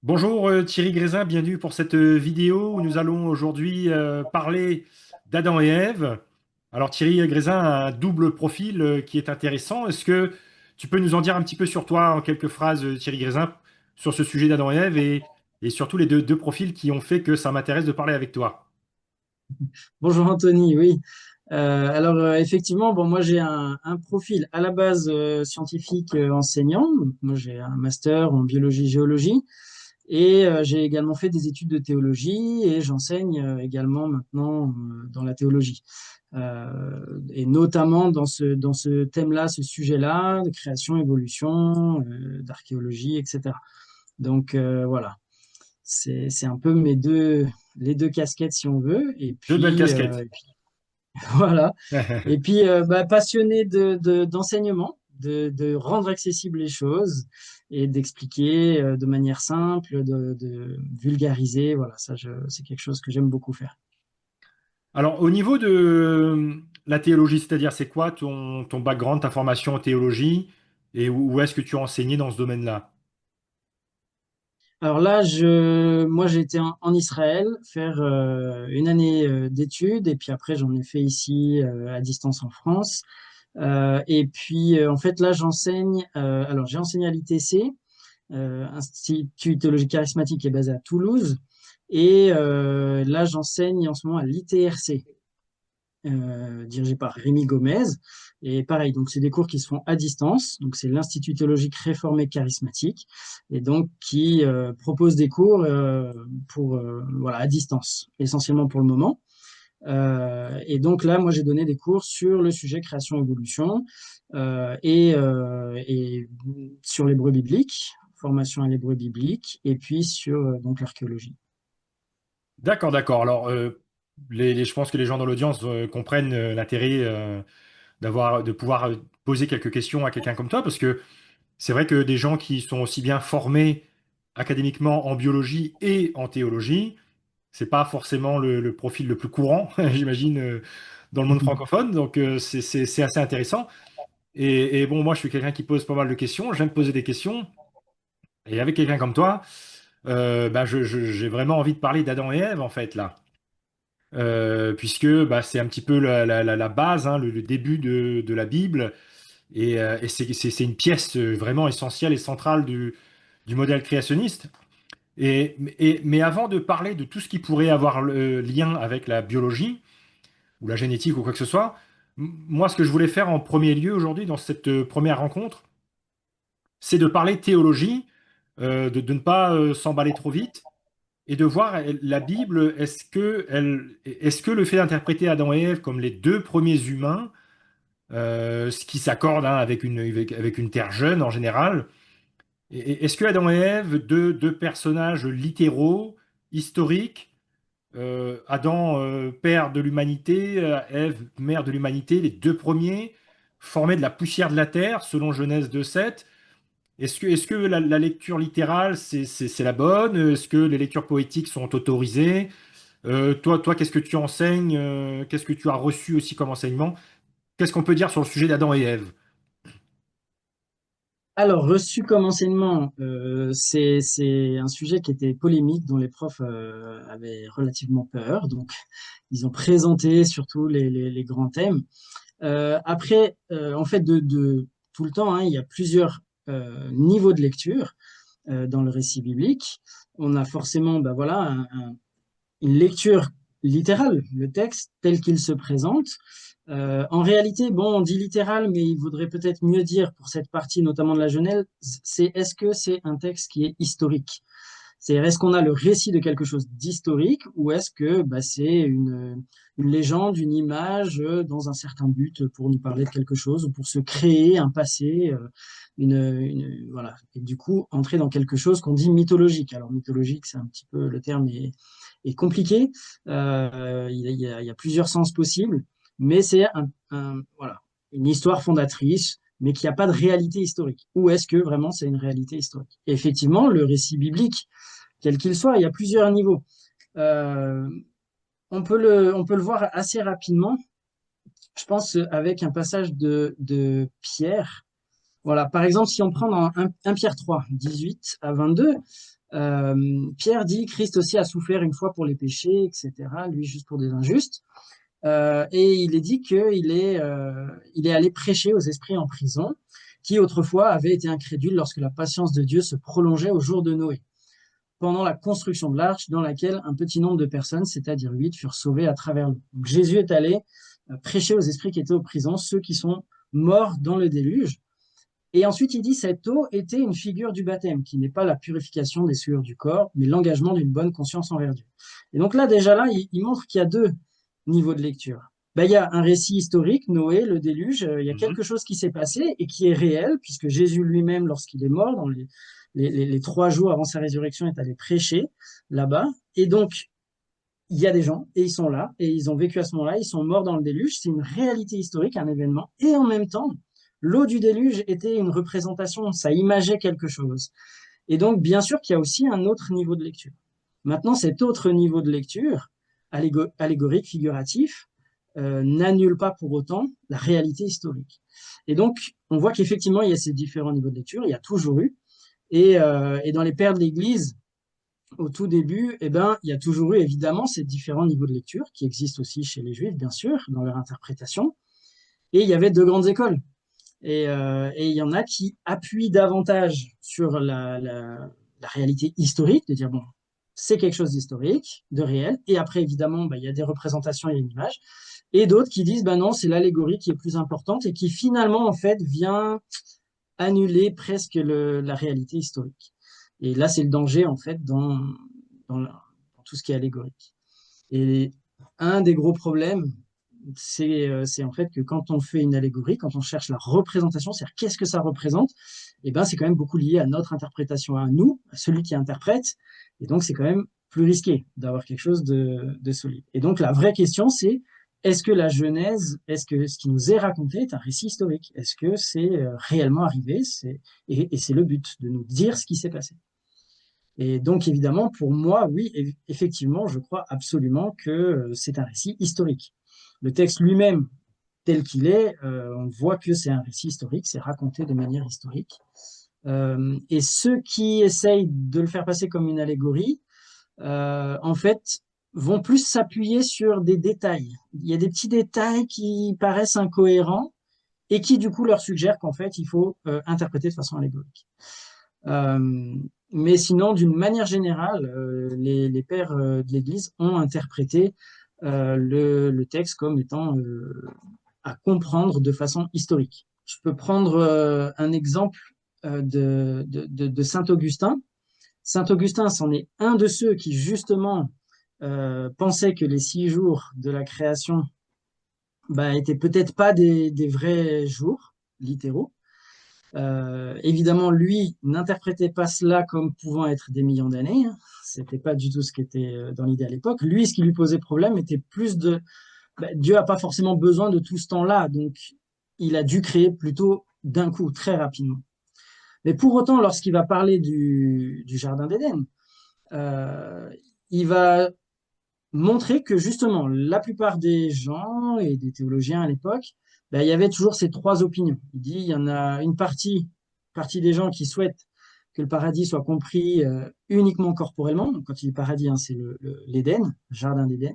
Bonjour Thierry Grézin, bienvenue pour cette vidéo où nous allons aujourd'hui parler d'Adam et Ève. Alors Thierry Grézin a un double profil qui est intéressant. Est-ce que tu peux nous en dire un petit peu sur toi en quelques phrases, Thierry Grézin, sur ce sujet d'Adam et Ève et surtout les deux profils qui ont fait que ça m'intéresse de parler avec toi? Bonjour Anthony, oui. Effectivement, bon, moi j'ai un profil à la base scientifique enseignant. Donc, moi j'ai un master en biologie-géologie et j'ai également fait des études de théologie et j'enseigne également maintenant dans la théologie. Et notamment dans ce thème-là, ce sujet-là, de création, évolution, d'archéologie, etc. Voilà, c'est un peu les deux casquettes si on veut. Deux belles casquettes. Voilà. Et puis, passionné d'enseignement, de rendre accessibles les choses et d'expliquer de manière simple, de vulgariser. Voilà, c'est quelque chose que j'aime beaucoup faire. Alors au niveau de la théologie, c'est-à-dire c'est quoi ton background, ta formation en théologie et où est-ce que tu as enseigné dans ce domaine-là? Alors là, moi, j'ai été en Israël faire une année d'études et puis après, j'en ai fait ici à distance en France. En fait, là, j'enseigne. Alors, j'ai enseigné à l'ITC, Institut théologique charismatique qui est basé à Toulouse. Et là, j'enseigne en ce moment à l'ITRC, dirigé par Rémi Gomez. Et pareil, donc c'est des cours qui se font à distance. Donc c'est l'Institut théologique réformé charismatique, et donc qui propose des cours voilà, à distance, essentiellement pour le moment. Et donc là, moi, j'ai donné des cours sur le sujet création-évolution et sur l'hébreu biblique, formation à l'hébreu biblique, et puis sur donc l'archéologie. D'accord, d'accord. Alors, je pense que les gens dans l'audience comprennent l'intérêt de pouvoir poser quelques questions à quelqu'un comme toi, parce que c'est vrai que des gens qui sont aussi bien formés académiquement en biologie et en théologie, c'est pas forcément le profil le plus courant, j'imagine, dans le monde francophone. Donc, c'est assez intéressant. Et bon, moi, je suis quelqu'un qui pose pas mal de questions. J'aime poser des questions. Et avec quelqu'un comme toi, bah, j'ai vraiment envie de parler d'Adam et Ève, en fait, là. Puisque bah, c'est un petit peu la base, hein, le début de la Bible, et c'est une pièce vraiment essentielle et centrale du modèle créationniste. Mais avant de parler de tout ce qui pourrait avoir le lien avec la biologie ou la génétique ou quoi que ce soit, moi, ce que je voulais faire en premier lieu aujourd'hui dans cette première rencontre, c'est de parler théologie, de ne pas s'emballer trop vite et de voir la Bible, est-ce que le fait d'interpréter Adam et Ève comme les deux premiers humains, ce qui s'accorde hein, avec une terre jeune en général, est-ce que Adam et Ève, deux personnages littéraux, historiques, Adam, père de l'humanité, Ève, mère de l'humanité, les deux premiers, formés de la poussière de la terre, selon Genèse 2:7, est-ce que la lecture littérale, c'est la bonne? Est-ce que les lectures poétiques sont autorisées? Toi, qu'est-ce que tu enseignes? Qu'est-ce que tu as reçu aussi comme enseignement? Qu'est-ce qu'on peut dire sur le sujet d'Adam et Ève? Alors, reçu comme enseignement, c'est un sujet qui était polémique, dont les profs avaient relativement peur. Donc, ils ont présenté surtout les grands thèmes. En fait, de tout le temps, hein, il y a plusieurs niveaux de lecture dans le récit biblique. On a forcément, ben voilà, une lecture littérale, le texte tel qu'il se présente. En réalité, bon, on dit littéral, mais il vaudrait peut-être mieux dire pour cette partie, notamment de la Genèse, c'est est-ce que c'est un texte qui est historique? C'est est-ce qu'on a le récit de quelque chose d'historique ou est-ce que bah, c'est une légende, une image dans un certain but pour nous parler de quelque chose ou pour se créer un passé, voilà. Et du coup, entrer dans quelque chose qu'on dit mythologique. Alors mythologique, c'est un petit peu le terme est compliqué. Il y a plusieurs sens possibles, mais c'est voilà, une histoire fondatrice, mais qui n'a pas de réalité historique. Ou est-ce que vraiment c'est une réalité historique? Et effectivement, le récit biblique, quel qu'il soit, il y a plusieurs niveaux. Euh, on peut le voir assez rapidement, je pense, avec un passage de Pierre. Voilà, par exemple, si on prend dans 1 Pierre 3, 18 à 22, Pierre dit Christ aussi a souffert une fois pour les péchés, etc., lui juste pour des injustes. Et il est dit il est allé prêcher aux esprits en prison, qui autrefois avaient été incrédules lorsque la patience de Dieu se prolongeait au jour de Noé, pendant la construction de l'arche dans laquelle un petit nombre de personnes, c'est-à-dire 8, furent sauvées à travers l'eau. Donc Jésus est allé prêcher aux esprits qui étaient aux prisons, ceux qui sont morts dans le déluge. Et ensuite, il dit, cette eau était une figure du baptême, qui n'est pas la purification des souillures du corps, mais l'engagement d'une bonne conscience envers Dieu. Et donc là, déjà là, il montre qu'il y a deux niveaux de lecture. Ben, il y a un récit historique, Noé, le déluge, il y a Mhm. quelque chose qui s'est passé et qui est réel, puisque Jésus lui-même, lorsqu'il est mort, dans les 3 jours avant sa résurrection, est allé prêcher là-bas. Et donc, il y a des gens, et ils sont là, et ils ont vécu à ce moment-là, ils sont morts dans le déluge, c'est une réalité historique, un événement, et en même temps, l'eau du déluge était une représentation, ça imageait quelque chose. Et donc, bien sûr qu'il y a aussi un autre niveau de lecture. Maintenant, cet autre niveau de lecture, allégorique, figuratif, n'annule pas pour autant la réalité historique. Et donc, on voit qu'effectivement, il y a ces différents niveaux de lecture, il y a toujours eu, et dans les pères de l'Église, au tout début, eh ben, il y a toujours eu évidemment ces différents niveaux de lecture qui existent aussi chez les Juifs, bien sûr, dans leur interprétation. Et il y avait deux grandes écoles. Et il y en a qui appuient davantage sur la réalité historique, de dire, bon, c'est quelque chose d'historique, de réel. Et après, évidemment, bah, il y a des représentations et une image. Et d'autres qui disent, ben non, c'est l'allégorie qui est plus importante et qui finalement, en fait, vient annuler presque la réalité historique. Et là, c'est le danger, en fait, dans tout ce qui est allégorique. Et un des gros problèmes, c'est en fait que quand on fait une allégorie, quand on cherche la représentation, c'est-à-dire qu'est-ce que ça représente, et ben c'est quand même beaucoup lié à notre interprétation, à nous, à celui qui interprète, et donc c'est quand même plus risqué d'avoir quelque chose de solide. Et donc la vraie question, c'est est-ce que la Genèse, est-ce que ce qui nous est raconté est un récit historique? Est-ce que c'est réellement arrivé? Et c'est le but, de nous dire ce qui s'est passé. Et donc, évidemment, pour moi, oui, effectivement, je crois absolument que c'est un récit historique. Le texte lui-même, tel qu'il est, on voit que c'est un récit historique, c'est raconté de manière historique. Et ceux qui essayent de le faire passer comme une allégorie, en fait, vont plus s'appuyer sur des détails. Il y a des petits détails qui paraissent incohérents et qui, du coup, leur suggèrent qu'en fait, il faut interpréter de façon allégorique. Euh, mais sinon, d'une manière générale, les pères de l'Église ont interprété le texte comme étant à comprendre de façon historique. Je peux prendre un exemple de Saint Augustin. Saint Augustin, c'en est un de ceux qui, justement, pensait que les 6 jours de la création bah, étaient peut-être pas des vrais jours littéraux. Évidemment, lui n'interprétait pas cela comme pouvant être des millions d'années. Hein. C'était pas du tout ce qui était dans l'idée à l'époque. Lui, ce qui lui posait problème était plus de Dieu n'a pas forcément besoin de tout ce temps-là, donc il a dû créer plutôt d'un coup, très rapidement. Mais pour autant, lorsqu'il va parler du Jardin d'Éden, euh, il va montrer que justement, la plupart des gens et des théologiens à l'époque, ben, il y avait toujours ces trois opinions. Il dit, il y en a une partie des gens qui souhaitent que le paradis soit compris uniquement corporellement. Donc, quand il dit paradis, hein, c'est l'Éden, le jardin d'Éden.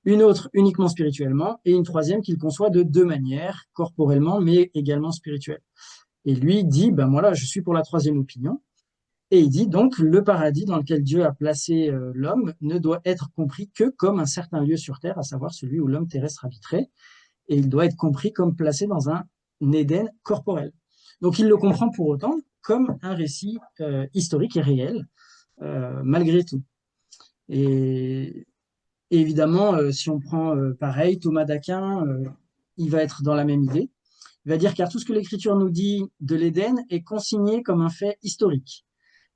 Une autre uniquement spirituellement, et une troisième qu'il conçoit de deux manières, corporellement, mais également spirituelle. Et lui dit, ben voilà, je suis pour la troisième opinion. Et il dit donc, le paradis dans lequel Dieu a placé l'homme ne doit être compris que comme un certain lieu sur terre, à savoir celui où l'homme terrestre habiterait, et il doit être compris comme placé dans un Éden corporel. Donc il le comprend pour autant comme un récit historique et réel, malgré tout. Et, et évidemment, si on prend pareil, Thomas d'Aquin, il va être dans la même idée. Il va dire car tout ce que l'Écriture nous dit de l'Éden est consigné comme un fait historique.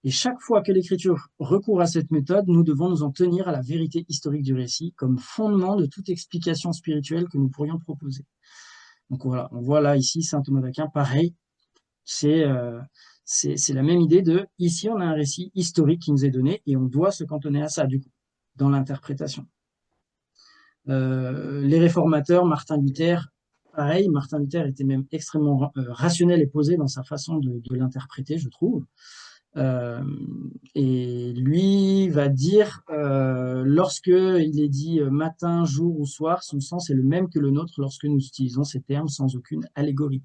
Et chaque fois que l'Écriture recourt à cette méthode, nous devons nous en tenir à la vérité historique du récit comme fondement de toute explication spirituelle que nous pourrions proposer. Donc voilà, on voit là ici saint Thomas d'Aquin, pareil, c'est c'est la même idée de ici on a un récit historique qui nous est donné et on doit se cantonner à ça du coup dans l'interprétation. Les réformateurs, Martin Luther, pareil, Martin Luther était même extrêmement rationnel et posé dans sa façon de l'interpréter, je trouve. Euh, et lui va dire, lorsque il est dit matin, jour ou soir, son sens est le même que le nôtre lorsque nous utilisons ces termes sans aucune allégorie.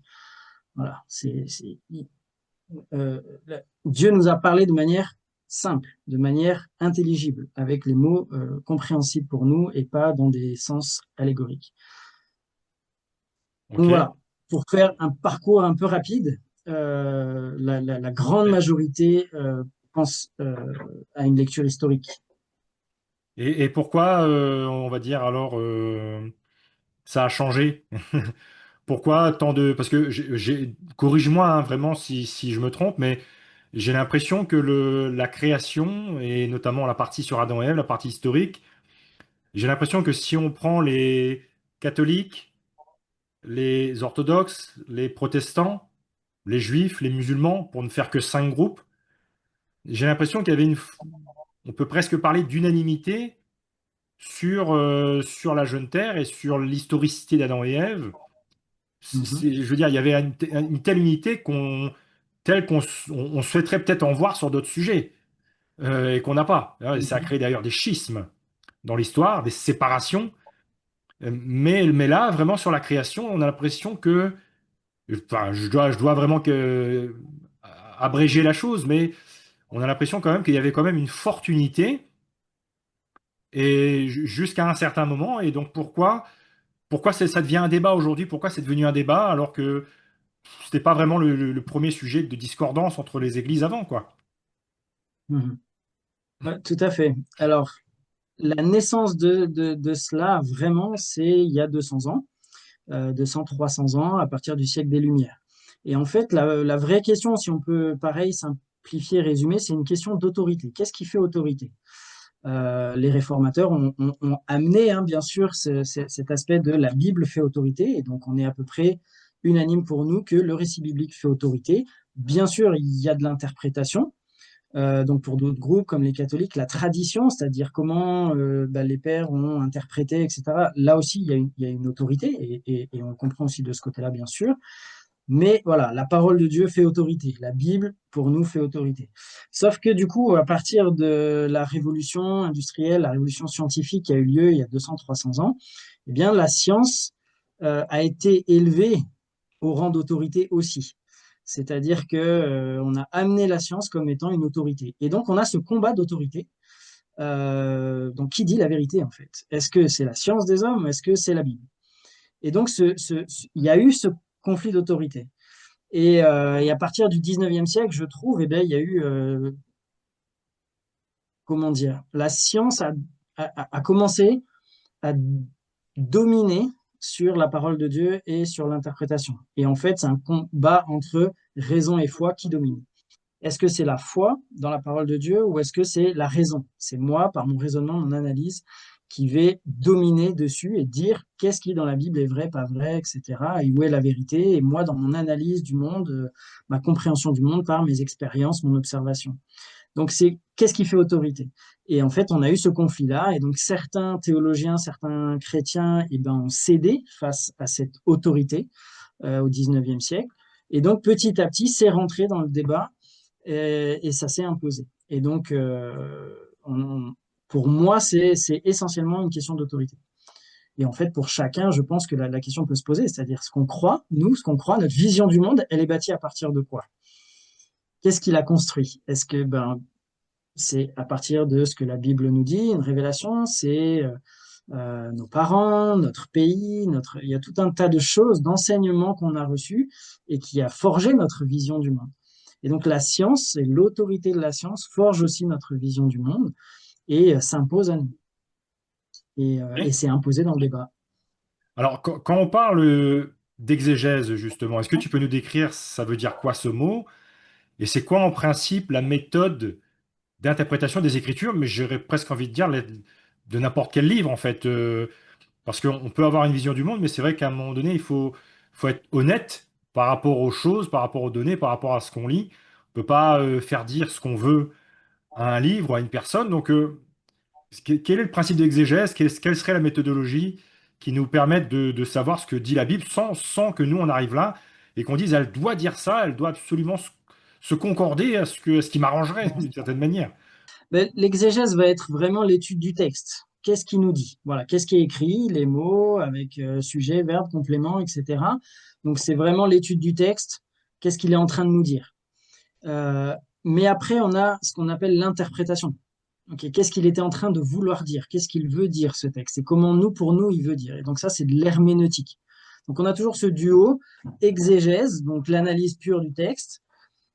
Voilà, Dieu nous a parlé de manière simple, de manière intelligible, avec les mots compréhensibles pour nous et pas dans des sens allégoriques. Donc Ok. voilà, pour faire un parcours un peu rapide, la grande majorité pense à une lecture historique. Et pourquoi, on va dire alors, ça a changé? Pourquoi tant de... Parce que, corrige-moi hein, vraiment si je me trompe, mais j'ai l'impression que la création, et notamment la partie sur Adam et Ève, la partie historique, j'ai l'impression que si on prend les catholiques, les orthodoxes, les protestants, les juifs, les musulmans, pour ne faire que 5 groupes, j'ai l'impression qu'il y avait on peut presque parler d'unanimité sur la jeune terre et sur l'historicité d'Adam et Ève. Mhm, Je veux dire, il y avait une telle unité telle on souhaiterait peut-être en voir sur d'autres sujets et qu'on n'a pas. Ça a mhm, créé d'ailleurs des schismes dans l'histoire, des séparations. Mais là, vraiment sur la création, on a l'impression que, enfin, je dois vraiment abréger la chose, mais on a l'impression quand même qu'il y avait quand même une forte unité et jusqu'à un certain moment. Et donc pourquoi ça devient un débat aujourd'hui? Pourquoi c'est devenu un débat alors que c'était pas vraiment le premier sujet de discordance entre les églises avant, quoi. mhm. Ouais, tout à fait. Alors, la naissance de cela, vraiment, c'est il y a 200 ans, 200, 300 ans, à partir du siècle des Lumières. Et en fait, la vraie question, si on peut, pareil, simplifier, résumer, c'est une question d'autorité. Qu'est-ce qui fait autorité? Les réformateurs ont amené, hein, bien sûr, cet aspect de la Bible fait autorité. Et donc, on est à peu près unanime pour nous que le récit biblique fait autorité. Bien sûr, il y a de l'interprétation. Donc pour d'autres groupes comme les catholiques, la tradition, c'est-à-dire comment les pères ont interprété, etc. Là aussi, il y a une autorité et on le comprend aussi de ce côté-là, bien sûr. Mais voilà, la parole de Dieu fait autorité. La Bible, pour nous, fait autorité. Sauf que du coup, à partir de la révolution industrielle, la révolution scientifique qui a eu lieu il y a 200, 300 ans, eh bien, la science a été élevée au rang d'autorité aussi. C'est-à-dire que on a amené la science comme étant une autorité. Et donc, on a ce combat d'autorité. Donc, qui dit la vérité, en fait? Est-ce que c'est la science des hommes ou est-ce que c'est la Bible? Et donc, il y a eu ce conflit d'autorité. Et à partir du 19e siècle, je trouve, eh bien, il y a eu, comment dire, la science a commencé à dominer sur la parole de Dieu et sur l'interprétation. Et en fait, c'est un combat entre raison et foi qui domine. Est-ce que c'est la foi dans la parole de Dieu ou est-ce que c'est la raison? C'est moi, par mon raisonnement, mon analyse, qui vais dominer dessus et dire qu'est-ce qui dans la Bible est vrai, pas vrai, etc. Et où est la vérité? Et moi, dans mon analyse du monde, ma compréhension du monde par mes expériences, mon observation. Donc, c'est qu'est-ce qui fait autorité? Et en fait, on a eu ce conflit-là. Et donc, certains théologiens, certains chrétiens, eh ben, ont cédé face à cette autorité au 19e siècle. Et donc, petit à petit, c'est rentré dans le débat et ça s'est imposé. Et donc, pour moi, c'est essentiellement une question d'autorité. Et en fait, pour chacun, je pense que la question peut se poser, c'est-à-dire ce qu'on croit, nous, ce qu'on croit, notre vision du monde, elle est bâtie à partir de quoi? Qu'est-ce qui l'a construit? Est-ce que c'est à partir de ce que la Bible nous dit, une révélation, c'est nos parents, notre pays, il y a tout un tas de choses, d'enseignements qu'on a reçus et qui a forgé notre vision du monde. Et donc la science et l'autorité de la science forge aussi notre vision du monde et s'impose à nous. Et Et c'est imposé dans le débat. alors, quand on parle d'exégèse, justement, est-ce que tu peux nous décrire ça veut dire quoi ce mot? Et c'est quoi en principe la méthode d'interprétation des Écritures? Mais j'aurais presque envie de dire de n'importe quel livre, en fait. Parce qu'on peut avoir une vision du monde, mais c'est vrai qu'à un moment donné, faut être honnête par rapport aux choses, par rapport aux données, par rapport à ce qu'on lit. On ne peut pas faire dire ce qu'on veut à un livre ou à une personne. Donc, quel est le principe d'exégèse? Quelle serait la méthodologie qui nous permette de savoir ce que dit la Bible sans que nous, on arrive là et qu'on dise, elle doit dire ça, elle doit absolument se concorder à ce qui m'arrangerait d'une certaine manière. Ben, l'exégèse va être vraiment l'étude du texte. Qu'est-ce qu'il nous dit? Voilà, qu'est-ce qui est écrit, les mots avec sujet, verbe, complément, etc. Donc c'est vraiment l'étude du texte. Qu'est-ce qu'il est en train de nous dire? Euh, mais après, on a ce qu'on appelle l'interprétation. Ok, qu'est-ce qu'il était en train de vouloir dire? Qu'est-ce qu'il veut dire ce texte? Et comment nous, pour nous, il veut dire? Et donc ça, c'est de l'herméneutique. Donc on a toujours ce duo exégèse, donc l'analyse pure du texte,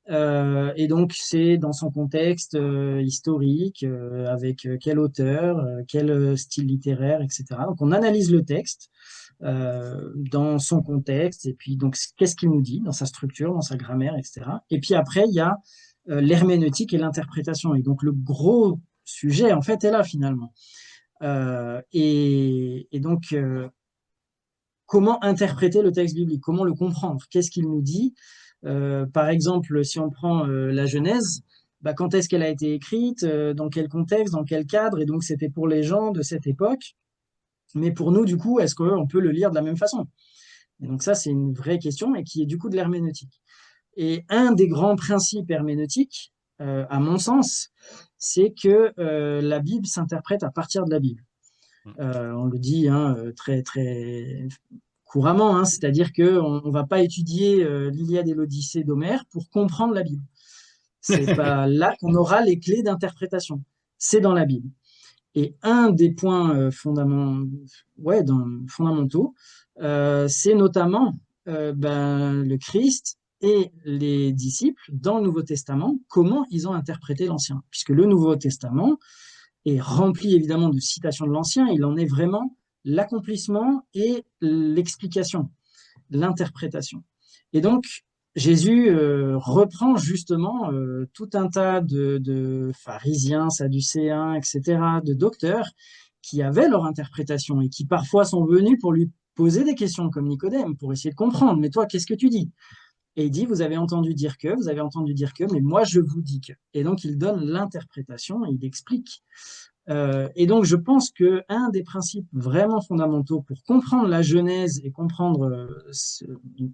et donc, c'est dans son contexte historique, avec quel auteur, quel style littéraire, etc. Donc, on analyse le texte dans son contexte, et puis, donc, qu'est-ce qu'il nous dit dans sa structure, dans sa grammaire, etc. Et puis après, il y a l'herméneutique et l'interprétation. Et donc, le gros sujet, en fait, est là, finalement. Et donc, comment interpréter le texte biblique? Comment le comprendre? Qu'est-ce qu'il nous dit? Par exemple, si on prend la Genèse, bah, quand est-ce qu'elle a été écrite, dans quel contexte, dans quel cadre, et donc c'était pour les gens de cette époque. Mais pour nous, du coup, est-ce qu'on peut le lire de la même façon? Et donc ça, c'est une vraie question et qui est du coup de l'herméneutique. Et un des grands principes herméneutiques, à mon sens, c'est que la Bible s'interprète à partir de la Bible. On le dit hein, très très couramment, hein, c'est-à-dire qu'on ne va pas étudier l'Iliade et l'Odyssée d'Homère pour comprendre la Bible. C'est pas là qu'on aura les clés d'interprétation. C'est dans la Bible. Et un des points fondamentaux, c'est notamment le Christ et les disciples dans le Nouveau Testament, comment ils ont interprété l'Ancien. Puisque le Nouveau Testament est rempli évidemment de citations de l'Ancien, il en est vraiment l'accomplissement et l'explication, l'interprétation. Et donc, Jésus reprend justement tout un tas de pharisiens, sadducéens, etc., de docteurs qui avaient leur interprétation et qui parfois sont venus pour lui poser des questions comme Nicodème, pour essayer de comprendre. Mais toi, qu'est-ce que tu dis? Et il dit, vous avez entendu dire que, vous avez entendu dire que, mais moi je vous dis que. Et donc il donne l'interprétation, il explique. Et donc, je pense que un des principes vraiment fondamentaux pour comprendre la Genèse et comprendre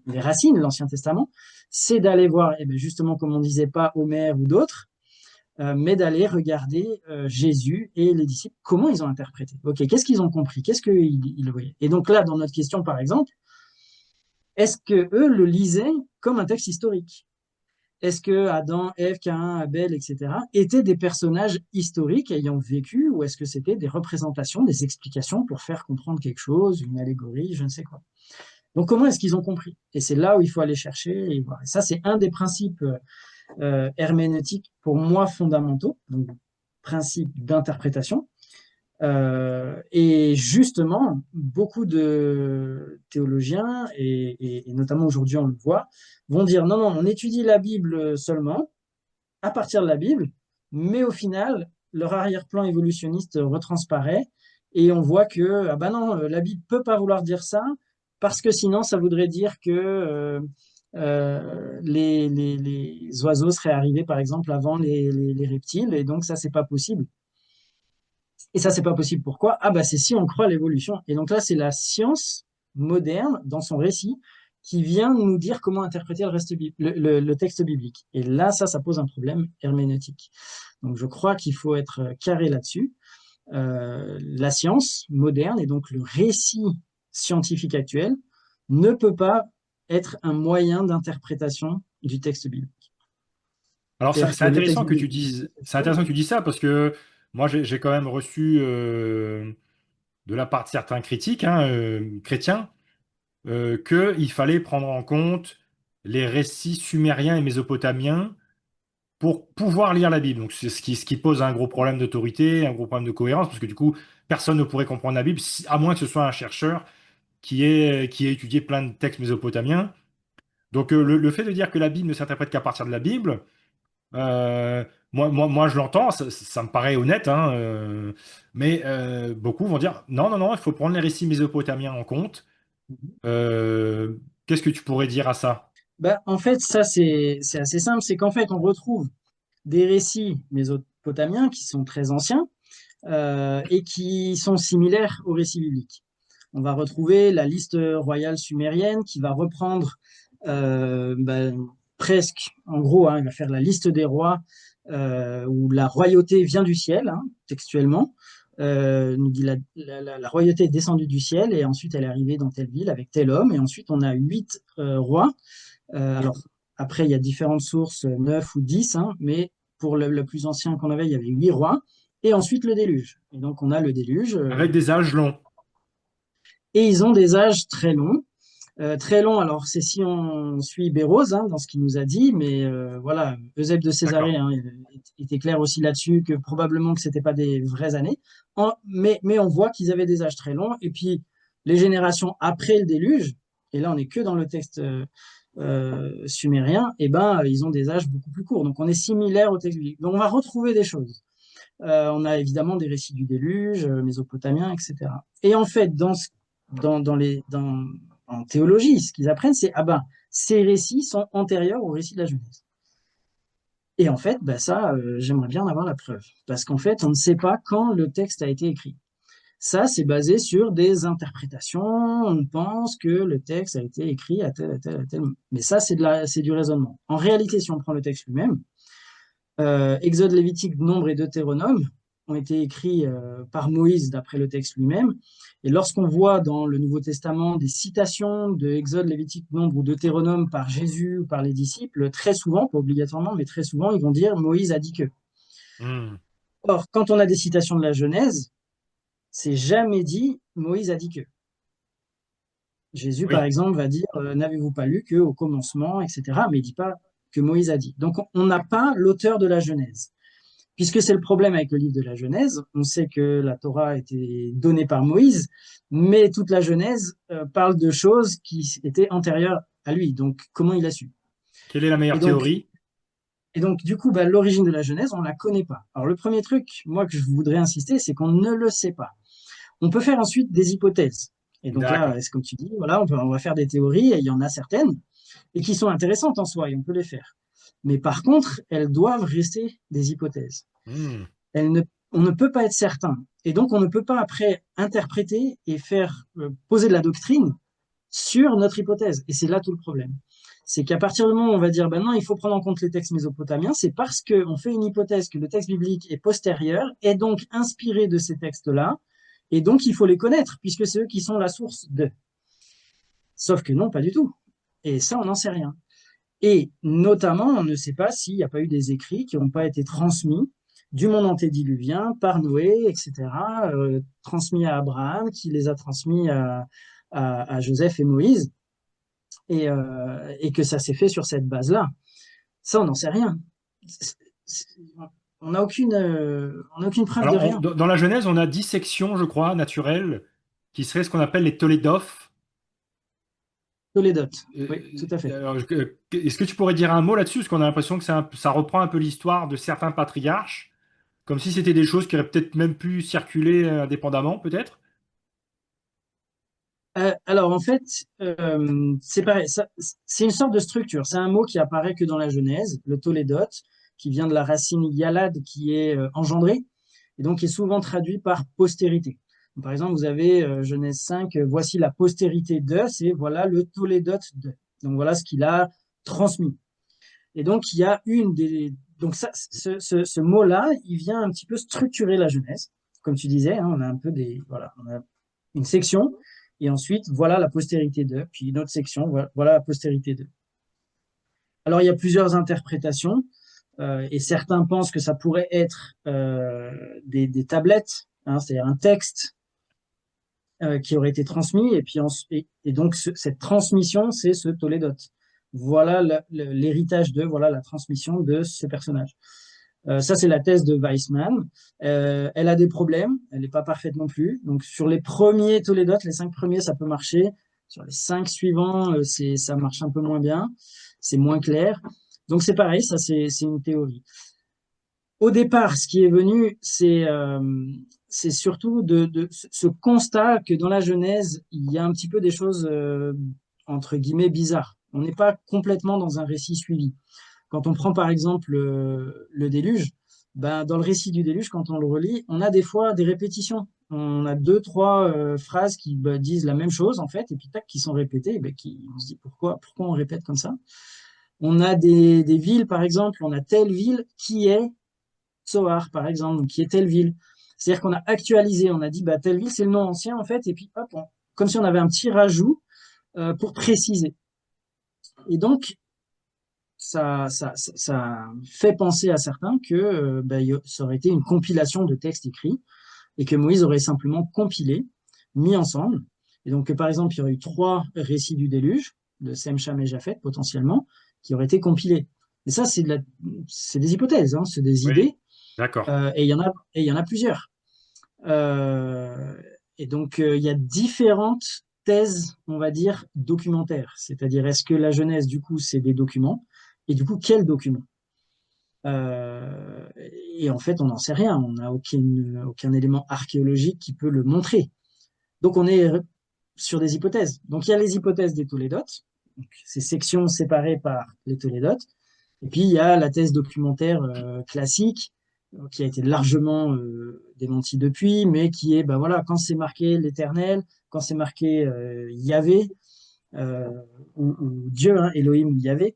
les racines de l'Ancien Testament, c'est d'aller voir, eh bien, justement, comme on disait, pas Homère ou d'autres, mais d'aller regarder Jésus et les disciples, comment ils ont interprété. Ok, qu'est-ce qu'ils ont compris? Qu'est-ce qu'ils voyaient? Et donc là, dans notre question, par exemple, est-ce que eux le lisaient comme un texte historique? Est-ce que Adam, Ève, Caïn, Abel, etc., étaient des personnages historiques ayant vécu, ou est-ce que c'était des représentations, des explications pour faire comprendre quelque chose, une allégorie, je ne sais quoi. Donc comment est-ce qu'ils ont compris? Et c'est là où il faut aller chercher et voir. Et ça, c'est un des principes herméneutiques pour moi fondamentaux, donc principe d'interprétation. Et justement, beaucoup de théologiens, et notamment aujourd'hui on le voit, vont dire non, non, on étudie la Bible seulement, à partir de la Bible, mais au final, leur arrière-plan évolutionniste retransparaît et on voit que ah ben non, la Bible peut pas vouloir dire ça, parce que sinon ça voudrait dire que les oiseaux seraient arrivés par exemple avant les reptiles, et donc ça c'est pas possible. Et ça, c'est pas possible. Pourquoi? Ah bah c'est si on croit à l'évolution. Et donc là, c'est la science moderne dans son récit qui vient nous dire comment interpréter le texte biblique. Et là, ça pose un problème herméneutique. Donc je crois qu'il faut être carré là-dessus. La science moderne et donc le récit scientifique actuel ne peut pas être un moyen d'interprétation du texte biblique. Alors, C'est-à-dire c'est que le texte intéressant que tu biblique, dises, c'est intéressant que tu dises ça parce que moi, j'ai quand même reçu de la part de certains critiques hein, chrétiens qu'il fallait prendre en compte les récits sumériens et mésopotamiens pour pouvoir lire la Bible. Donc, c'est ce qui pose un gros problème d'autorité, un gros problème de cohérence, parce que du coup, personne ne pourrait comprendre la Bible, à moins que ce soit un chercheur qui ait étudié plein de textes mésopotamiens. Donc, le fait de dire que la Bible ne s'interprète qu'à partir de la Bible, euh, moi, je l'entends, ça me paraît honnête, hein, mais beaucoup vont dire non, non, non, il faut prendre les récits mésopotamiens en compte. Euh, Qu'est-ce que tu pourrais dire à ça? bah, en fait, ça c'est assez simple, c'est qu'en fait on retrouve des récits mésopotamiens qui sont très anciens et qui sont similaires aux récits bibliques. On va retrouver la liste royale sumérienne qui va reprendre euh, bah, presque, en gros, hein, il va faire la liste des rois où la royauté vient du ciel, hein, textuellement. Nous dit la royauté est descendue du ciel et ensuite elle est arrivée dans telle ville avec tel homme. Et ensuite, on a 8 rois. Alors, après, il y a différentes sources, 9 ou 10, hein, mais pour le plus ancien qu'on avait, il y avait 8 rois. Et ensuite, le déluge. Et donc, on a le déluge. Avec des âges longs. Et ils ont des âges très longs. Très long, alors c'est si on suit Bérose hein, dans ce qu'il nous a dit, mais voilà, Eusèbe de Césarée D'accord. hein, il était clair aussi là-dessus que probablement que c'était pas des vraies années, mais on voit qu'ils avaient des âges très longs, et puis les générations après le déluge, et là on n'est que dans le texte sumérien, et ben ils ont des âges beaucoup plus courts, donc on est similaire au texte biblique. Donc on va retrouver des choses. On a évidemment des récits du déluge, mésopotamiens, etc. Et en fait, en théologie, ce qu'ils apprennent, c'est ah ben, ces récits sont antérieurs aux récits de la Genèse. Et en fait, ben ça, j'aimerais bien en avoir la preuve. Parce qu'en fait, on ne sait pas quand le texte a été écrit. Ça, c'est basé sur des interprétations. On pense que le texte a été écrit à tel. Mais ça, c'est du raisonnement. En réalité, si on prend le texte lui-même, Exode, Lévitique, Nombre et Deutéronome ont été écrits par Moïse d'après le texte lui-même. Et lorsqu'on voit dans le Nouveau Testament des citations de Exode, Lévitique, Nombre ou Deutéronome par Jésus ou par les disciples, très souvent, pas obligatoirement, mais très souvent, ils vont dire Moïse a dit que. Hmm. Or, quand on a des citations de la Genèse, c'est jamais dit Moïse a dit que. Jésus, par Oui. exemple, va dire n'avez-vous pas lu que au commencement, etc. Mais il dit pas que Moïse a dit. Donc, on n'a pas l'auteur de la Genèse. Puisque c'est le problème avec le livre de la Genèse, on sait que la Torah a été donnée par Moïse, mais toute la Genèse parle de choses qui étaient antérieures à lui. Donc, comment il a su? Quelle est la Et meilleure donc, théorie? et donc du coup, bah, l'origine de la Genèse, on ne la connaît pas. Alors, le premier truc, moi, que je voudrais insister, c'est qu'on ne le sait pas. On peut faire ensuite des hypothèses. Et donc là, D'accord. c'est comme tu dis, voilà, on va faire des théories, et il y en a certaines, et qui sont intéressantes en soi, et on peut les faire. Mais par contre, elles doivent rester des hypothèses. Hmm. Elle ne, on ne peut pas être certain. Et donc, on ne peut pas après interpréter et faire poser de la doctrine sur notre hypothèse. Et c'est là tout le problème. C'est qu'à partir du moment où on va dire, ben non, il faut prendre en compte les textes mésopotamiens, c'est parce qu'on fait une hypothèse que le texte biblique est postérieur et donc inspiré de ces textes-là. Et donc, il faut les connaître, puisque c'est eux qui sont la source de. Sauf que non, pas du tout. Et ça, on n'en sait rien. Et notamment, on ne sait pas s'il n'y a pas eu des écrits qui n'ont pas été transmis du monde antédiluvien par Noé, etc., transmis à Abraham, qui les a transmis à Joseph et Moïse, et que ça s'est fait sur cette base-là. Ça, on n'en sait rien. On n'a aucune preuve de Alors, rien. dans la Genèse, on a 10 sections, je crois, naturelles, qui seraient ce qu'on appelle les Tolédophes. Tolédote. Oui, tout à fait. Alors, est-ce que tu pourrais dire un mot là-dessus? Parce qu'on a l'impression que ça reprend un peu l'histoire de certains patriarches, comme si c'était des choses qui auraient peut-être même pu circuler indépendamment, peut-être? Alors en fait, c'est pareil, c'est une sorte de structure. C'est un mot qui apparaît que dans la Genèse, le tolédote, qui vient de la racine yalad, qui est engendré, et donc qui est souvent traduit par postérité. Donc, par exemple, vous avez Genèse 5, voici la postérité de, c'est voilà le tolédote de. Donc voilà ce qu'il a transmis. Et donc il y a donc ça, ce mot-là, il vient un petit peu structurer la Genèse. Comme tu disais, hein, on a un peu voilà, on a une section, et ensuite, voilà la postérité de, puis une autre section, voilà la postérité de. Alors, il y a plusieurs interprétations, et certains pensent que ça pourrait être des tablettes, hein, c'est-à-dire un texte qui aurait été transmis, et puis et donc cette transmission, c'est ce Tolédote. Voilà l'héritage de, voilà la transmission de ce personnage. Ça, c'est la thèse de Weissmann. Elle a des problèmes, elle n'est pas parfaite non plus. Donc, sur les premiers Tolédotes, les 5 premiers, ça peut marcher. Sur les 5 suivants, ça marche un peu moins bien, c'est moins clair. Donc, c'est pareil, ça, c'est une théorie. Au départ, ce qui est venu, c'est surtout de ce constat que dans la Genèse, il y a un petit peu des choses, entre guillemets, bizarres. On n'est pas complètement dans un récit suivi. Quand on prend par exemple le déluge, ben, dans le récit du déluge, quand on le relit, on a des fois des répétitions. On a deux, trois phrases qui disent la même chose, en fait, et puis tac, qui sont répétées, et ben, on se dit pourquoi on répète comme ça. On a des villes, par exemple, on a telle ville qui est Tsoar, par exemple, donc qui est telle ville. C'est-à-dire qu'on a actualisé, on a dit, bah, telle ville, c'est le nom ancien, en fait, et puis hop, comme si on avait un petit rajout pour préciser. Et donc, ça fait penser à certains que bah, ça aurait été une compilation de textes écrits et que Moïse aurait simplement compilé, mis ensemble. Et donc, que, par exemple, il y aurait eu trois récits du déluge, de Sem, Cham et Japhet, potentiellement, qui auraient été compilés. Et ça, c'est des hypothèses, hein, c'est des Oui, idées, d'accord. et il y en a plusieurs. Euh, et donc, il y a différentes thèses, on va dire, documentaires. C'est-à-dire, est-ce que la Genèse, du coup, c'est des documents? Et du coup, quels documents? Euh, et en fait, on n'en sait rien. On n'a aucun élément archéologique qui peut le montrer. Donc, on est sur des hypothèses. Donc, il y a les hypothèses des Tolédotes, donc, ces sections séparées par les Tolédotes. Et puis, il y a la thèse documentaire classique, qui a été largement démentie depuis, mais qui est, ben voilà, quand c'est marqué l'Éternel, quand c'est marqué Yahvé, euh, ou Dieu, hein, Elohim ou Yahvé.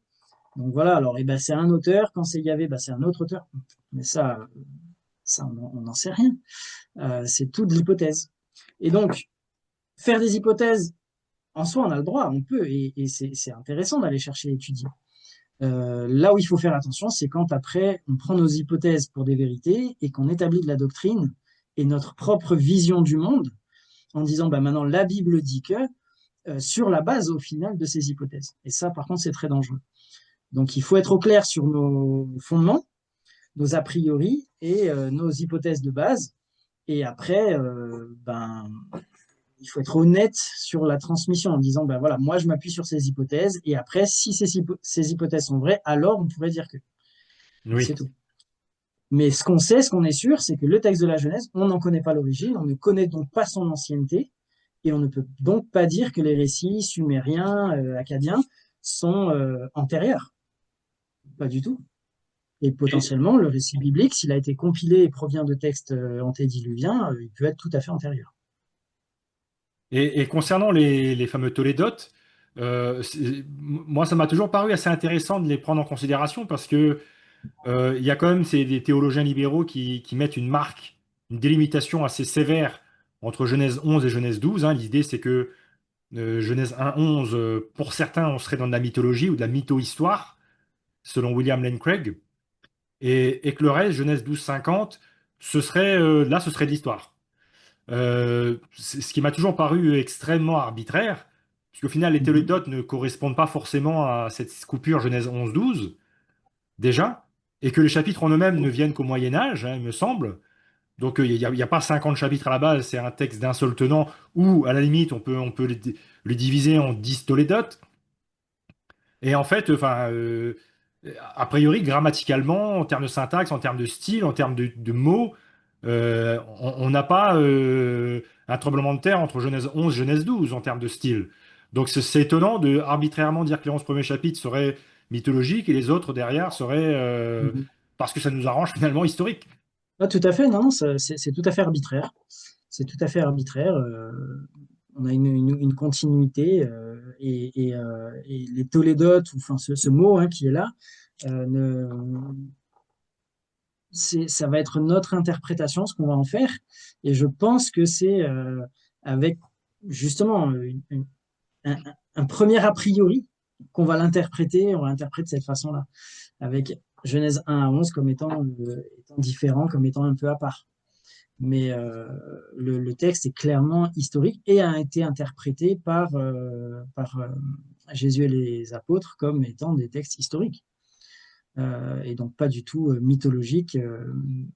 Donc voilà, alors eh ben, c'est un auteur, quand c'est Yahvé, ben, c'est un autre auteur. Mais ça on n'en sait rien. C'est tout de l'hypothèse. Et donc, faire des hypothèses, en soi, on a le droit, on peut, et c'est intéressant d'aller chercher et étudier. Là où il faut faire attention, c'est quand après on prend nos hypothèses pour des vérités et qu'on établit de la doctrine et notre propre vision du monde en disant bah maintenant la Bible dit que sur la base au final de ces hypothèses. Et ça, par contre, c'est très dangereux. Donc il faut être au clair sur nos fondements, nos a priori et nos hypothèses de base. Et après, ben, il faut être honnête sur la transmission en disant, ben voilà, moi je m'appuie sur ces hypothèses, et après, si ces hypothèses sont vraies, alors on pourrait dire que. Et c'est Oui. tout. Mais ce qu'on sait, ce qu'on est sûr, c'est que le texte de la Genèse, on n'en connaît pas l'origine, on ne connaît donc pas son ancienneté, et on ne peut donc pas dire que les récits sumériens, akkadiens, sont antérieurs. Pas du tout. Et Et, potentiellement, le récit biblique, s'il a été compilé et provient de textes antédiluviens, il peut être tout à fait antérieur. et concernant les fameux Tolédotes, moi, ça m'a toujours paru assez intéressant de les prendre en considération parce que il y a quand même des théologiens libéraux qui mettent une marque, une délimitation assez sévère entre Genèse 11 et Genèse 12, hein. L'idée, c'est que Genèse 1-11, pour certains, on serait dans de la mythologie ou de la mytho-histoire, selon William Lane Craig, et que le reste, Genèse 12-50, ce serait de l'histoire. C'est ce qui m'a toujours paru extrêmement arbitraire, puisqu'au final, les Mhm. Tolédotes ne correspondent pas forcément à cette coupure Genèse 11-12, déjà, et que les chapitres en eux-mêmes ne viennent qu'au Moyen Âge, hein, il me semble. Donc il y a pas 50 chapitres à la base, c'est un texte d'un seul tenant, ou à la limite, on peut les diviser en 10 Tolédotes. Et en fait, enfin, a priori, grammaticalement, en termes de syntaxe, en termes de style, en termes de mots, on n'a pas un tremblement de terre entre Genèse 11 et Genèse 12 en termes de style. Donc c'est étonnant de arbitrairement dire que les 11 premiers chapitres seraient mythologiques et les autres derrière seraient, Mhm. parce que ça nous arrange finalement, historiques. Ah, tout à fait, non, non, c'est tout à fait arbitraire. C'est tout à fait arbitraire. On a une continuité et les Tolédotes, ou enfin ce mot hein, qui est là, ne, ça va être notre interprétation, ce qu'on va en faire. Et je pense que c'est avec justement un, un premier a priori qu'on va l'interpréter, on va l'interpréter de cette façon-là, avec Genèse 1 à 11 comme étant différent, comme étant un peu à part. Mais le texte est clairement historique et a été interprété par Jésus et les apôtres comme étant des textes historiques. Et donc pas du tout mythologiques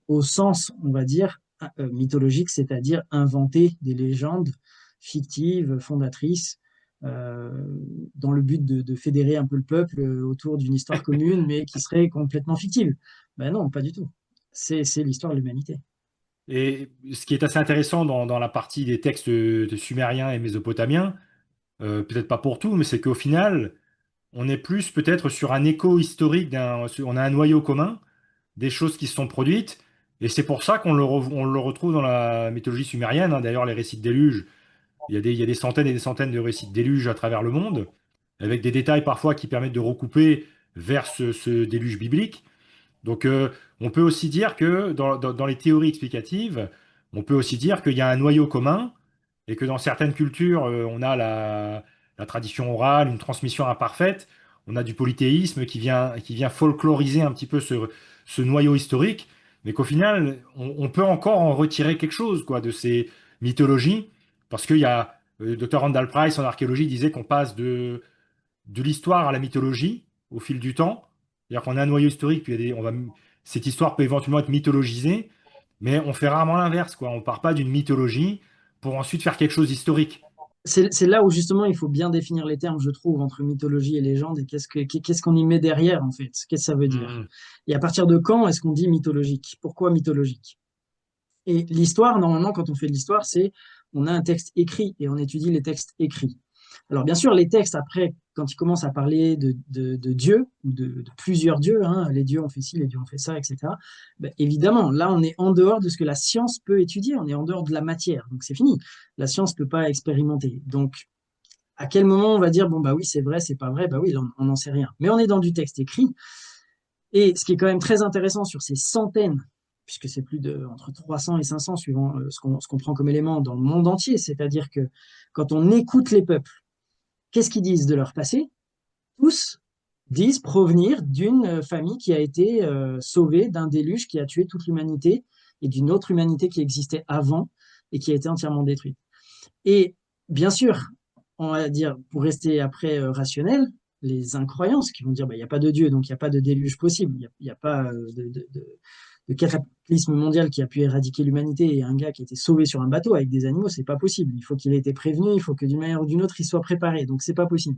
au sens, on va dire, mythologique, c'est-à-dire inventer des légendes fictives, fondatrices, euh, dans le but de fédérer un peu le peuple autour d'une histoire commune, mais qui serait complètement fictive. Ben non, pas du tout. C'est l'histoire de l'humanité. Et ce qui est assez intéressant dans la partie des textes de sumériens et mésopotamiens, peut-être pas pour tout, mais c'est qu'au final, on est plus peut-être sur un écho historique on a un noyau commun, des choses qui se sont produites, et c'est pour ça on le retrouve dans la mythologie sumérienne, hein. D'ailleurs, les récits de déluge, il y a des centaines et des centaines de récits de déluge à travers le monde, avec des détails parfois qui permettent de recouper vers ce déluge biblique. Donc, on peut aussi dire que dans les théories explicatives, on peut aussi dire qu'il y a un noyau commun et que dans certaines cultures, on a la tradition orale, une transmission imparfaite, on a du polythéisme qui vient folkloriser un petit peu ce noyau historique, mais qu'au final, on peut encore en retirer quelque chose, quoi, de ces mythologies, parce qu'il y a, Dr. Randall Price en archéologie disait qu'on passe de l'histoire à la mythologie au fil du temps. C'est-à-dire qu'on a un noyau historique, puis cette histoire peut éventuellement être mythologisée, mais on fait rarement l'inverse, quoi. On part pas d'une mythologie pour ensuite faire quelque chose d'historique. C'est là où justement il faut bien définir les termes, je trouve, entre mythologie et légende et qu'est-ce qu'on y met derrière en fait, qu'est-ce que ça veut dire. Mhm. Et à partir de quand est-ce qu'on dit mythologique? Pourquoi mythologique? Et l'histoire, normalement, quand on fait de l'histoire, c'est on a un texte écrit et on étudie les textes écrits. Alors bien sûr, les textes, après, quand ils commencent à parler de Dieu, ou de plusieurs dieux, hein, les dieux ont fait ci, les dieux ont fait ça, etc., ben, évidemment, là, on est en dehors de ce que la science peut étudier, on est en dehors de la matière, donc c'est fini. La science ne peut pas expérimenter. Donc, à quel moment on va dire, bon, bah oui, c'est vrai, c'est pas vrai, bah oui, on n'en sait rien. Mais on est dans du texte écrit, et ce qui est quand même très intéressant sur ces centaines, puisque c'est plus de entre 300 et 500 suivant ce qu'on prend comme élément dans le monde entier, c'est-à-dire que quand on écoute les peuples, qu'est-ce qu'ils disent de leur passé? Tous disent provenir d'une famille qui a été sauvée d'un déluge qui a tué toute l'humanité et d'une autre humanité qui existait avant et qui a été entièrement détruite. Et bien sûr, on va dire, pour rester après rationnel, les incroyants, qui vont dire, bah, il n'y a pas de Dieu, donc il n'y a pas de déluge possible, il n'y a pas de cataclysme mondial qui a pu éradiquer l'humanité et un gars qui a été sauvé sur un bateau avec des animaux, c'est pas possible. Il faut qu'il ait été prévenu, il faut que d'une manière ou d'une autre, il soit préparé, donc c'est pas possible.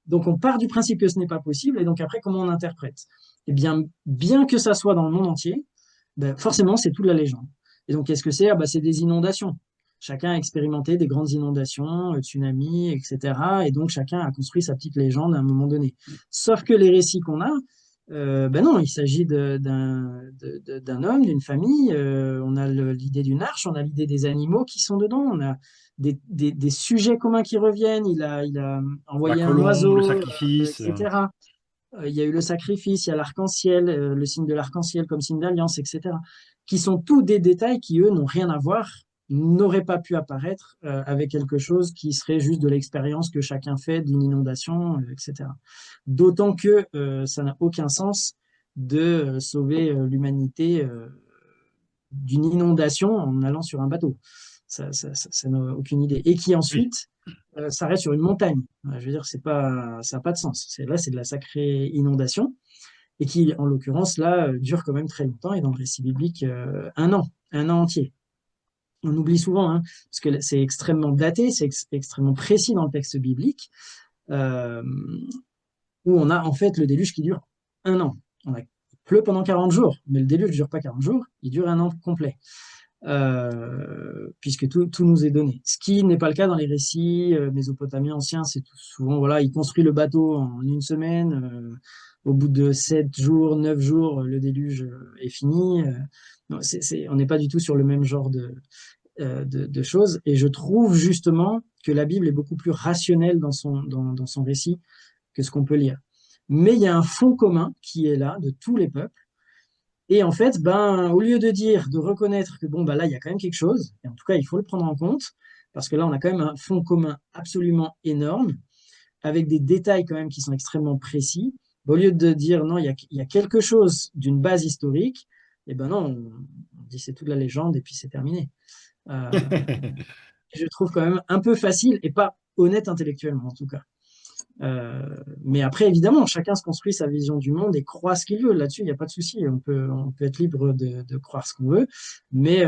Donc on part du principe que ce n'est pas possible, et donc après, comment on interprète? Eh bien que ça soit dans le monde entier, ben, forcément, c'est toute la légende. Et donc, qu'est-ce que c'est? Ah, bah, c'est des inondations. Chacun a expérimenté des grandes inondations, tsunamis, etc. Et donc, chacun a construit sa petite légende à un moment donné. Sauf que les récits qu'on a, ben non, il s'agit d'un homme, d'une famille. On a l'idée d'une arche, on a l'idée des animaux qui sont dedans, on a des sujets communs qui reviennent. Il a La envoyé un colombe, le oiseau, sacrifice. etc. Il y a eu le sacrifice, il y a l'arc-en-ciel, le signe de l'arc-en-ciel comme signe d'alliance, etc., qui sont tous des détails qui, eux, n'ont rien à voir, n'auraient pas pu apparaître avec quelque chose qui serait juste de l'expérience que chacun fait d'une inondation, etc. D'autant que ça n'a aucun sens de sauver l'humanité d'une inondation en allant sur un bateau. Ça n'a aucune idée. Et qui Oui. ensuite s'arrête sur une montagne. Je veux dire, ça n'a pas de sens. Là, c'est de la sacrée inondation et qui, en l'occurrence, là, dure quand même très longtemps et dans le récit biblique, un an entier. On oublie souvent, hein, parce que c'est extrêmement daté, c'est extrêmement précis dans le texte biblique, euh, où on a en fait le déluge qui dure un an. Il pleut pendant 40 jours, mais le déluge ne dure pas 40 jours, il dure un an complet. Puisque tout nous est donné. Ce qui n'est pas le cas dans les récits mésopotamiens anciens, c'est souvent, voilà, il construit le bateau en une semaine, au bout de 7 jours, 9 jours, le déluge est fini. Non, on n'est pas du tout sur le même genre de choses, et je trouve justement que la Bible est beaucoup plus rationnelle dans son récit que ce qu'on peut lire. Mais il y a un fond commun qui est là, de tous les peuples, et en fait, ben, au lieu de dire, de reconnaître que bon, ben là, il y a quand même quelque chose, et en tout cas, il faut le prendre en compte, parce que là, on a quand même un fond commun absolument énorme, avec des détails quand même qui sont extrêmement précis. Ben, au lieu de dire non, il y a quelque chose d'une base historique, et ben non, on dit c'est toute la légende et puis c'est terminé. Euh, je trouve quand même un peu facile et pas honnête intellectuellement en tout cas. Mais après, évidemment, chacun se construit sa vision du monde et croit ce qu'il veut. Là-dessus, il n'y a pas de souci. On peut être libre de croire ce qu'on veut. Mais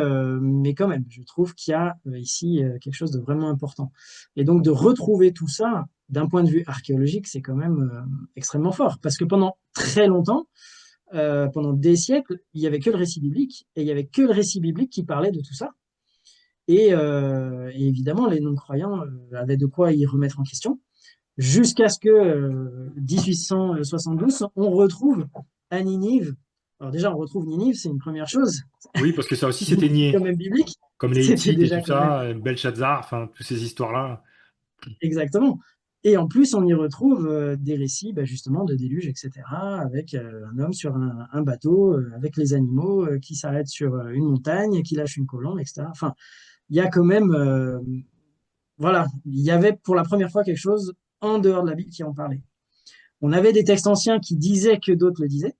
quand même, je trouve qu'il y a ici quelque chose de vraiment important. Et donc, de retrouver tout ça d'un point de vue archéologique, c'est quand même extrêmement fort. Parce que pendant très longtemps, pendant des siècles, il n'y avait que le récit biblique. Et il n'y avait que le récit biblique qui parlait de tout ça. Et évidemment, les non-croyants avaient de quoi y remettre en question jusqu'à ce que 1872, on retrouve à Ninive. Alors déjà, on retrouve Ninive, c'est une première chose. Oui, parce que ça aussi, c'était C'est quand nié. même biblique. Comme les C'était Hittites et déjà tout quand même ça, Belshazzar, enfin, toutes ces histoires-là. exactement. Et en plus, on y retrouve des récits justement de déluge, etc., avec un homme sur un bateau, avec les animaux qui s'arrêtent sur une montagne, qui lâchent une colombe, etc. Enfin, il y a quand même, voilà, il y avait pour la première fois quelque chose en dehors de la Bible qui en parlait. On avait des textes anciens qui disaient que d'autres le disaient.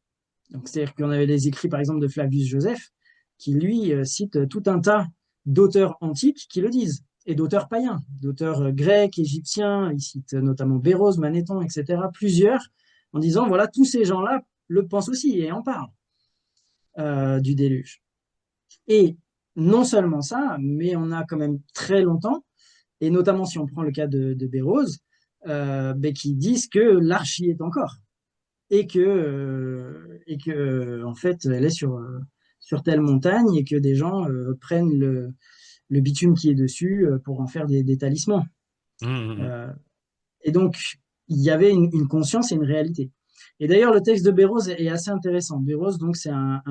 Donc, c'est-à-dire qu'on avait les écrits, par exemple, de Flavius Joseph, qui, lui, cite tout un tas d'auteurs antiques qui le disent, et d'auteurs païens, d'auteurs grecs, égyptiens, il cite notamment Béroz, Manéthon, etc., plusieurs, en disant, voilà, tous ces gens-là le pensent aussi et en parlent du déluge. Et non seulement ça, mais on a quand même très longtemps, et notamment si on prend le cas de Béroz, qui disent que l'arche y est encore et que en fait elle est sur telle montagne et que des gens prennent le bitume qui est dessus pour en faire des talismans. Hum, hum, hum. Euh, et donc il y avait une conscience et une réalité. Et d'ailleurs le texte de Béroz est assez intéressant. Béroz donc c'est un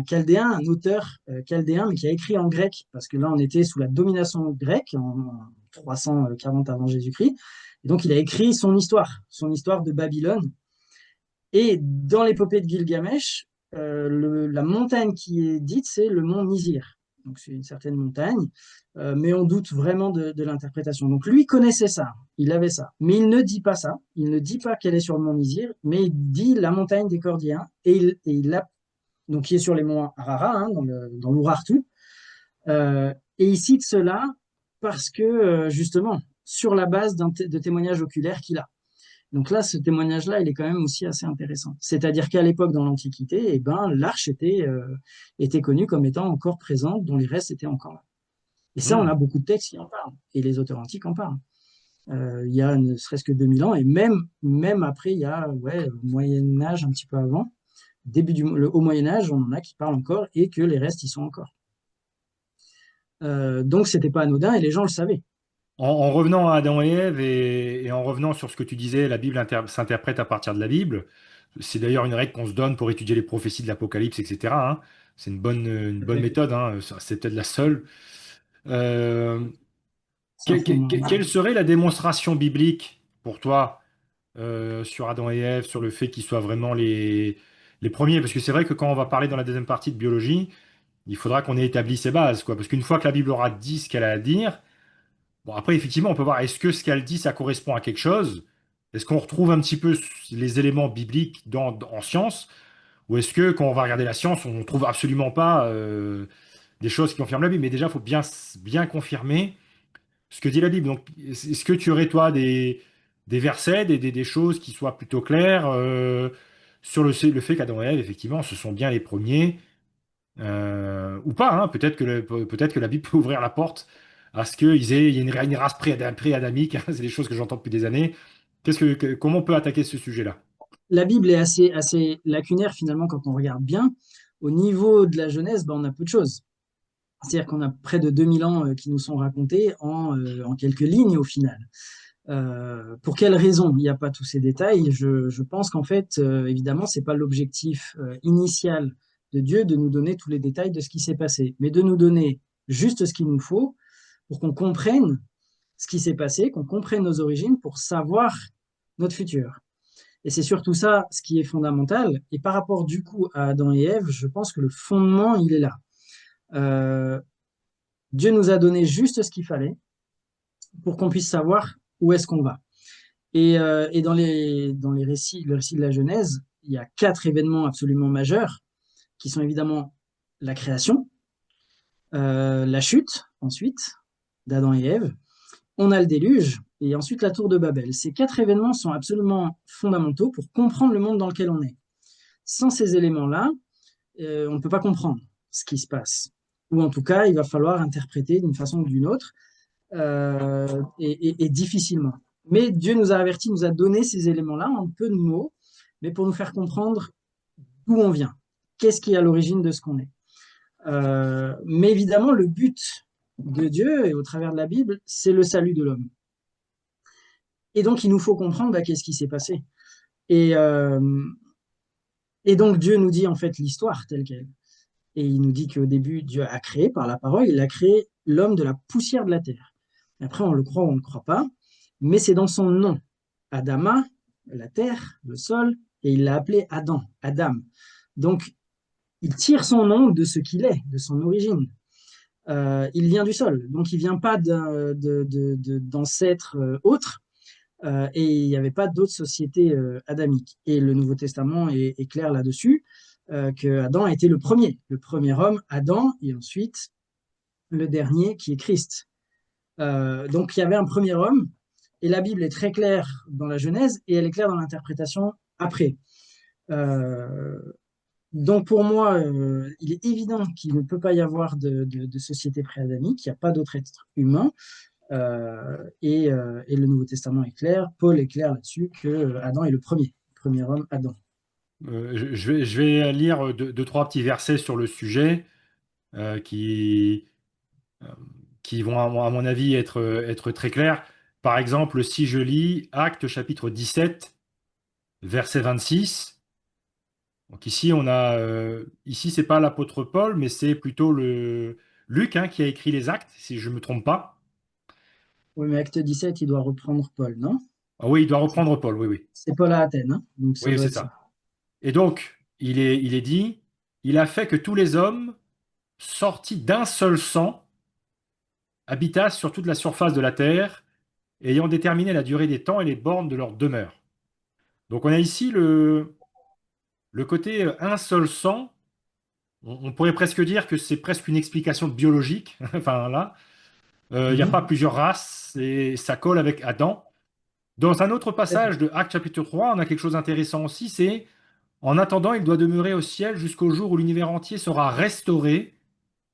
chaldéen, un auteur chaldéen mais qui a écrit en grec parce que là on était sous la domination grecque en 340 avant Jésus-Christ. Et donc il a écrit son histoire de Babylone. Et dans l'épopée de Gilgamesh, la montagne qui est dite, c'est le mont Nizir. Donc c'est une certaine montagne, mais on doute vraiment de l'interprétation. Donc lui connaissait ça, il avait ça, mais il ne dit pas ça. Il ne dit pas qu'elle est sur le mont Nizir, mais il dit la montagne des Cordéens donc qui est sur les monts Ararat, hein, dans l'Urartu. Et il cite cela parce que justement sur la base de témoignages oculaires qu'il a. Donc là, ce témoignage-là, il est quand même aussi assez intéressant. C'est-à-dire qu'à l'époque, dans l'Antiquité, l'arche était connue comme étant encore présente, dont les restes étaient encore là. Et ça, on a Hum. beaucoup de textes qui en parlent, et les auteurs antiques en parlent. Il y a ne serait-ce que 2000 ans, et même après, il y a le Moyen Âge, un petit peu avant, au Moyen Âge, on en a qui parlent encore, et que les restes y sont encore. Donc, c'était pas anodin, et les gens le savaient. En revenant à Adam et Ève et en revenant sur ce que tu disais, la Bible s'interprète à partir de la Bible. C'est d'ailleurs une règle qu'on se donne pour étudier les prophéties de l'Apocalypse, etc., hein. C'est une bonne méthode, hein. C'est peut-être la seule. Euh, C'est un fondement. quelle serait la démonstration biblique pour toi sur Adam et Ève, sur le fait qu'ils soient vraiment les premiers? Parce que c'est vrai que quand on va parler dans la deuxième partie de biologie, il faudra qu'on ait établi ces bases, quoi. Parce qu'une fois que la Bible aura dit ce qu'elle a à dire, bon, après, effectivement, on peut voir, est-ce que ce qu'elle dit, ça correspond à quelque chose? Est-ce qu'on retrouve un petit peu les éléments bibliques en science? Ou est-ce que quand on va regarder la science, on ne trouve absolument pas des choses qui confirment la Bible? Mais déjà, il faut bien confirmer ce que dit la Bible. Donc, est-ce que tu aurais, toi, des versets, des choses qui soient plutôt claires sur le fait qu'Adam et Ève, effectivement, ce sont bien les premiers ou pas, hein. Peut-être que la Bible peut ouvrir la porte à ce il y ait une race pré-adamique, hein. C'est des choses que j'entends depuis des années. Comment on peut attaquer ce sujet-là? La Bible est assez lacunaire finalement quand on regarde bien. Au niveau de la Genèse, on a peu de choses. C'est-à-dire qu'on a près de 2000 ans qui nous sont racontés en quelques lignes au final. Pour quelles raisons? Il n'y a pas tous ces détails. Je pense qu'en fait, évidemment, c'est pas l'objectif initial de Dieu de nous donner tous les détails de ce qui s'est passé, mais de nous donner juste ce qu'il nous faut pour qu'on comprenne ce qui s'est passé, qu'on comprenne nos origines pour savoir notre futur. Et c'est surtout ça ce qui est fondamental. Et par rapport du coup à Adam et Ève, je pense que le fondement, il est là. Euh, Dieu nous a donné juste ce qu'il fallait pour qu'on puisse savoir où est-ce qu'on va. Et dans les récits, le récit de la Genèse, il y a 4 événements absolument majeurs qui sont évidemment la création, la chute ensuite d'Adam et Ève, on a le déluge et ensuite la tour de Babel. Ces 4 événements sont absolument fondamentaux pour comprendre le monde dans lequel on est. Sans ces éléments-là, on ne peut pas comprendre ce qui se passe. Ou en tout cas, il va falloir interpréter d'une façon ou d'une autre, et difficilement. Mais Dieu nous a avertis, nous a donné ces éléments-là en peu de mots, mais pour nous faire comprendre d'où on vient, qu'est-ce qui est à l'origine de ce qu'on est. Mais évidemment, le but de Dieu, et au travers de la Bible, c'est le salut de l'homme. Et donc, il nous faut comprendre qu'est-ce qui s'est passé. Et, euh, et donc, Dieu nous dit en fait l'histoire telle qu'elle. Et il nous dit qu'au début, Dieu a créé par la parole, il a créé l'homme de la poussière de la terre. Après, on le croit ou on ne le croit pas. mais c'est dans son nom. Adama, la terre, le sol, et il l'a appelé Adam, Adam. Donc, il tire son nom de ce qu'il est, de son origine. Il vient du sol, donc il vient pas d'ancêtres autres, et il n'y avait pas d'autres sociétés adamiques. Et le Nouveau Testament est clair là-dessus, que Adam a été le premier homme, Adam, et ensuite le dernier qui est Christ. Donc il y avait un premier homme, et la Bible est très claire dans la Genèse, et elle est claire dans l'interprétation après. Euh, donc pour moi, il est évident qu'il ne peut pas y avoir de société pré-adamique, il n'y a pas d'autre être humain. Et le Nouveau Testament est clair, Paul est clair là-dessus, que Adam est le premier homme, Adam. Je vais lire deux, trois petits versets sur le sujet euh, qui, euh, qui vont, à mon avis, être très clairs. Par exemple, si je lis Actes chapitre 17, verset 26. Donc ici, ici, c'est pas l'apôtre Paul, mais c'est plutôt le Luc, hein, qui a écrit les Actes, si je me trompe pas. Oui, mais Acte 17, il doit reprendre Paul, non? Ah oui, il doit C'est reprendre Paul, oui, oui. c'est Paul à Athènes, hein, donc ça Oui, doit c'est être ça. ça. Et donc, il est dit, il a fait que tous les hommes, sortis d'un seul sang, habitassent sur toute la surface de la terre, ayant déterminé la durée des temps et les bornes de leur demeure. Donc on a ici le côté un seul sang. On pourrait presque dire que c'est presque une explication biologique. Enfin là, il n'y a pas Mhm. plusieurs races et ça colle avec Adam. Dans un autre Tout à fait. passage de Actes chapitre 3, on a quelque chose d'intéressant aussi, c'est en attendant, il doit demeurer au ciel jusqu'au jour où l'univers entier sera restauré,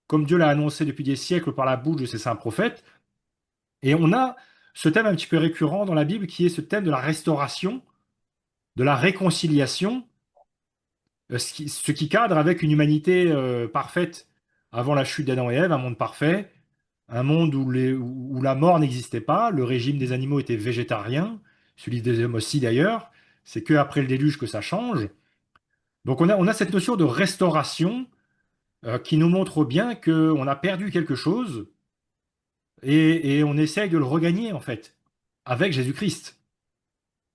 comme Dieu l'a annoncé depuis des siècles par la bouche de ses saints prophètes. Et on a ce thème un petit peu récurrent dans la Bible qui est ce thème de la restauration, de la réconciliation, ce qui cadre avec une humanité parfaite avant la chute d'Adam et Ève, un monde parfait, un monde où la mort n'existait pas, le régime des animaux était végétarien, celui des hommes aussi d'ailleurs, c'est que après le déluge que ça change. Donc on a cette notion de restauration qui nous montre bien qu'on a perdu quelque chose et on essaye de le regagner en fait, avec Jésus-Christ.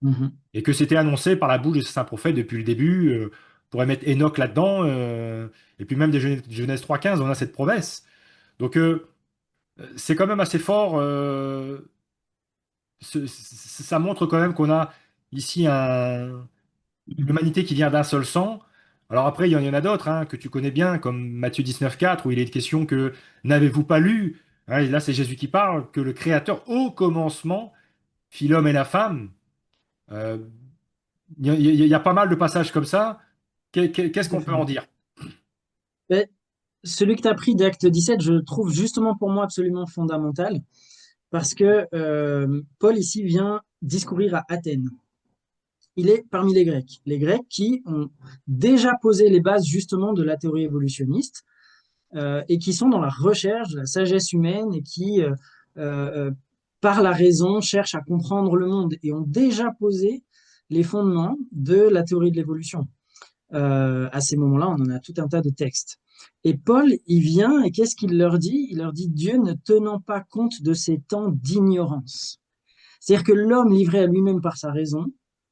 Mhm. Et que c'était annoncé par la bouche de saint prophète depuis le début. On pourrait mettre Enoch là-dedans, et puis même des Genèse 3,15, on a cette promesse. Donc c'est quand même assez fort. Ça montre quand même qu'on a ici une humanité qui vient d'un seul sang. Alors après, il y en a d'autres hein, que tu connais bien, comme Matthieu 19,4, où il est question que n'avez-vous pas lu, hein, et là c'est Jésus qui parle, que le Créateur au commencement fit l'homme et la femme. Euh, il y a pas mal de passages comme ça. Qu'est-ce Tout à qu'on peut fait. en dire? Mais celui que tu as pris d'Acte 17, je le trouve justement pour moi absolument fondamental, parce que Paul ici vient discourir à Athènes. Il est parmi les Grecs qui ont déjà posé les bases justement de la théorie évolutionniste, et qui sont dans la recherche de la sagesse humaine et qui, euh, par la raison, cherchent à comprendre le monde et ont déjà posé les fondements de la théorie de l'évolution. À ces moments-là, on en a tout un tas de textes. Et Paul, il vient et qu'est-ce qu'il leur dit? Il leur dit Dieu ne tenant pas compte de ces temps d'ignorance. C'est-à-dire que l'homme livré à lui-même par sa raison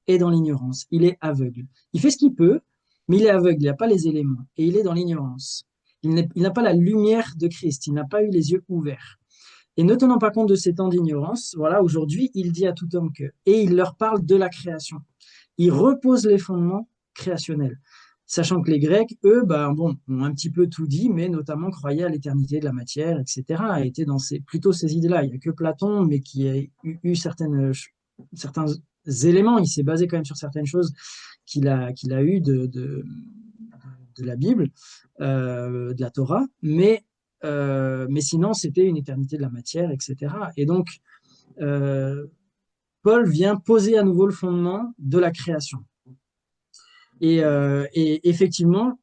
est dans l'ignorance. Il est aveugle. Il fait ce qu'il peut, mais il est aveugle. Il n'a pas les éléments et il est dans l'ignorance. Il n'a pas la lumière de Christ. Il n'a pas eu les yeux ouverts. Et ne tenant pas compte de ces temps d'ignorance, voilà, aujourd'hui, il dit à tout homme que, et il leur parle de la création. Il repose les fondements créationnels. Sachant que les Grecs, eux, ben, bon, ont un petit peu tout dit, mais notamment croyaient à l'éternité de la matière, etc., et étaient dans plutôt ces idées-là. Il n'y a que Platon, mais qui a eu certains éléments, il s'est basé quand même sur certaines choses qu'il a eues de la Bible, de la Torah, mais sinon, c'était une éternité de la matière, etc. Et donc, euh, Paul vient poser à nouveau le fondement de la création. Et effectivement,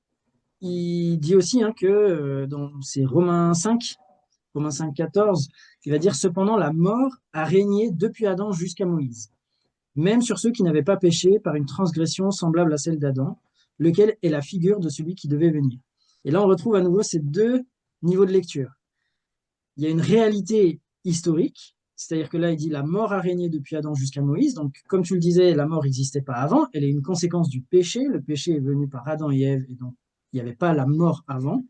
il dit aussi hein, que dans c'est Romains 5, 14, il va dire cependant la mort a régné depuis Adam jusqu'à Moïse, même sur ceux qui n'avaient pas péché par une transgression semblable à celle d'Adam, lequel est la figure de celui qui devait venir. Et là, on retrouve à nouveau ces deux niveaux de lecture. Il y a une réalité historique, C'est-à-dire que là, il dit la mort a régné depuis Adam jusqu'à Moïse. Donc, comme tu le disais, la mort n'existait pas avant. Elle est une conséquence du péché. Le péché est venu par Adam et Ève, et donc il n'y avait pas la mort avant.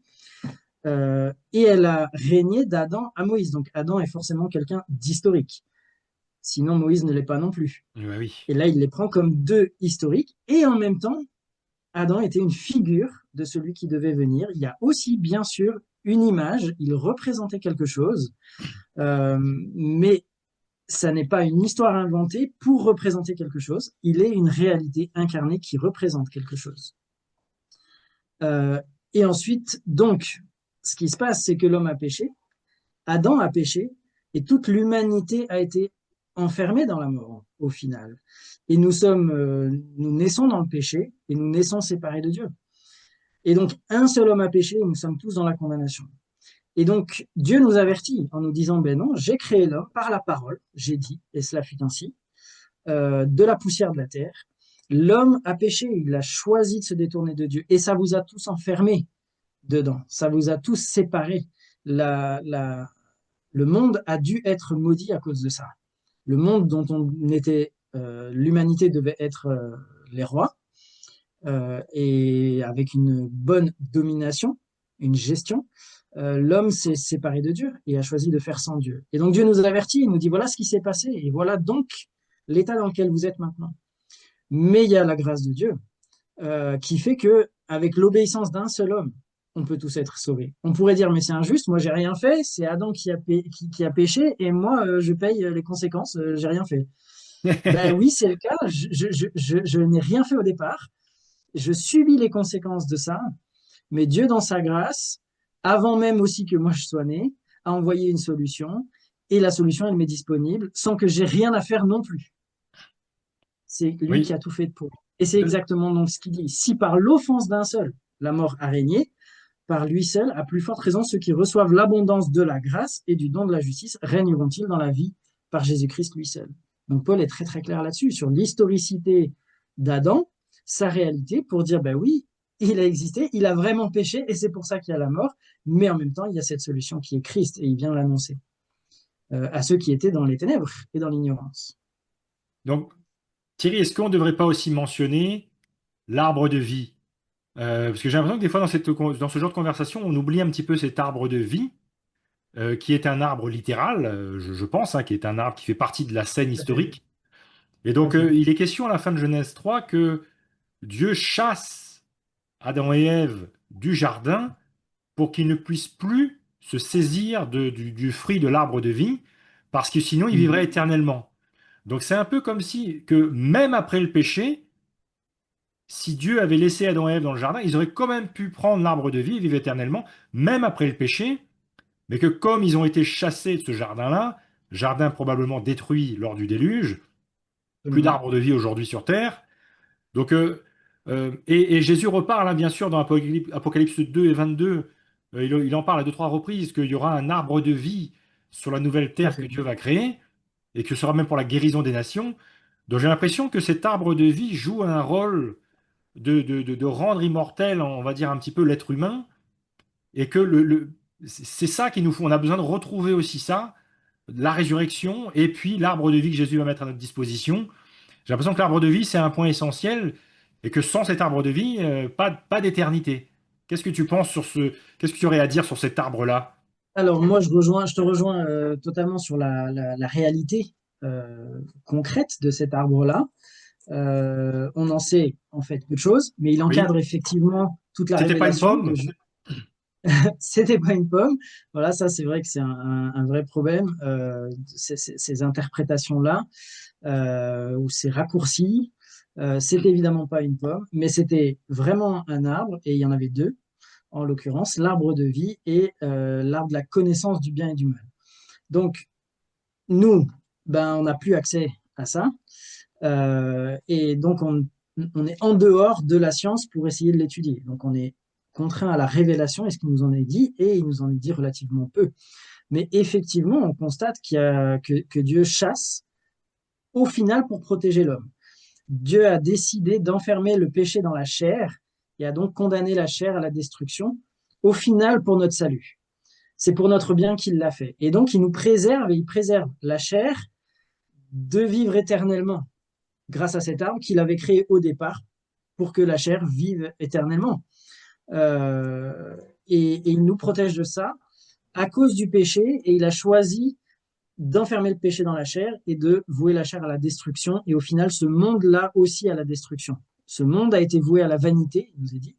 Et elle a régné d'Adam à Moïse. Donc, Adam est forcément quelqu'un d'historique. Sinon, Moïse ne l'est pas non plus. Ouais, oui. Et là, il les prend comme deux historiques. Et en même temps, Adam était une figure de celui qui devait venir. Il y a aussi, bien sûr, une image. Il représentait quelque chose. Mais ça n'est pas une histoire inventée pour représenter quelque chose. Il est une réalité incarnée qui représente quelque chose. Euh, et ensuite, donc, ce qui se passe, c'est que l'homme a péché, Adam a péché, et toute l'humanité a été enfermée dans la mort, au final. Et nous naissons dans le péché, et nous naissons séparés de Dieu. Et donc, un seul homme a péché, et nous sommes tous dans la condamnation. Et donc, Dieu nous avertit en nous disant, ben non, j'ai créé l'homme par la parole, j'ai dit, et cela fut ainsi, de la poussière de la terre. L'homme a péché, il a choisi de se détourner de Dieu, et ça vous a tous enfermés dedans, ça vous a tous séparés. Le monde a dû être maudit à cause de ça. Le monde dont l'humanité devait être les rois, et avec une bonne domination, une gestion, l'homme s'est séparé de Dieu et a choisi de faire sans Dieu. Et donc Dieu nous avertit, il nous dit voilà ce qui s'est passé et voilà donc l'état dans lequel vous êtes maintenant. Mais il y a la grâce de Dieu qui fait que avec l'obéissance d'un seul homme, on peut tous être sauvés. On pourrait dire mais c'est injuste, moi j'ai rien fait, c'est Adam qui a péché et moi je paye les conséquences, j'ai rien fait. Ben oui, c'est le cas, je n'ai rien fait au départ, je subis les conséquences de ça, mais Dieu, dans sa grâce, avant même aussi que moi je sois né, a envoyé une solution, et la solution, elle m'est disponible, sans que j'ai rien à faire non plus. C'est lui qui Oui. a tout fait pour. Et c'est exactement donc ce qu'il dit. Si par l'offense d'un seul, la mort a régné, par lui seul, à plus forte raison, ceux qui reçoivent l'abondance de la grâce et du don de la justice régneront-ils dans la vie par Jésus-Christ lui seul. Donc Paul est très très clair là-dessus, sur l'historicité d'Adam, sa réalité, pour dire, ben oui, il a existé, il a vraiment péché, et c'est pour ça qu'il y a la mort, mais en même temps, il y a cette solution qui est Christ, et il vient l'annoncer à ceux qui étaient dans les ténèbres et dans l'ignorance. Donc, Thierry, est-ce qu'on ne devrait pas aussi mentionner l'arbre de vie? Parce que j'ai l'impression que des fois, dans ce genre de conversation, on oublie un petit peu cet arbre de vie, qui est un arbre littéral, je pense, hein, qui est un arbre qui fait partie de la scène Tout à fait, historique. Et tout à donc, fait. il est question à la fin de Genèse 3 que Dieu chasse Adam et Ève du jardin pour qu'ils ne puissent plus se saisir du fruit de l'arbre de vie, parce que sinon ils vivraient Mhm. éternellement. Donc c'est un peu comme si que même après le péché, si Dieu avait laissé Adam et Ève dans le jardin, ils auraient quand même pu prendre l'arbre de vie et vivre éternellement, même après le péché, mais que comme ils ont été chassés de ce jardin-là, jardin probablement détruit lors du déluge, plus Absolument. d'arbres de vie aujourd'hui sur terre. Donc, et Jésus reparle, hein, bien sûr, dans Apocalypse 2 et 22, il en parle à deux, trois reprises, qu'il y aura un arbre de vie sur la nouvelle Tout à terre que fait. Dieu va créer, et que ce sera même pour la guérison des nations. Donc j'ai l'impression que cet arbre de vie joue un rôle de rendre immortel, on va dire, un petit peu l'être humain, et que c'est ça qui nous faut. On a besoin de retrouver aussi ça, la résurrection, et puis l'arbre de vie que Jésus va mettre à notre disposition. J'ai l'impression que l'arbre de vie, c'est un point essentiel et que sans cet arbre de vie, pas d'éternité. Qu'est-ce que tu penses sur qu'est-ce que tu aurais à dire sur cet arbre-là? Alors moi, je te rejoins totalement sur la réalité concrète de cet arbre-là. On en sait en fait peu de choses, mais il Oui. encadre effectivement toute la C'était pas une révélation que pomme? c'était pas une pomme. Voilà, ça c'est vrai que c'est un vrai problème, ces interprétations-là, ou ces raccourcis. C'est évidemment pas une pomme, mais c'était vraiment un arbre, et il y en avait deux, en l'occurrence, l'arbre de vie et l'arbre de la connaissance du bien et du mal. Donc, nous, ben, on n'a plus accès à ça. Et donc, on est en dehors de la science pour essayer de l'étudier. Donc, on est contraint à la révélation et ce qu'il nous en est dit, et il nous en est dit relativement peu. Mais effectivement, on constate que Dieu chasse au final pour protéger l'homme. Dieu a décidé d'enfermer le péché dans la chair et a donc condamné la chair à la destruction, au final pour notre salut. C'est pour notre bien qu'il l'a fait. Et donc, il nous préserve et il préserve la chair de vivre éternellement grâce à cet arbre qu'il avait créé au départ pour que la chair vive éternellement. Euh, et il nous protège de ça à cause du péché et il a choisi d'enfermer le péché dans la chair et de vouer la chair à la destruction. Et au final, ce monde-là aussi à la destruction. Ce monde a été voué à la vanité, il nous est dit,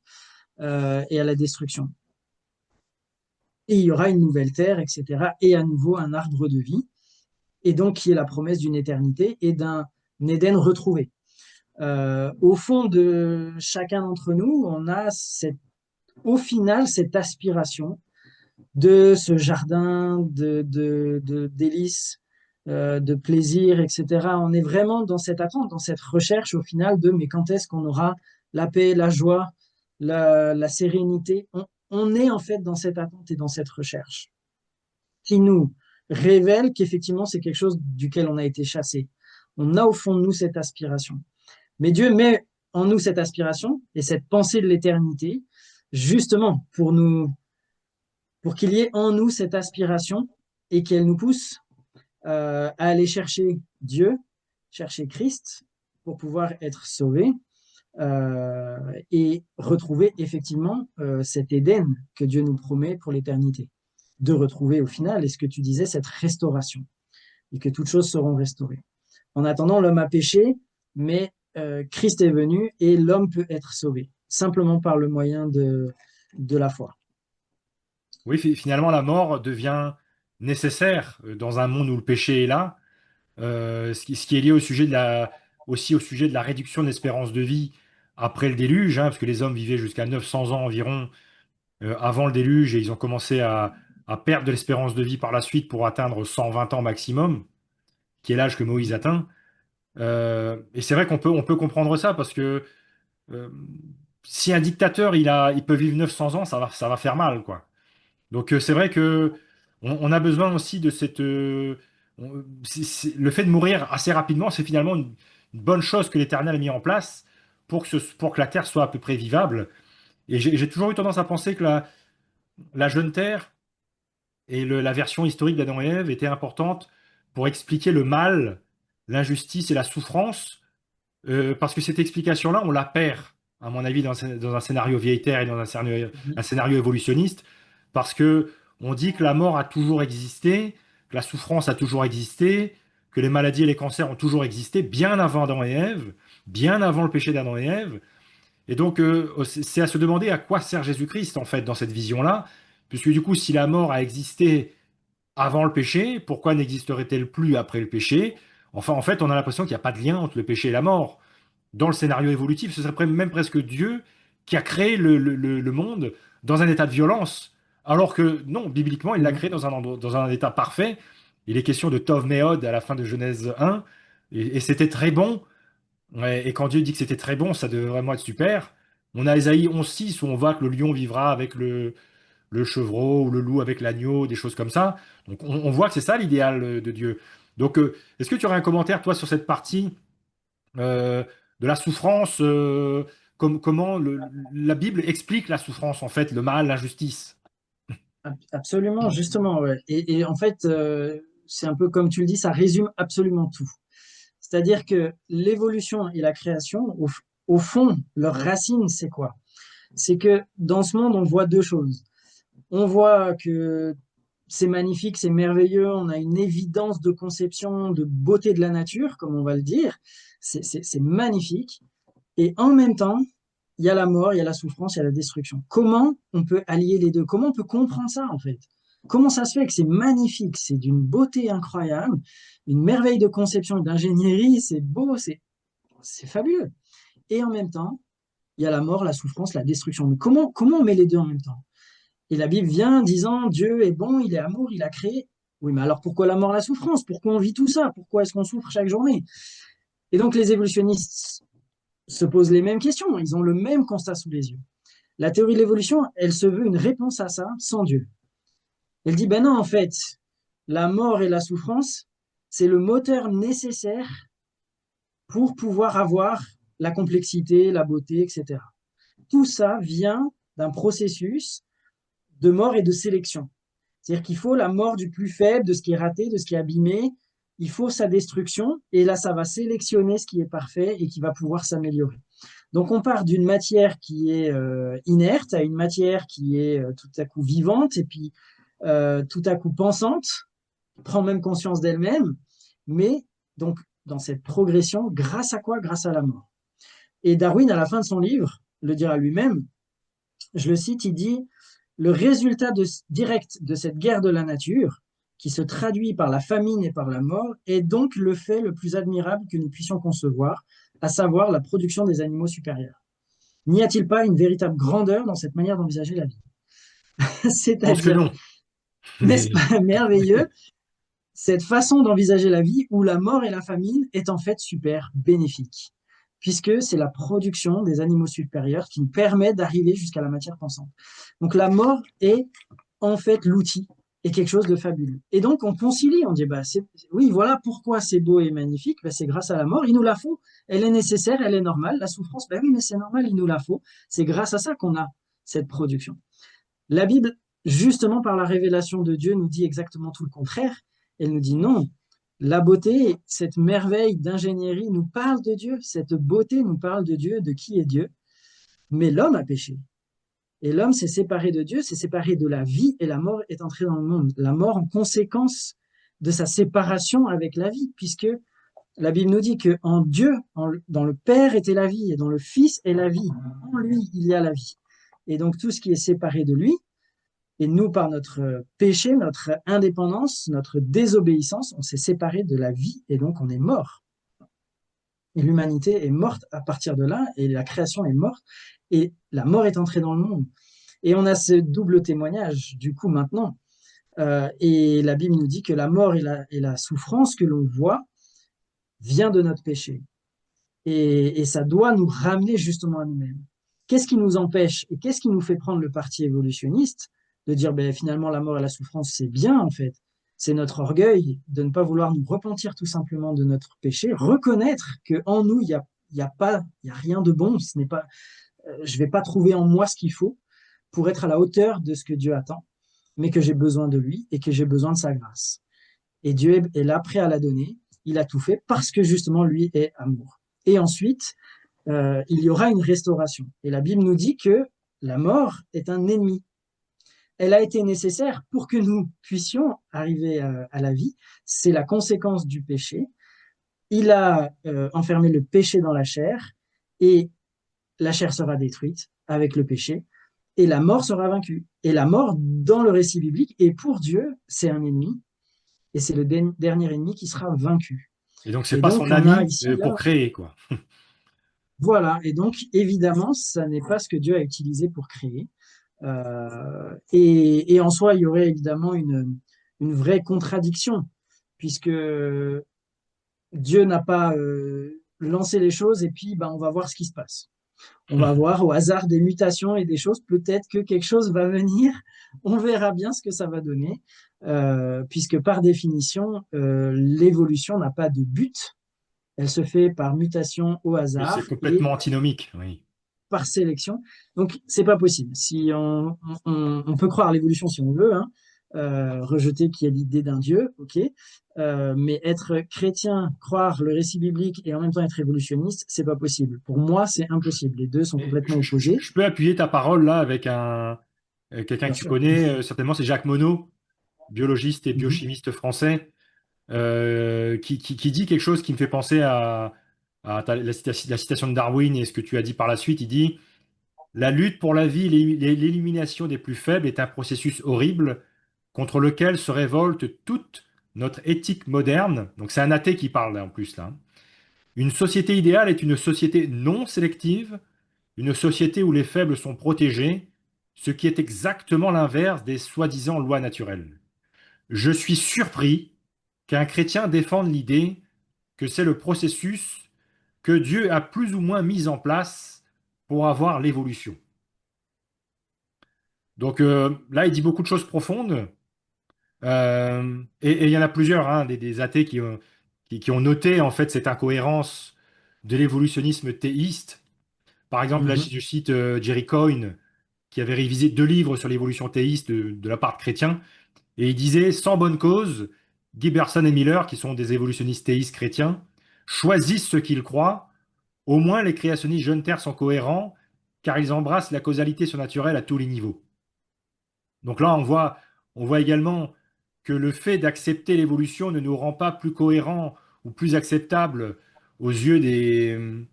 et à la destruction. Et il y aura une nouvelle terre, etc. Et à nouveau un arbre de vie. Et donc, qui est la promesse d'une éternité et d'un Éden retrouvé. Au fond de chacun d'entre nous, on a au final cette aspiration de ce jardin de délices, de plaisir, etc. On est vraiment dans cette attente, dans cette recherche au final de mais quand est-ce qu'on aura la paix, la joie, la sérénité. On est en fait dans cette attente et dans cette recherche qui nous révèle qu'effectivement c'est quelque chose duquel on a été chassé. On a au fond de nous cette aspiration. Mais Dieu met en nous cette aspiration et cette pensée de l'éternité justement pour qu'il y ait en nous cette aspiration et qu'elle nous pousse à aller chercher Dieu, chercher Christ pour pouvoir être sauvés et retrouver effectivement cet Éden que Dieu nous promet pour l'éternité. De retrouver au final, et ce que tu disais, cette restauration et que toutes choses seront restaurées. En attendant, l'homme a péché, mais Christ est venu et l'homme peut être sauvé, simplement par le moyen de la foi. Oui, finalement, la mort devient nécessaire dans un monde où le péché est là. Ce qui est lié au sujet aussi au sujet de la réduction de l'espérance de vie après le déluge, hein, parce que les hommes vivaient jusqu'à 900 ans environ avant le déluge et ils ont commencé à perdre de l'espérance de vie par la suite pour atteindre 120 ans maximum, qui est l'âge que Moïse atteint. Et c'est vrai qu'on peut comprendre ça parce que euh, si un dictateur il peut vivre 900 ans, ça va faire mal, quoi. Donc c'est vrai que on a besoin aussi de cette le fait de mourir assez rapidement, c'est finalement une bonne chose que l'Éternel a mis en place pour que la terre soit à peu près vivable. Et j'ai toujours eu tendance à penser que la jeune terre et la version historique d'Adam et Ève était importante pour expliquer le mal, l'injustice et la souffrance, parce que cette explication-là, on la perd, à mon avis, dans un scénario vieille terre et dans un scénario évolutionniste, parce que on dit que la mort a toujours existé, que la souffrance a toujours existé, que les maladies et les cancers ont toujours existé, bien avant Adam et Ève, bien avant le péché d'Adam et Ève. Et donc, c'est à se demander à quoi sert Jésus-Christ, en fait, dans cette vision-là, puisque du coup, si la mort a existé avant le péché, pourquoi n'existerait-elle plus après le péché? Enfin, en fait, on a l'impression qu'il n'y a pas de lien entre le péché et la mort. Dans le scénario évolutif, ce serait même presque Dieu qui a créé le monde dans un état de violence, alors que non, bibliquement, il l'a créé dans un état parfait. Il est question de Tov Méod à la fin de Genèse 1, et c'était très bon. Ouais, et quand Dieu dit que c'était très bon, ça devait vraiment être super. On a Ésaïe 11:6 où on voit que le lion vivra avec le chevreau ou le loup avec l'agneau, des choses comme ça. Donc on voit que c'est ça l'idéal de Dieu. Donc est-ce que tu aurais un commentaire, toi, sur cette partie de la souffrance comment la Bible explique la souffrance, en fait, le mal, l'injustice? Absolument, justement, ouais. Et en fait, c'est un peu comme tu le dis, ça résume absolument tout. C'est-à-dire que l'évolution et la création, au fond, leur racine, c'est quoi? C'est que dans ce monde, on voit deux choses. On voit que c'est magnifique, c'est merveilleux, on a une évidence de conception, de beauté de la nature, comme on va le dire. C'est magnifique. Et en même temps, il y a la mort, il y a la souffrance, il y a la destruction. Comment on peut allier les deux? Comment on peut comprendre ça, en fait? Comment ça se fait que c'est magnifique, c'est d'une beauté incroyable, une merveille de conception et d'ingénierie, c'est beau, c'est fabuleux. Et en même temps, il y a la mort, la souffrance, la destruction. Mais comment on met les deux en même temps? Et la Bible vient disant Dieu est bon, il est amour, il a créé. Oui, mais alors pourquoi la mort, la souffrance? Pourquoi on vit tout ça? Pourquoi est-ce qu'on souffre chaque journée? Et donc les évolutionnistes se posent les mêmes questions, ils ont le même constat sous les yeux. La théorie de l'évolution, elle se veut une réponse à ça sans Dieu. Elle dit, ben non, en fait, la mort et la souffrance, c'est le moteur nécessaire pour pouvoir avoir la complexité, la beauté, etc. Tout ça vient d'un processus de mort et de sélection. C'est-à-dire qu'il faut la mort du plus faible, de ce qui est raté, de ce qui est abîmé. Il faut sa destruction. Et là, ça va sélectionner ce qui est parfait et qui va pouvoir s'améliorer. Donc, on part d'une matière qui est inerte à une matière qui est tout à coup vivante et puis tout à coup pensante, prend même conscience d'elle-même. Mais donc, dans cette progression, grâce à quoi? Grâce à la mort. Et Darwin, à la fin de son livre, le dira lui-même, je le cite, il dit, le résultat direct de cette guerre de la nature, qui se traduit par la famine et par la mort, est donc le fait le plus admirable que nous puissions concevoir, à savoir la production des animaux supérieurs. N'y a-t-il pas une véritable grandeur dans cette manière d'envisager la vie? Je pense que C'est-à-dire, non. n'est-ce Mais pas merveilleux, cette façon d'envisager la vie où la mort et la famine est en fait super bénéfique, puisque c'est la production des animaux supérieurs qui nous permet d'arriver jusqu'à la matière pensante. Donc la mort est en fait l'outil est quelque chose de fabuleux. Et donc on concilie, on dit bah oui voilà pourquoi c'est beau et magnifique, bah, c'est grâce à la mort, il nous la faut, elle est nécessaire, elle est normale, la souffrance, bah oui mais c'est normal, il nous la faut, c'est grâce à ça qu'on a cette production. La Bible, justement par la révélation de Dieu, nous dit exactement tout le contraire. Elle nous dit non. La beauté, cette merveille d'ingénierie nous parle de Dieu. Cette beauté nous parle de Dieu, de qui est Dieu. Mais l'homme a péché. Et l'homme s'est séparé de Dieu, s'est séparé de la vie, et la mort est entrée dans le monde. La mort en conséquence de sa séparation avec la vie, puisque la Bible nous dit que en Dieu, dans le Père était la vie, et dans le Fils est la vie. En lui, il y a la vie. Et donc tout ce qui est séparé de lui, et nous, par notre péché, notre indépendance, notre désobéissance, on s'est séparé de la vie et donc on est mort. Et l'humanité est morte à partir de là, et la création est morte, et la mort est entrée dans le monde. Et on a ce double témoignage, du coup, maintenant. Et la Bible nous dit que la mort et la souffrance que l'on voit vient de notre péché. Et ça doit nous ramener justement à nous-mêmes. Qu'est-ce qui nous empêche et qu'est-ce qui nous fait prendre le parti évolutionniste de dire ben, finalement la mort et la souffrance c'est bien en fait. C'est notre orgueil de ne pas vouloir nous repentir tout simplement de notre péché, reconnaître que en nous il y a pas il y a rien de bon, ce n'est pas je vais pas trouver en moi ce qu'il faut pour être à la hauteur de ce que Dieu attend, mais que j'ai besoin de lui et que j'ai besoin de sa grâce. Et Dieu est là prêt à la donner. Il a tout fait parce que justement lui est amour. Et ensuite, il y aura une restauration. Et la Bible nous dit que la mort est un ennemi. Elle a été nécessaire pour que nous puissions arriver à la vie. C'est la conséquence du péché. Il a enfermé le péché dans la chair et la chair sera détruite avec le péché et la mort sera vaincue. Et la mort, dans le récit biblique, et pour Dieu, c'est un ennemi et c'est le dernier ennemi qui sera vaincu. et donc c'est Et pas donc son on a ami ici, pour là, créer quoi. voilà. Et donc évidemment, ça n'est pas ce que Dieu a utilisé pour créer. Et en soi, il y aurait évidemment une vraie contradiction, puisque Dieu n'a pas lancé les choses et puis ben, on va voir ce qui se passe. On va voir au hasard des mutations et des choses, peut-être que quelque chose va venir, on verra bien ce que ça va donner, puisque par définition, l'évolution n'a pas de but, elle se fait par mutation au Oui, c'est hasard et complètement antinomique. Oui. par sélection. Donc, c'est pas possible. Si on peut croire à l'évolution si on veut, hein, rejeter qu'il y ait l'idée d'un Dieu, ok, mais être chrétien, croire le récit biblique et en même temps être évolutionniste, c'est pas possible. Pour moi, c'est impossible. Les deux sont Et complètement opposés. je peux appuyer ta parole là avec quelqu'un Bien que tu sûr. connais, certainement, c'est Jacques Monod, biologiste et Mhm. biochimiste français, qui dit quelque chose qui me fait penser à la citation de Darwin et ce que tu as dit par la suite. Il dit, la lutte pour la vie et l'élimination des plus faibles est un processus horrible contre lequel se révolte toute notre éthique moderne. Donc c'est un athée qui parle là, en plus là. Une société idéale est une société non sélective, une société où les faibles sont protégés, ce qui est exactement l'inverse des soi-disant lois naturelles. Je suis surpris qu'un chrétien défende l'idée que c'est le processus que Dieu a plus ou moins mis en place pour avoir l'évolution. Donc là, il dit beaucoup de choses profondes. Et il y en a plusieurs, hein, des athées qui ont noté en fait cette incohérence de l'évolutionnisme théiste. Par exemple, là, Mhm. je cite Jerry Coyne, qui avait révisé deux livres sur l'évolution théiste de la part de chrétiens. Et il disait, sans bonne cause, Giberson et Miller, qui sont des évolutionnistes théistes chrétiens, choisissent ce qu'ils croient. Au moins, les créationnistes jeunes Terre sont cohérents, car ils embrassent la causalité surnaturelle à tous les niveaux. Donc là, on voit également que le fait d'accepter l'évolution ne nous rend pas plus cohérents ou plus acceptables aux yeux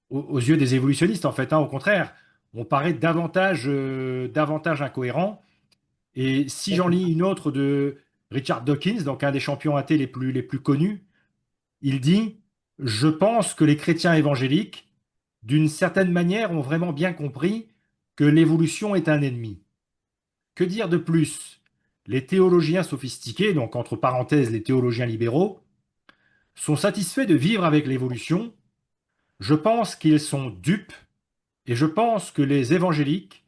aux yeux des évolutionnistes, en fait, hein. Au contraire, on paraît davantage incohérent. Et si j'en lis une autre de Richard Dawkins, donc un des champions athées les plus connus, il dit, je pense que les chrétiens évangéliques, d'une certaine manière, ont vraiment bien compris que l'évolution est un ennemi. Que dire de plus? Les théologiens sophistiqués, donc entre parenthèses les théologiens libéraux, sont satisfaits de vivre avec l'évolution. Je pense qu'ils sont dupes et je pense que les évangéliques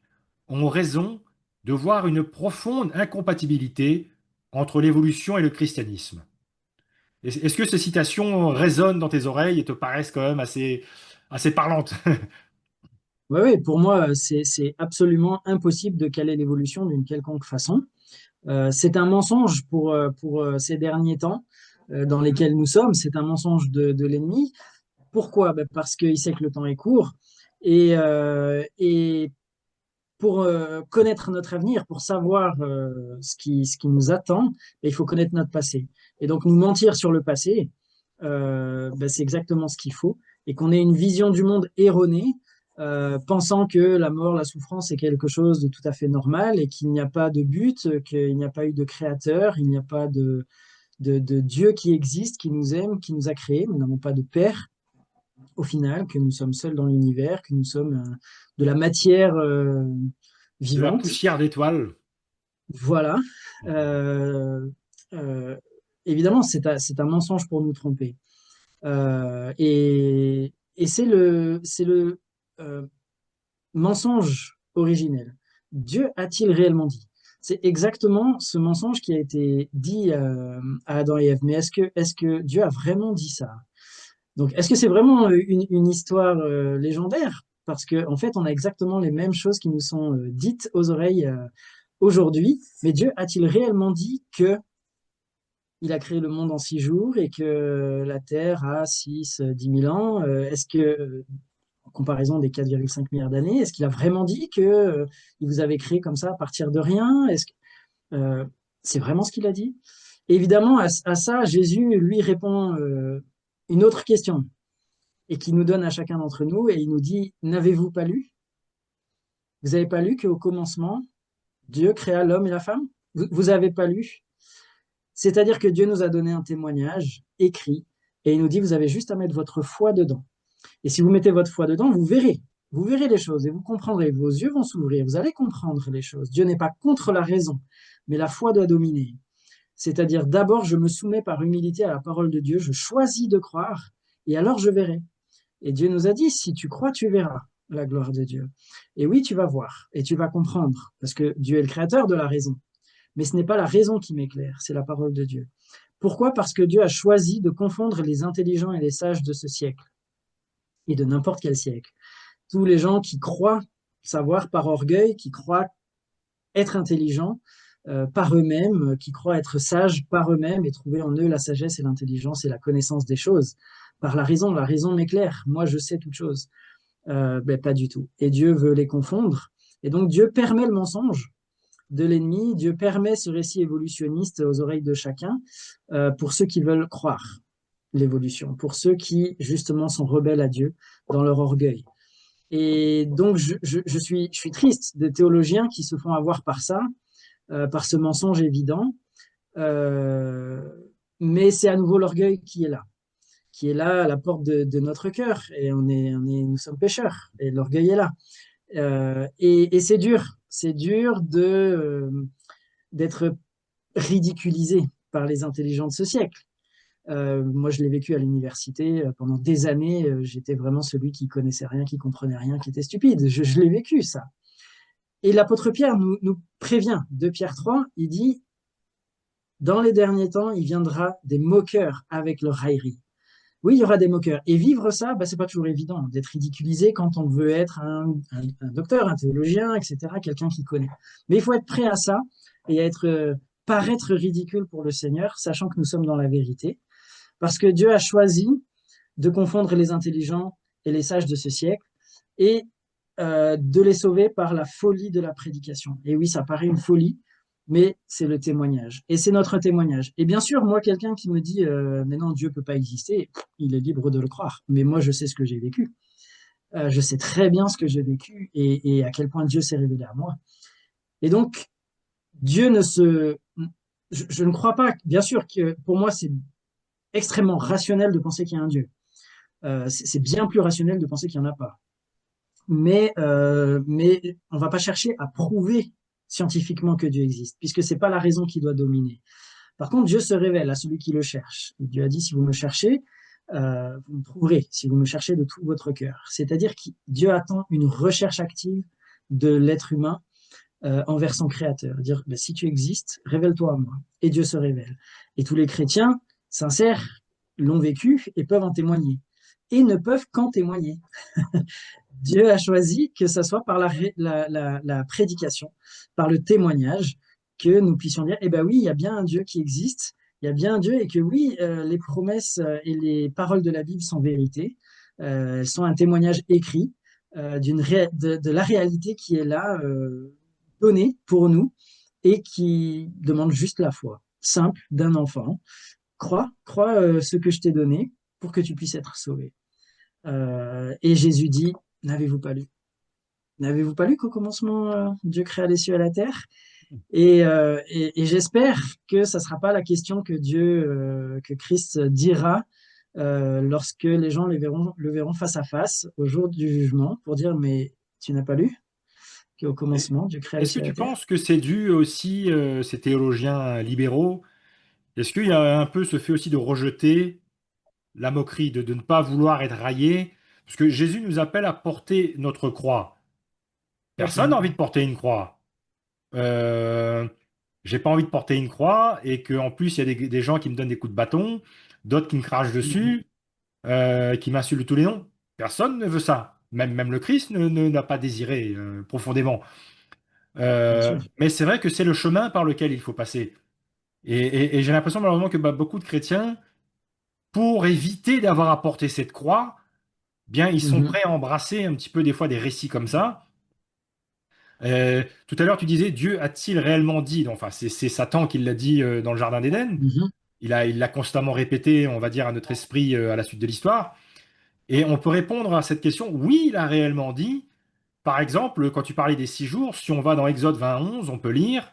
ont raison de voir une profonde incompatibilité entre l'évolution et le christianisme. Est-ce que ces citations résonnent dans tes oreilles et te paraissent quand même assez parlantes? Oui, oui, pour moi, c'est absolument impossible de caler l'évolution d'une quelconque façon. C'est un mensonge pour ces derniers temps dans lesquels nous sommes. C'est un mensonge de l'ennemi. Pourquoi? Ben, parce qu'il sait que le temps est court. Et pour connaître notre avenir, pour savoir ce qui nous attend, ben, il faut connaître notre passé. Et donc nous mentir sur le passé, ben, c'est exactement ce qu'il faut. Et qu'on ait une vision du monde erronée, pensant que la mort, la souffrance est quelque chose de tout à fait normal et qu'il n'y a pas de but, qu'il n'y a pas eu de créateur, il n'y a pas de Dieu qui existe, qui nous aime, qui nous a créés. Nous n'avons pas de père au final, que nous sommes seuls dans l'univers, que nous sommes de la matière De la vivante. poussière d'étoiles. Voilà. Euh, euh, Évidemment, c'est un mensonge pour nous tromper. Et c'est le mensonge originel. Dieu a-t-il réellement dit? C'est exactement ce mensonge qui a été dit à Adam et Ève. Mais est-ce que Dieu a vraiment dit ça? Donc, est-ce que c'est vraiment une histoire légendaire? Parce qu'en en fait, on a exactement les mêmes choses qui nous sont dites aux oreilles aujourd'hui. Mais Dieu a-t-il réellement dit que il a créé le monde en 6 jours et que la Terre a 10 000 ans? Est-ce que, en comparaison des 4,5 milliards d'années, est-ce qu'il a vraiment dit que il vous avait créé comme ça à partir de rien? Est-ce que euh, c'est vraiment ce qu'il a dit? Évidemment, à ça, Jésus lui répond une autre question et qui nous donne à chacun d'entre nous, et il nous dit, n'avez-vous pas lu? Vous n'avez pas lu qu'au commencement, Dieu créa l'homme et la femme? Vous n'avez pas lu? C'est-à-dire que Dieu nous a donné un témoignage écrit, et il nous dit, vous avez juste à mettre votre foi dedans. Et si vous mettez votre foi dedans, vous verrez les choses et vous comprendrez, vos yeux vont s'ouvrir, vous allez comprendre les choses. Dieu n'est pas contre la raison, mais la foi doit dominer. C'est-à-dire, d'abord, je me soumets par humilité à la parole de Dieu, je choisis de croire, et alors je verrai. Et Dieu nous a dit, si tu crois, tu verras la gloire de Dieu. Et oui, tu vas voir et tu vas comprendre, parce que Dieu est le créateur de la raison. Mais ce n'est pas la raison qui m'éclaire, c'est la parole de Dieu. Pourquoi? Parce que Dieu a choisi de confondre les intelligents et les sages de ce siècle, et de n'importe quel siècle. Tous les gens qui croient savoir par orgueil, qui croient être intelligents par eux-mêmes, qui croient être sages par eux-mêmes et trouver en eux la sagesse et l'intelligence et la connaissance des choses. Par la raison m'éclaire, moi je sais toutes choses. Ben, pas du tout. Et Dieu veut les confondre. Et donc Dieu permet le mensonge de l'ennemi, Dieu permet ce récit évolutionniste aux oreilles de chacun pour ceux qui veulent croire l'évolution, pour ceux qui justement sont rebelles à Dieu dans leur orgueil. Et donc je suis triste des théologiens qui se font avoir par ça, par ce mensonge évident, euh, mais c'est à nouveau l'orgueil qui est là à la porte de notre cœur, et nous sommes pécheurs, et l'orgueil est là. Et c'est dur d'être ridiculisé par les intelligents de ce siècle. Moi, je l'ai vécu à l'université pendant des années. J'étais vraiment celui qui connaissait rien, qui comprenait rien, qui était stupide. Je l'ai vécu, ça. Et l'apôtre Pierre nous prévient, de Pierre 3, il dit, dans les derniers temps, il viendra des moqueurs avec leur raillerie. Oui, il y aura des moqueurs. Et vivre ça, bah, c'est pas toujours évident d'être ridiculisé quand on veut être un docteur, un théologien, etc., quelqu'un qui connaît. Mais il faut être prêt à ça et à être paraître ridicule pour le Seigneur, sachant que nous sommes dans la vérité, parce que Dieu a choisi de confondre les intelligents et les sages de ce siècle et de les sauver par la folie de la prédication. Et oui, ça paraît une folie, mais c'est le témoignage. Et c'est notre témoignage. Et bien sûr, moi, quelqu'un qui me dit mais non, Dieu ne peut pas exister, il est libre de le croire. Mais moi, je sais ce que j'ai vécu. Je sais très bien ce que j'ai vécu et à quel point Dieu s'est révélé à moi. Et donc, Dieu ne se... Je ne crois pas, bien sûr, que pour moi, c'est extrêmement rationnel de penser qu'il y a un Dieu. C'est bien plus rationnel de penser qu'il n'y en a pas. Mais on ne va pas chercher à prouver scientifiquement que Dieu existe, puisque ce n'est pas la raison qui doit dominer. Par contre, Dieu se révèle à celui qui le cherche. Et Dieu a dit, si vous me cherchez, vous me trouverez, si vous me cherchez de tout votre cœur. C'est-à-dire que Dieu attend une recherche active de l'être humain envers son créateur. Dire, ben, si tu existes, révèle-toi à moi. Et Dieu se révèle. Et tous les chrétiens sincères l'ont vécu et peuvent en témoigner. Et ne peuvent qu'en témoigner. Dieu a choisi que ce soit par la prédication, par le témoignage, que nous puissions dire, eh ben oui, il y a bien un Dieu qui existe, il y a bien un Dieu et que oui, les promesses et les paroles de la Bible sont vérité, elles sont un témoignage écrit de la réalité qui est là, donnée pour nous et qui demande juste la foi, simple, d'un enfant. Crois ce que je t'ai donné pour que tu puisses être sauvé. Et Jésus dit, n'avez-vous pas lu? N'avez-vous pas lu qu'au commencement, Dieu créa les cieux et la terre? Et j'espère que ça ne sera pas la question que que Christ dira lorsque les gens le verront face à face au jour du jugement pour dire, mais tu n'as pas lu qu'au Et commencement, Dieu créa les est-ce que cieux et la tu terre? penses que c'est dû aussi, ces théologiens libéraux, est-ce qu'il y a un peu ce fait aussi de rejeter la moquerie, de ne pas vouloir être raillé? Parce que Jésus nous appelle à porter notre croix. Tout à Personne fait. n'a envie de porter une croix. Euh, j'ai pas envie de porter une croix et qu'en plus, il y a des gens qui me donnent des coups de bâton, d'autres qui me crachent Mhm. dessus, qui m'insultent de tous les noms. Personne ne veut ça. Même le Christ n'a pas désiré profondément. Bien sûr. Mais c'est vrai que c'est le chemin par lequel il faut passer. Et j'ai l'impression malheureusement que beaucoup de chrétiens, pour éviter d'avoir à porter cette croix, bien, ils sont Mhm. prêts à embrasser un petit peu des fois des récits comme ça. Tout à l'heure, tu disais, Dieu a-t-il réellement dit? Enfin, c'est Satan qui l'a dit dans le Jardin d'Éden. Mhm. Il l'a constamment répété, on va dire, à notre esprit à la suite de l'histoire. Et on peut répondre à cette question, oui, il a réellement dit. Par exemple, quand tu parlais des 6 jours, si on va dans Exode 21, on peut lire,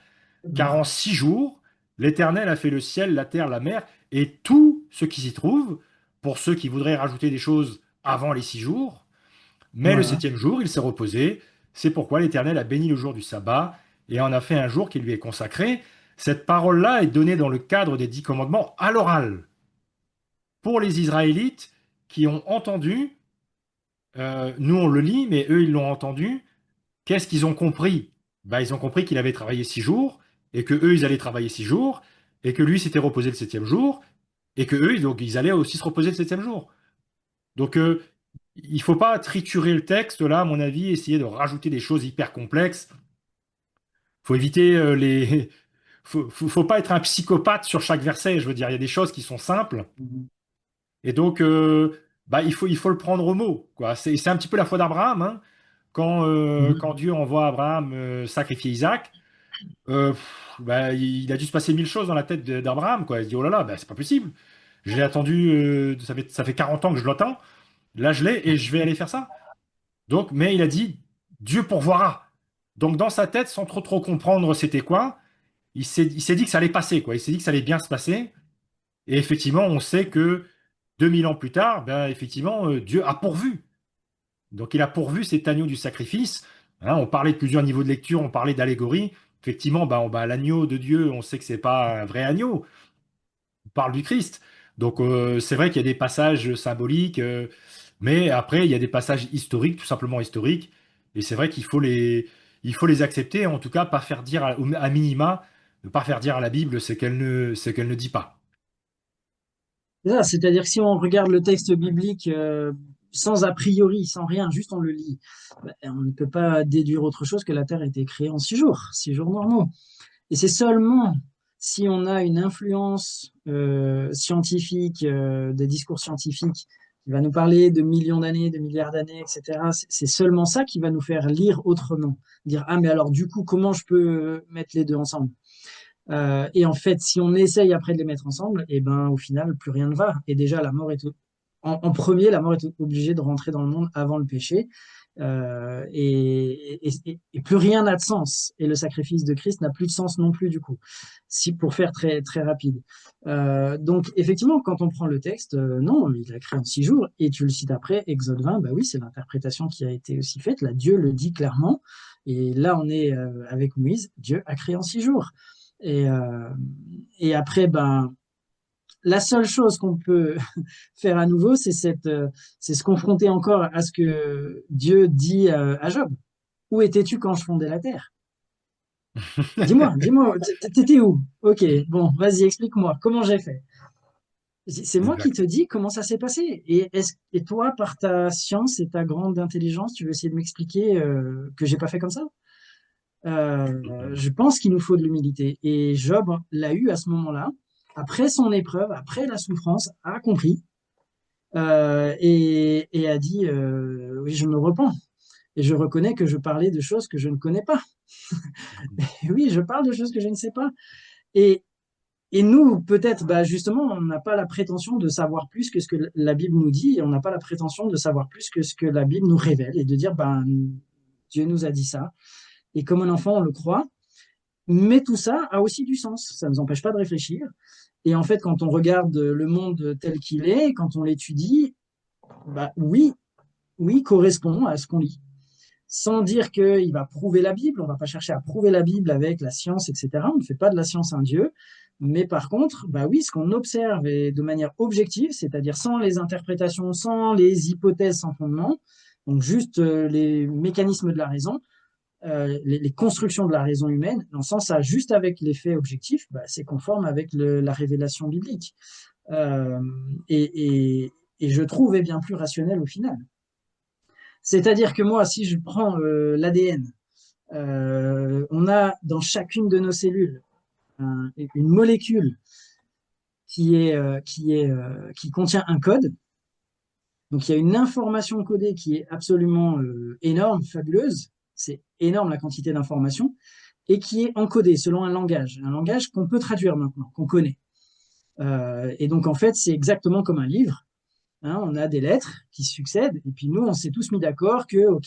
car en Mhm. 6 jours, l'Éternel a fait le ciel, la terre, la mer et tout ce qui s'y trouve, pour ceux qui voudraient rajouter des choses avant les 6 jours. Mais le Voilà. 7e jour, il s'est reposé. C'est pourquoi l'Éternel a béni le jour du sabbat et en a fait un jour qui lui est consacré. Cette parole-là est donnée dans le cadre des 10 commandements à l'oral pour les Israélites qui ont entendu. Nous, on le lit, mais eux, ils l'ont entendu. Qu'est-ce qu'ils ont compris? Bah, ils ont compris qu'il avait travaillé 6 jours et que eux, ils allaient travailler 6 jours et que lui s'était reposé le 7e jour et que eux, donc, ils allaient aussi se reposer le 7e jour. Donc, il faut pas triturer le texte là, à mon avis, essayer de rajouter des choses hyper complexes. Faut éviter les. Faut pas être un psychopathe sur chaque verset. Je veux dire, il y a des choses qui sont simples Mhm. et donc bah, il faut le prendre au mot, quoi. C'est un petit peu la foi d'Abraham, hein. Quand Mhm. Dieu envoie Abraham sacrifier Isaac, bah, il a dû se passer 1000 choses dans la tête d'Abraham, quoi. Il se dit, oh là là, bah, c'est pas possible. J'ai attendu, ça fait 40 ans que je l'attends. Là, je l'ai et je vais aller faire ça. Donc, mais il a dit, Dieu pourvoira. Donc, dans sa tête, sans trop comprendre c'était quoi, il s'est dit que ça allait passer, quoi. Il s'est dit que ça allait bien se passer. Et effectivement, on sait que 2000 ans plus tard, ben, effectivement, Dieu a pourvu. Donc, il a pourvu cet agneau du sacrifice. Hein, on parlait de plusieurs niveaux de lecture, on parlait d'allégorie. Effectivement, ben, l'agneau de Dieu, on sait que c'est pas un vrai agneau. On parle du Christ. Donc, c'est vrai qu'il y a des passages symboliques, mais après, il y a des passages historiques, tout simplement historiques. Et c'est vrai il faut les accepter, en tout cas, pas faire dire à minima, ne pas faire dire à la Bible ce qu'elle ne dit pas. C'est ça, c'est-à-dire que si on regarde le texte biblique sans a priori, sans rien, juste on le lit, ben, on ne peut pas déduire autre chose que la Terre a été créée en 6 jours, 6 jours normaux. Et c'est seulement si on a une influence scientifique, des discours scientifiques, qui va nous parler de millions d'années, de milliards d'années, etc., c'est seulement ça qui va nous faire lire autrement. Dire, ah, mais alors du coup, comment je peux mettre les deux ensemble? Et en fait, si on essaye après de les mettre ensemble, et ben, au final, plus rien ne va. Et déjà, la mort est en premier, la mort est obligée de rentrer dans le monde avant le péché. Et plus rien n'a de sens. Et le sacrifice de Christ n'a plus de sens non plus, du coup, si, pour faire très, très rapide. Donc, effectivement, quand on prend le texte, non, il a créé en 6 jours. Et tu le cites après, Exode 20, bah oui, c'est l'interprétation qui a été aussi faite. Là, Dieu le dit clairement. Et là, on est avec Moïse, Dieu a créé en 6 jours. Et, euh, et après, ben, la seule chose qu'on peut faire à nouveau, c'est se confronter encore à ce que Dieu dit à Job. Où étais-tu quand je fondais la terre? Dis-moi, t'étais où? Ok, bon, vas-y, explique-moi, comment j'ai fait? C'est moi qui Exact. te dis comment ça s'est passé. Et toi, par ta science et ta grande intelligence, tu veux essayer de m'expliquer que j'ai pas fait comme ça? Je pense qu'il nous faut de l'humilité. Et Job l'a eu à ce moment-là, après son épreuve, après la souffrance, a compris et a dit oui, je me repens. Et je reconnais que je parlais de choses que je ne connais pas. Et oui, je parle de choses que je ne sais pas. Et, et nous, peut-être, bah, justement, on n'a pas la prétention de savoir plus que ce que la Bible nous dit, et on n'a pas la prétention de savoir plus que ce que la Bible nous révèle, et de dire, ben, Dieu nous a dit ça. Et comme un enfant, on le croit. Mais tout ça a aussi du sens. Ça ne nous empêche pas de réfléchir. Et en fait, quand on regarde le monde tel qu'il est, quand on l'étudie, bah oui, oui, correspond à ce qu'on lit. Sans dire qu'il va prouver la Bible, on ne va pas chercher à prouver la Bible avec la science, etc. On ne fait pas de la science un Dieu. Mais par contre, bah oui, ce qu'on observe et de manière objective, c'est-à-dire sans les interprétations, sans les hypothèses sans fondement, donc juste les mécanismes de la raison, les constructions de la raison humaine, dans le sens ça, juste avec les faits objectifs, bah, c'est conforme avec la révélation biblique. Euh, et je trouve est bien plus rationnel au final. C'est-à-dire que moi, si je prends l'ADN, on a dans chacune de nos cellules une molécule qui contient un code. Donc il y a une information codée qui est absolument énorme, fabuleuse. C'est énorme la quantité d'informations et qui est encodée selon un langage qu'on peut traduire maintenant, qu'on connaît. Et donc en fait, c'est exactement comme un livre. Hein, on a des lettres qui succèdent, et puis nous, on s'est tous mis d'accord que, ok,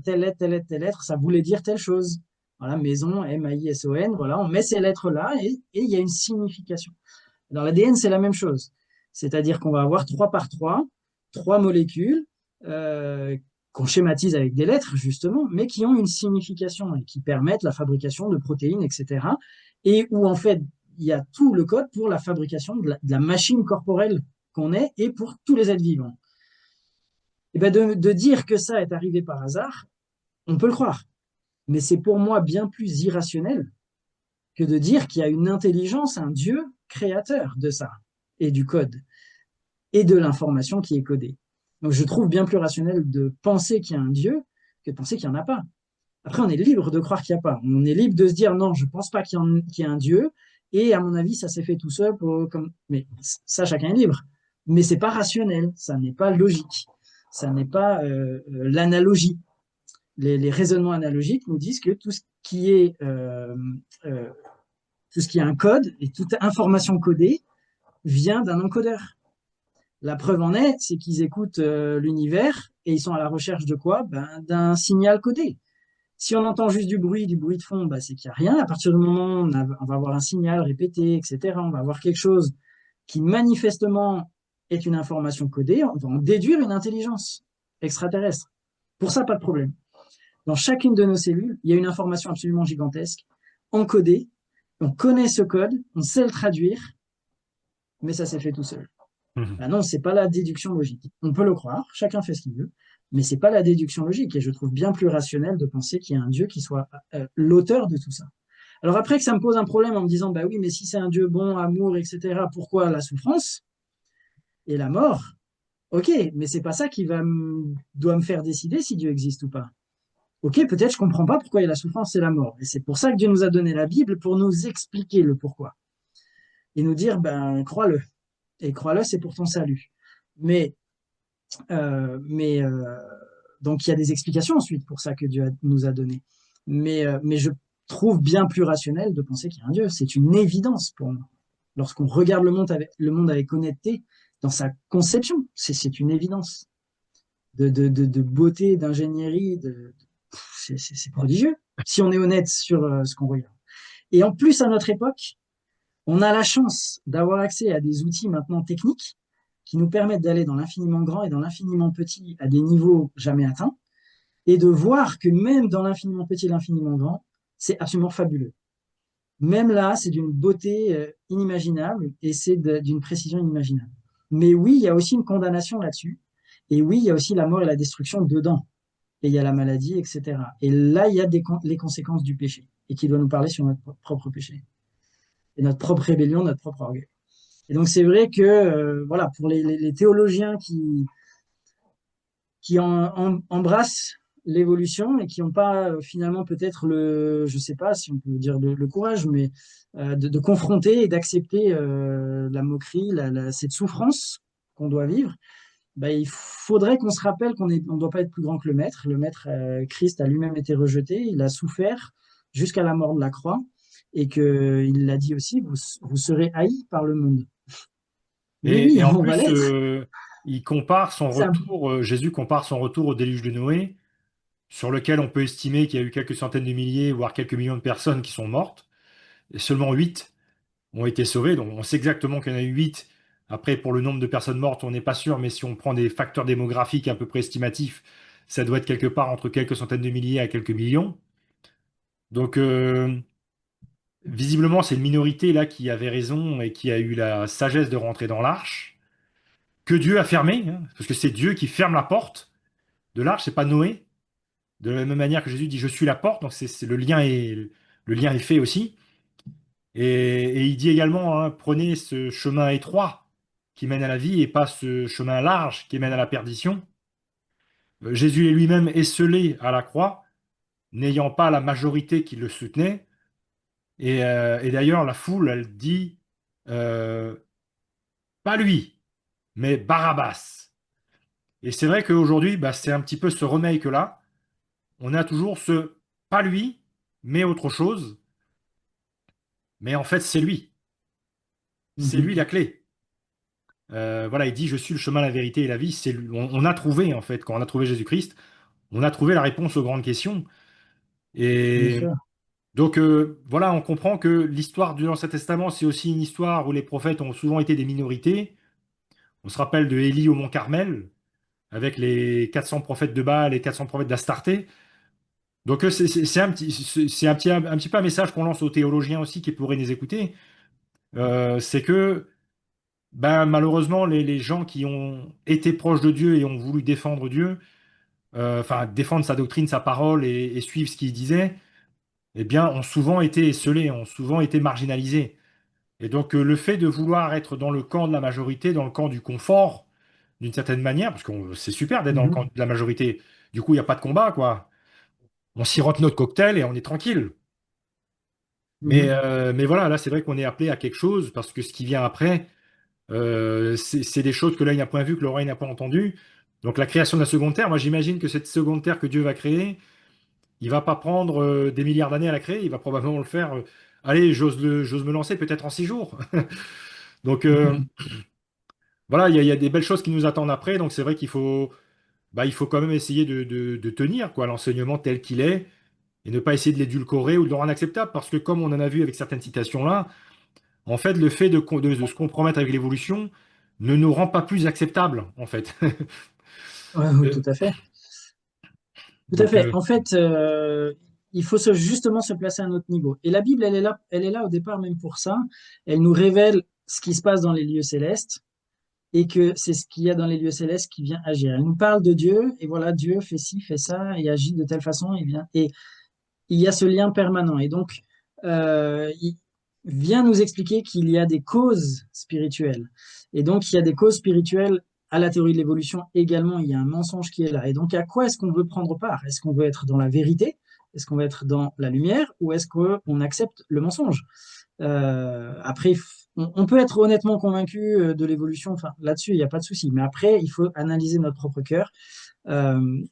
telle lettre, telle lettre, telle lettre, ça voulait dire telle chose. Voilà, maison, M-A-I-S-O-N, voilà, on met ces lettres-là et il y a une signification. Dans l'ADN, c'est la même chose. C'est-à-dire qu'on va avoir 3 molécules qu'on schématise avec des lettres, justement, mais qui ont une signification et qui permettent la fabrication de protéines, etc. Et où, en fait, il y a tout le code pour la fabrication de la machine corporelle qu'on est et pour tous les êtres vivants. Et ben de dire que ça est arrivé par hasard, on peut le croire. Mais c'est pour moi bien plus irrationnel que de dire qu'il y a une intelligence, un Dieu créateur de ça, et du code, et de l'information qui est codée. Donc je trouve bien plus rationnel de penser qu'il y a un Dieu que de penser qu'il n'y en a pas. Après, on est libre de croire qu'il n'y a pas. On est libre de se dire non, je ne pense pas qu'il y a un Dieu, et à mon avis, ça s'est fait tout seul. Mais ça, chacun est libre. Mais c'est pas rationnel, ça n'est pas logique, ça n'est pas l'analogie. Les raisonnements analogiques nous disent que euh, tout ce qui est un code et toute information codée vient d'un encodeur. La preuve en est, c'est qu'ils écoutent l'univers et ils sont à la recherche de quoi? Ben, d'un signal codé. Si on entend juste du bruit de fond, ben, c'est qu'il n'y a rien. À partir du moment où on va avoir un signal répété, etc., on va avoir quelque chose qui manifestement est une information codée, on va en déduire une intelligence extraterrestre. Pour ça, pas de problème. Dans chacune de nos cellules, il y a une information absolument gigantesque, encodée. On connaît ce code, on sait le traduire, mais ça s'est fait tout seul. Mhm. Ben non, c'est pas la déduction logique. On peut le croire, chacun fait ce qu'il veut, mais c'est pas la déduction logique. Et je trouve bien plus rationnel de penser qu'il y a un Dieu qui soit l'auteur de tout ça. Alors après que ça me pose un problème en me disant, bah oui, mais si c'est un Dieu bon, amour, etc., pourquoi la souffrance et la mort? Ok, mais c'est pas ça qui doit me faire décider si Dieu existe ou pas. Ok, peut-être je comprends pas pourquoi il y a la souffrance et la mort. Et c'est pour ça que Dieu nous a donné la Bible pour nous expliquer le pourquoi. et nous dire, ben, crois-le. Et crois-le, c'est pour ton salut. Mais, mais donc il y a des explications ensuite pour ça que nous a donné. Mais je trouve bien plus rationnel de penser qu'il y a un Dieu. C'est une évidence pour nous. Lorsqu'on regarde le monde avec honnêteté, dans sa conception, c'est une évidence de beauté, d'ingénierie, c'est prodigieux, si on est honnête sur ce qu'on regarde. Et en plus, à notre époque, on a la chance d'avoir accès à des outils maintenant techniques qui nous permettent d'aller dans l'infiniment grand et dans l'infiniment petit à des niveaux jamais atteints, et de voir que même dans l'infiniment petit et l'infiniment grand, c'est absolument fabuleux. Même là, c'est d'une beauté inimaginable et c'est d'une précision inimaginable. Mais oui, il y a aussi une condamnation là-dessus. Et oui, il y a aussi la mort et la destruction dedans. Et il y a la maladie, etc. Et là, il y a les conséquences du péché et qui doit nous parler sur notre propre péché et notre propre rébellion, notre propre orgueil. Et donc, c'est vrai que, voilà, pour les théologiens qui embrassent l'évolution et qui n'ont pas finalement peut-être je sais pas si on peut dire le courage, mais de confronter et d'accepter la moquerie, cette souffrance qu'on doit vivre, ben, il faudrait qu'on se rappelle qu'on ne doit pas être plus grand que le Maître. Le Maître, Christ, a lui-même été rejeté, il a souffert jusqu'à la mort de la croix, et qu'il l'a dit aussi, vous serez haïs par le monde. Oui, oui, Et en on va plus, l'être. il compare son Ça, retour, Jésus compare son retour au déluge de Noé, sur lequel on peut estimer qu'il y a eu quelques centaines de milliers, voire quelques millions de personnes qui sont mortes, et seulement 8 ont été sauvés. Donc on sait exactement qu'il y en a eu 8. Après, pour le nombre de personnes mortes, on n'est pas sûr, mais si on prend des facteurs démographiques à peu près estimatifs, ça doit être quelque part entre quelques centaines de milliers à quelques millions. Donc, visiblement, c'est une minorité là qui avait raison et qui a eu la sagesse de rentrer dans l'arche, que Dieu a fermé, hein, parce que c'est Dieu qui ferme la porte de l'arche, c'est pas Noé. De la même manière que Jésus dit, je suis la porte, donc le lien est fait aussi. Et il dit également, hein, prenez ce chemin étroit qui mène à la vie et pas ce chemin large qui mène à la perdition. Jésus est lui-même esseulé à la croix, n'ayant pas la majorité qui le soutenait. Et d'ailleurs, la foule, elle dit, euh, pas lui, mais Barabbas. Et c'est vrai qu'aujourd'hui, bah, c'est un petit peu ce remake-là. On a toujours ce, pas lui, mais autre chose. Mais en fait, c'est lui. C'est lui la mhm, clé. Voilà, il dit, je suis le chemin, la vérité et la vie. C'est lui. On a trouvé, en fait, quand on a trouvé Jésus-Christ, on a trouvé la réponse aux grandes questions. bien Et sûr. donc, voilà, on comprend que l'histoire du Ancien Testament, c'est aussi une histoire où les prophètes ont souvent été des minorités. On se rappelle de Élie au Mont Carmel, avec les 400 prophètes de Baal et 400 prophètes d'Astarté. Donc, c'est un petit peu un message qu'on lance aux théologiens aussi qui pourraient nous écouter. C'est que ben, malheureusement, les gens qui ont été proches de Dieu et ont voulu défendre Dieu, enfin défendre sa doctrine, sa parole et suivre ce qu'il disait, eh bien, ont souvent été esseulés, ont souvent été marginalisés. Et donc, le fait de vouloir être dans le camp de la majorité, dans le camp du confort, d'une certaine manière, parce que c'est super d'être dans le camp Mhm, de la majorité, du coup, il n'y a pas de combat, quoi. On sirote notre cocktail et on est tranquille. mhm. Mais voilà, là, c'est vrai qu'on est appelé à quelque chose, parce que ce qui vient après, c'est des choses que l'œil n'a point vu, que l'oreille n'a pas entendu. Donc la création de la seconde terre, moi j'imagine que cette seconde terre que Dieu va créer, il va pas prendre des milliards d'années à la créer, il va probablement le faire. Allez, j'ose me lancer peut-être en 6 jours. Donc voilà, il y a des belles choses qui nous attendent après. Donc c'est vrai il faut quand même essayer de tenir quoi l'enseignement tel qu'il est et ne pas essayer de l'édulcorer ou de le rendre acceptable parce que comme on en a vu avec certaines citations là. En fait, le fait de se compromettre avec l'évolution ne nous rend pas plus acceptables, en fait. Ouais, oui, Euh, tout à fait. Tout à Donc, fait. En fait, il faut justement se placer à notre niveau. Et la Bible, elle est là au départ même pour ça. Elle nous révèle ce qui se passe dans les lieux célestes et que c'est ce qu'il y a dans les lieux célestes qui vient agir. Elle nous parle de Dieu et voilà, Dieu fait ci, fait ça et agit de telle façon et vient. Et il y a ce lien permanent. Et donc, il vient nous expliquer qu'il y a des causes spirituelles. Et donc, il y a des causes spirituelles à la théorie de l'évolution également. Il y a un mensonge qui est là. Et donc, à quoi est-ce qu'on veut prendre part? Est-ce qu'on veut être dans la vérité? Est-ce qu'on veut être dans la lumière? Ou est-ce qu'on accepte le mensonge? Après, on peut être honnêtement convaincu de l'évolution, enfin, là-dessus, il n'y a pas de souci. Mais après, il faut analyser notre propre cœur.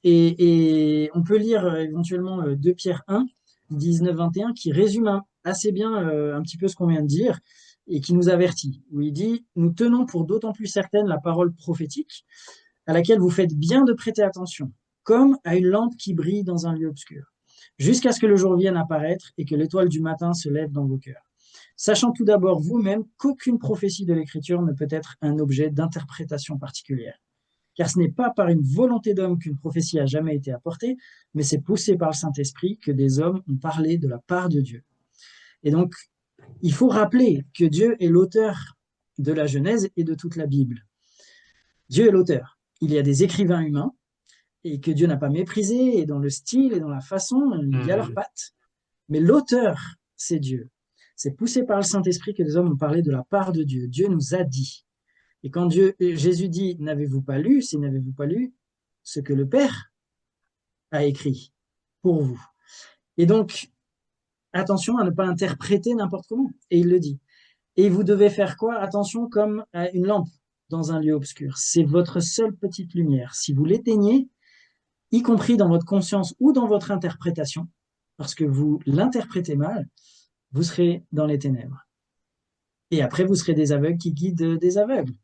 Et on peut lire éventuellement 2 Pierre 1, 19-21, qui résume assez bien un petit peu ce qu'on vient de dire et qui nous avertit, où il dit, nous tenons pour d'autant plus certaine la parole prophétique à laquelle vous faites bien de prêter attention, comme à une lampe qui brille dans un lieu obscur, jusqu'à ce que le jour vienne apparaître et que l'étoile du matin se lève dans vos cœurs. Sachant tout d'abord vous-même qu'aucune prophétie de l'Écriture ne peut être un objet d'interprétation particulière. Car ce n'est pas par une volonté d'homme qu'une prophétie a jamais été apportée, mais c'est poussé par le Saint-Esprit que des hommes ont parlé de la part de Dieu. Et donc, il faut rappeler que Dieu est l'auteur de la Genèse et de toute la Bible. Dieu est l'auteur. Il y a des écrivains humains et que Dieu n'a pas méprisé, et dans le style et dans la façon, il y a leurs Mhm. pattes. Mais l'auteur, c'est Dieu. C'est poussé par le Saint-Esprit que des hommes ont parlé de la part de Dieu. Dieu nous a dit. Et quand Jésus dit, n'avez-vous pas lu, c'est n'avez-vous pas lu ce que le Père a écrit pour vous. Et donc, attention à ne pas interpréter n'importe comment. Et il le dit. Et vous devez faire quoi? Attention comme à une lampe dans un lieu obscur. C'est votre seule petite lumière. Si vous l'éteignez, y compris dans votre conscience ou dans votre interprétation, parce que vous l'interprétez mal, vous serez dans les ténèbres. Et après, vous serez des aveugles qui guident des aveugles.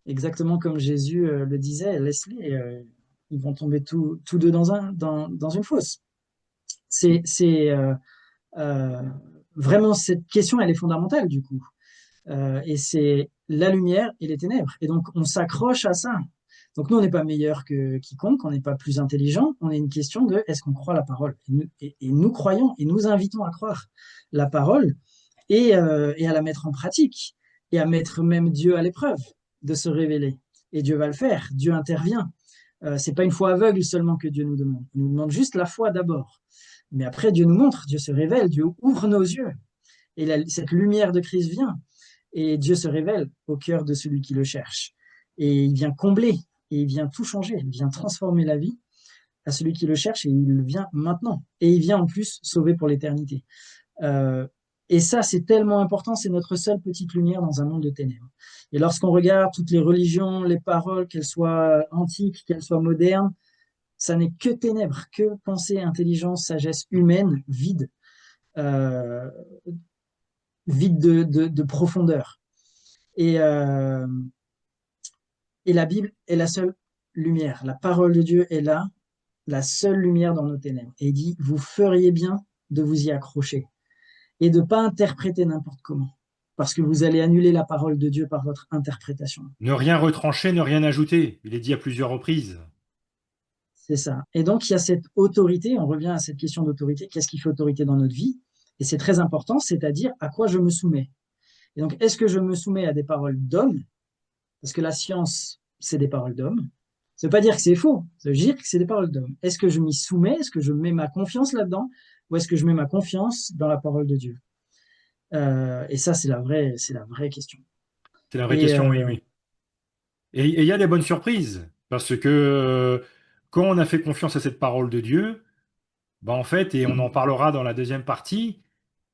Exactement comme Jésus le disait, laisse-les, ils vont tomber tous deux dans une fosse. C'est euh, vraiment cette question, elle est fondamentale du coup. Et c'est la lumière et les ténèbres. Et donc, on s'accroche à ça. Donc, nous, on n'est pas meilleur que quiconque, on n'est pas plus intelligent. On est une question de est-ce qu'on croit la parole et nous croyons et nous invitons à croire la parole et à la mettre en pratique et à mettre même Dieu à l'épreuve de se révéler. Et Dieu va le faire. Dieu intervient. C'est pas une foi aveugle seulement que Dieu nous demande. Il nous demande juste la foi d'abord. Mais après, Dieu nous montre, Dieu se révèle, Dieu ouvre nos yeux. Et cette lumière de Christ vient. Et Dieu se révèle au cœur de celui qui le cherche. Et il vient combler, et il vient tout changer, il vient transformer la vie à celui qui le cherche, et il vient maintenant. Et il vient en plus sauver pour l'éternité. Euh, et ça, c'est tellement important, c'est notre seule petite lumière dans un monde de ténèbres. Et lorsqu'on regarde toutes les religions, les paroles, qu'elles soient antiques, qu'elles soient modernes, ça n'est que ténèbres, que pensée, intelligence, sagesse humaine, vide, euh, vide de profondeur. Et, euh, et la Bible est la seule lumière. La parole de Dieu est là, la seule lumière dans nos ténèbres. Et il dit, vous feriez bien de vous y accrocher et de ne pas interpréter n'importe comment. Parce que vous allez annuler la parole de Dieu par votre interprétation. Ne rien retrancher, ne rien ajouter. Il est dit à plusieurs reprises. C'est ça. Et donc, il y a cette autorité, on revient à cette question d'autorité. Qu'est-ce qui fait autorité dans notre vie? Et c'est très important, c'est-à-dire à quoi je me soumets. Et donc, est-ce que je me soumets à des paroles d'hommes? Parce que la science, c'est des paroles d'hommes. Ça ne veut pas dire que c'est faux, ça veut dire que c'est des paroles d'hommes. Est-ce que je m'y soumets? Est-ce que je mets ma confiance là-dedans? Ou est-ce que je mets ma confiance dans la parole de Dieu? Et ça, c'est la vraie question. C'est la vraie Et question, oui, oui. Et il y a des bonnes surprises. Parce que quand on a fait confiance à cette parole de Dieu, bah en fait, et on en parlera dans la deuxième partie,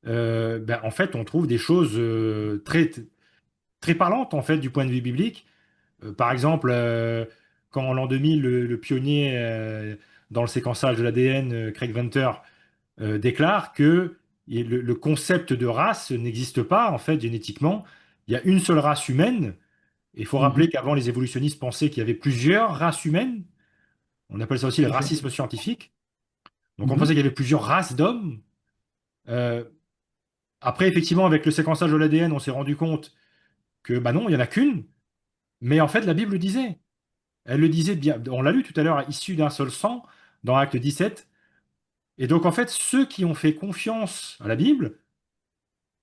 bah, en fait, on trouve des choses très parlantes, en fait, du point de vue biblique. Par exemple, quand en l'an 2000, le pionnier dans le séquençage de l'ADN, Craig Venter, déclare que le concept de race n'existe pas, en fait, génétiquement. Il y a une seule race humaine. Et il faut rappeler mhm, qu'avant, les évolutionnistes pensaient qu'il y avait plusieurs races humaines. On appelle ça aussi le tout à fait. racisme scientifique. Donc on pensait Mhm, qu'il y avait plusieurs races d'hommes. Euh, Après, effectivement, avec le séquençage de l'ADN, on s'est rendu compte que bah non, il n'y en a qu'une. Mais en fait, la Bible le disait. Elle le disait bien. On l'a lu tout à l'heure, issu d'un seul sang, dans Acte 17. Et donc, en fait, ceux qui ont fait confiance à la Bible,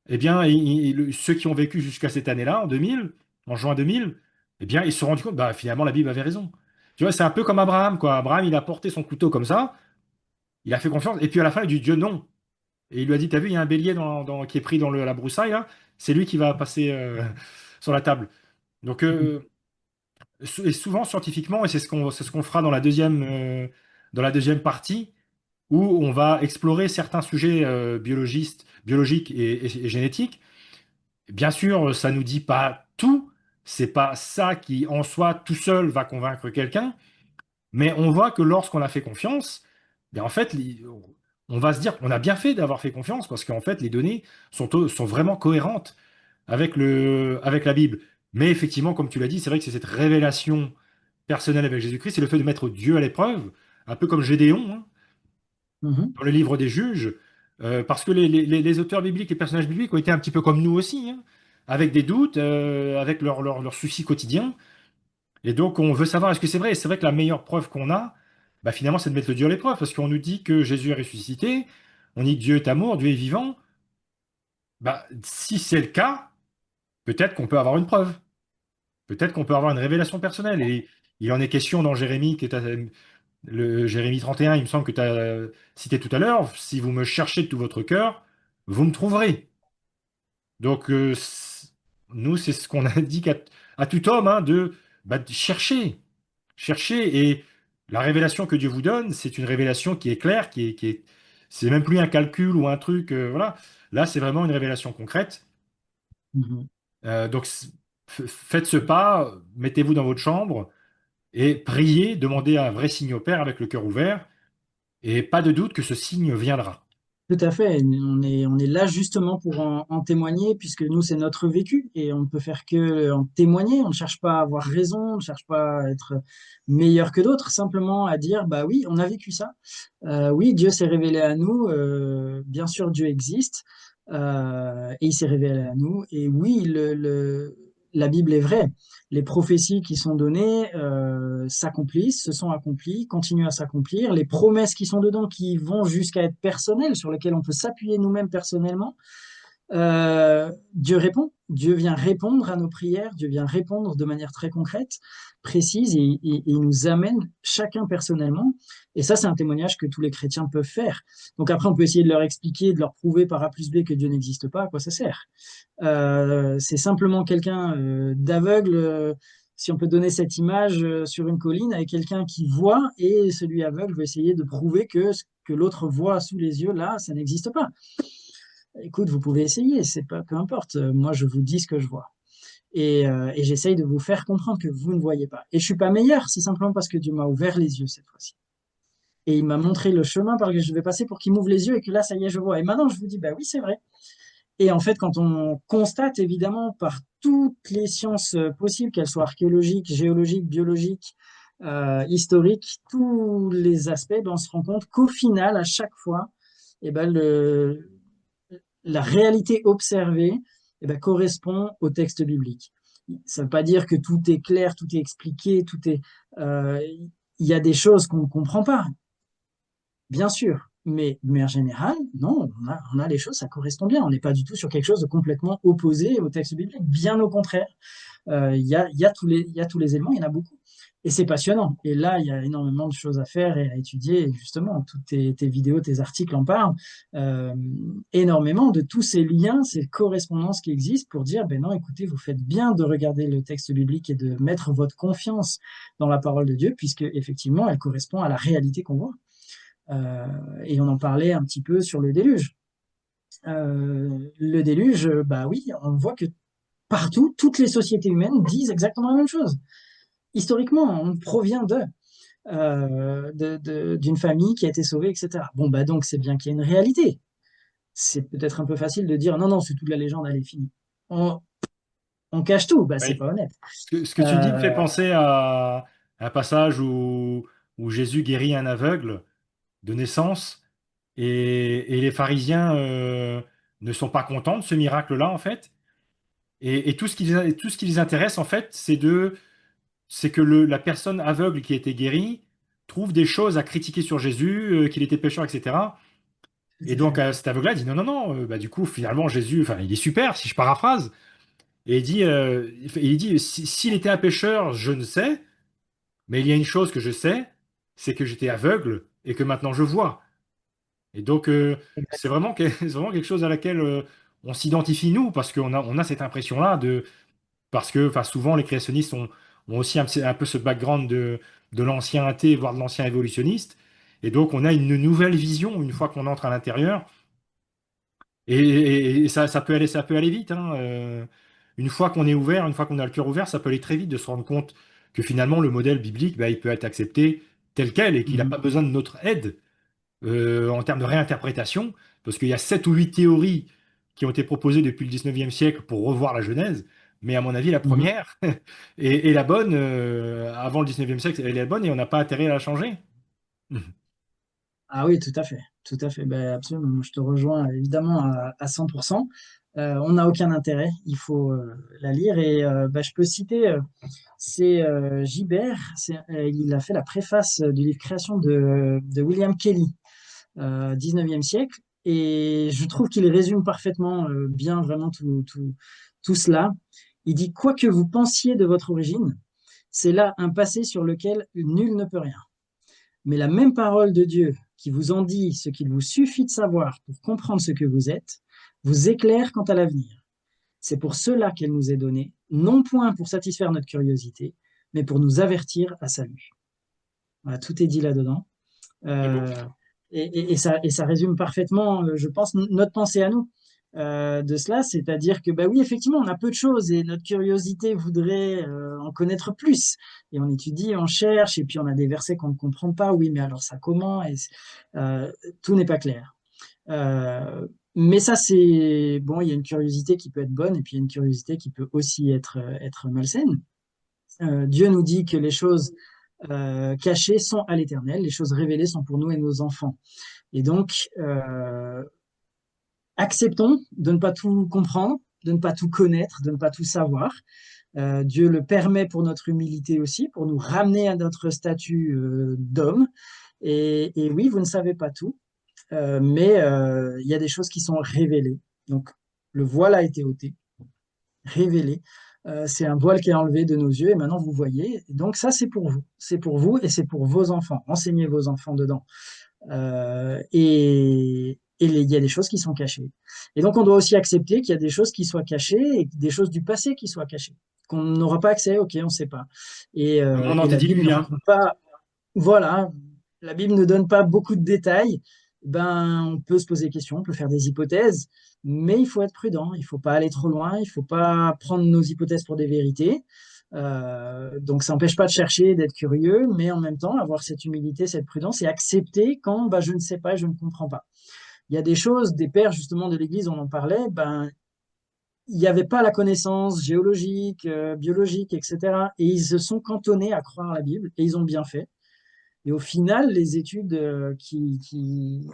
eh bien, ceux qui ont vécu jusqu'à cette année-là, en 2000, en juin 2000, eh bien, ils se sont rendus compte, bah, finalement, la Bible avait raison. Tu vois, c'est un peu comme Abraham, quoi. Abraham, il a porté son couteau comme ça, il a fait confiance, et puis à la fin, il dit Dieu non. Et il lui a dit, t'as vu, il y a un bélier qui est pris dans la broussaille, là, c'est lui qui va passer sur la table. Donc, mhm. et souvent, scientifiquement, et c'est ce qu'on fera dans la deuxième partie, où on va explorer certains sujets biologiques et génétiques. Bien sûr, ça nous dit pas tout. C'est pas ça qui, en soi, tout seul, va convaincre quelqu'un. Mais on voit que lorsqu'on a fait confiance, ben en fait, on va se dire qu'on a bien fait d'avoir fait confiance parce qu'en fait, les données sont vraiment cohérentes avec la Bible. Mais effectivement, comme tu l'as dit, c'est vrai que c'est cette révélation personnelle avec Jésus-Christ, c'est le fait de mettre Dieu à l'épreuve, un peu comme Gédéon, hein, Mhm. dans le livre des Juges, parce que les auteurs bibliques, les personnages bibliques ont été un petit peu comme nous aussi, hein, avec des doutes, avec leurs soucis quotidiens. Et donc, on veut savoir est-ce que c'est vrai. Et c'est vrai que la meilleure preuve qu'on a, bah, finalement, c'est de mettre le Dieu à l'épreuve, parce qu'on nous dit que Jésus est ressuscité, on dit que Dieu est amour, Dieu est vivant. Bah, si c'est le cas, peut-être qu'on peut avoir une preuve. Peut-être qu'on peut avoir une révélation personnelle. Et il en est question dans Jérémie, le Jérémie 31, il me semble que tu as cité tout à l'heure. Si vous me cherchez de tout votre cœur, vous me trouverez. Donc, nous, c'est ce qu'on indique à tout homme, hein, de chercher. Chercher. Et la révélation que Dieu vous donne, c'est une révélation qui est claire, c'est même plus un calcul ou un truc, voilà. Là, c'est vraiment une révélation concrète. Mhm. Donc, faites ce pas, mettez-vous dans votre chambre et priez, demandez un vrai signe au Père avec le cœur ouvert, et pas de doute que ce signe viendra. Tout à fait. On est là justement pour en témoigner, puisque nous, c'est notre vécu et on ne peut faire que en témoigner. On ne cherche pas à avoir raison, on ne cherche pas à être meilleur que d'autres, simplement à dire, bah oui, on a vécu ça. Oui, Dieu s'est révélé à nous. Bien sûr, Dieu existe et il s'est révélé à nous. Et oui, la Bible est vraie. Les prophéties qui sont données s'accomplissent, se sont accomplies, continuent à s'accomplir. Les promesses qui sont dedans, qui vont jusqu'à être personnelles, sur lesquelles on peut s'appuyer nous-mêmes personnellement, Dieu répond, Dieu vient répondre à nos prières, Dieu vient répondre de manière très concrète, précise, et il nous amène chacun personnellement. Et ça, c'est un témoignage que tous les chrétiens peuvent faire. Donc après, on peut essayer de leur expliquer, de leur prouver par A plus B que Dieu n'existe pas, à quoi ça sert. C'est simplement quelqu'un d'aveugle, si on peut donner cette image sur une colline, avec quelqu'un qui voit, et celui aveugle veut essayer de prouver que ce que l'autre voit sous les yeux, là, ça n'existe pas. Écoute, vous pouvez essayer, c'est pas, peu importe. Moi, je vous dis ce que je vois. Et j'essaye de vous faire comprendre que vous ne voyez pas. Et je suis pas meilleur, c'est simplement parce que Dieu m'a ouvert les yeux cette fois-ci. Et il m'a montré le chemin par lequel je vais passer pour qu'il m'ouvre les yeux et que là, ça y est, je vois. Et maintenant, je vous dis, bah oui, c'est vrai. Et en fait, quand on constate évidemment par toutes les sciences possibles, qu'elles soient archéologiques, géologiques, biologiques, historiques, tous les aspects, ben, on se rend compte qu'au final, à chaque fois, eh ben, la réalité observée eh ben, correspond au texte biblique. Ça ne veut pas dire que tout est clair, tout est expliqué, euh, il y a des choses qu'on ne comprend pas, bien sûr. Mais en général, non, on a les choses, ça correspond bien. On n'est pas du tout sur quelque chose de complètement opposé au texte biblique. Bien au contraire, il y a il y a tous les éléments, il y en a beaucoup. Et c'est passionnant. Et là, il y a énormément de choses à faire et à étudier. Et justement, toutes tes vidéos, tes articles en parlent euh, énormément de tous ces liens, ces correspondances qui existent pour dire, ben non, écoutez, vous faites bien de regarder le texte biblique et de mettre votre confiance dans la parole de Dieu, puisque effectivement, elle correspond à la réalité qu'on voit. Euh, et on en parlait un petit peu sur le déluge. Le déluge, bah oui, on voit que partout, toutes les sociétés humaines disent exactement la même chose. Historiquement, on provient d'une famille qui a été sauvée, etc. Bon, bah donc c'est bien qu'il y ait une réalité. C'est peut-être un peu facile de dire non, non, c'est toute la légende, elle est finie. On, on cache tout, bah c'est Oui. pas honnête. Ce que tu me dis me fait Euh, penser à un passage où Jésus guérit un aveugle de naissance et les pharisiens ne sont pas contents de ce miracle-là, en fait. Et tout ce qui les intéresse, en fait, c'est que la personne aveugle qui a été guérie trouve des choses à critiquer sur Jésus, qu'il était pécheur, etc. tout Et à donc, fait. cet aveugle-là dit non, non, non, bah, du coup, finalement, Jésus, enfin, il est super, si je paraphrase. Et il dit, s'il était un pécheur, je ne sais, mais il y a une chose que je sais, c'est que j'étais aveugle et que maintenant je vois. Et donc, c'est vraiment quelque chose à laquelle on s'identifie, nous, parce on a cette impression-là parce que enfin, souvent, les créationnistes ont aussi un peu ce background de l'ancien athée, voire de l'ancien évolutionniste. Et donc, on a une nouvelle vision une fois qu'on entre à l'intérieur Et ça peut aller vite, hein. Une fois qu'on est ouvert, une fois qu'on a le cœur ouvert, ça peut aller très vite de se rendre compte que finalement le modèle biblique, bah, il peut être accepté tel quel et qu'il n'a Mhm. pas besoin de notre aide en termes de réinterprétation, parce qu'il y a 7 ou 8 théories qui ont été proposées depuis le 19e siècle pour revoir la Genèse, mais à mon avis, la Mhm. première est la bonne, avant le 19e siècle, elle est la bonne et on n'a pas intérêt à la changer. Ah oui, tout à fait, tout à fait. Ben, absolument. Moi, je te rejoins évidemment à 100%. On n'a aucun intérêt, il faut la lire. Et ben, je peux citer, c'est Gibert, il a fait la préface du livre Création de William Kelly, 19e siècle. Et je trouve qu'il résume parfaitement bien vraiment tout cela. Il dit, quoi que vous pensiez de votre origine, c'est là un passé sur lequel nul ne peut rien. Mais la même parole de Dieu qui vous en dit ce qu'il vous suffit de savoir pour comprendre ce que vous êtes, vous éclaire quant à l'avenir. C'est pour cela qu'elle nous est donnée, non point pour satisfaire notre curiosité, mais pour nous avertir à salut. Voilà, tout est dit là-dedans. C'est beau. Euh, et ça résume parfaitement, je pense, notre pensée à nous de cela, c'est-à-dire que bah oui, effectivement, on a peu de choses et notre curiosité voudrait en connaître plus. Et on étudie, on cherche, et puis on a des versets qu'on ne comprend pas. Oui, mais alors ça comment? Euh, tout n'est pas clair. Euh, mais ça, c'est bon, il y a une curiosité qui peut être bonne, et puis il y a une curiosité qui peut aussi être malsaine. Dieu nous dit que les choses cachées sont à l'Éternel, les choses révélées sont pour nous et nos enfants. Et donc, acceptons de ne pas tout comprendre, de ne pas tout connaître, de ne pas tout savoir. Dieu le permet pour notre humilité aussi, pour nous ramener à notre statut d'homme. Et oui, vous ne savez pas tout, mais il y a des choses qui sont révélées. Donc, le voile a été ôté, révélé. C'est un voile qui est enlevé de nos yeux et maintenant vous voyez. Donc ça, c'est pour vous. C'est pour vous et c'est pour vos enfants. Enseignez vos enfants dedans. Et il y a des choses qui sont cachées. Et donc, on doit aussi accepter qu'il y a des choses qui soient cachées et des choses du passé qui soient cachées, qu'on n'aura pas accès, ok, on ne sait pas. Le monde Et la Bible ne antédiluvien. raconte pas, voilà, la Bible ne donne pas beaucoup de détails. Ben, on peut se poser des questions, on peut faire des hypothèses, mais il faut être prudent, il ne faut pas aller trop loin, il ne faut pas prendre nos hypothèses pour des vérités. Donc, ça n'empêche pas de chercher, d'être curieux, mais en même temps, avoir cette humilité, cette prudence et accepter quand bah, je ne sais pas et je ne comprends pas. Il y a des choses, des pères justement de l'Église, on en parlait, ben, il n'y avait pas la connaissance géologique, biologique, etc. Et ils se sont cantonnés à croire la Bible et ils ont bien fait. Et au final, les études qui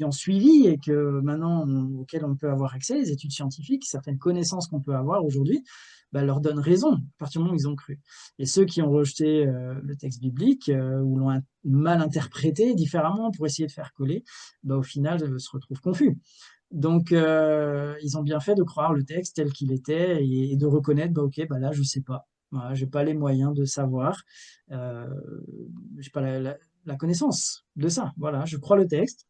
ont suivi et que maintenant auxquelles on peut avoir accès, les études scientifiques, certaines connaissances qu'on peut avoir aujourd'hui, bah, leur donnent raison à partir du moment où ils ont cru. Et ceux qui ont rejeté le texte biblique ou l'ont mal interprété différemment pour essayer de faire coller, bah, au final se retrouvent confus. Donc, ils ont bien fait de croire le texte tel qu'il était et de reconnaître, bah, ok, bah là, je sais pas. Voilà, j'ai pas les moyens de savoir. Euh, j'ai pas la connaissance de ça. Voilà, je crois le texte.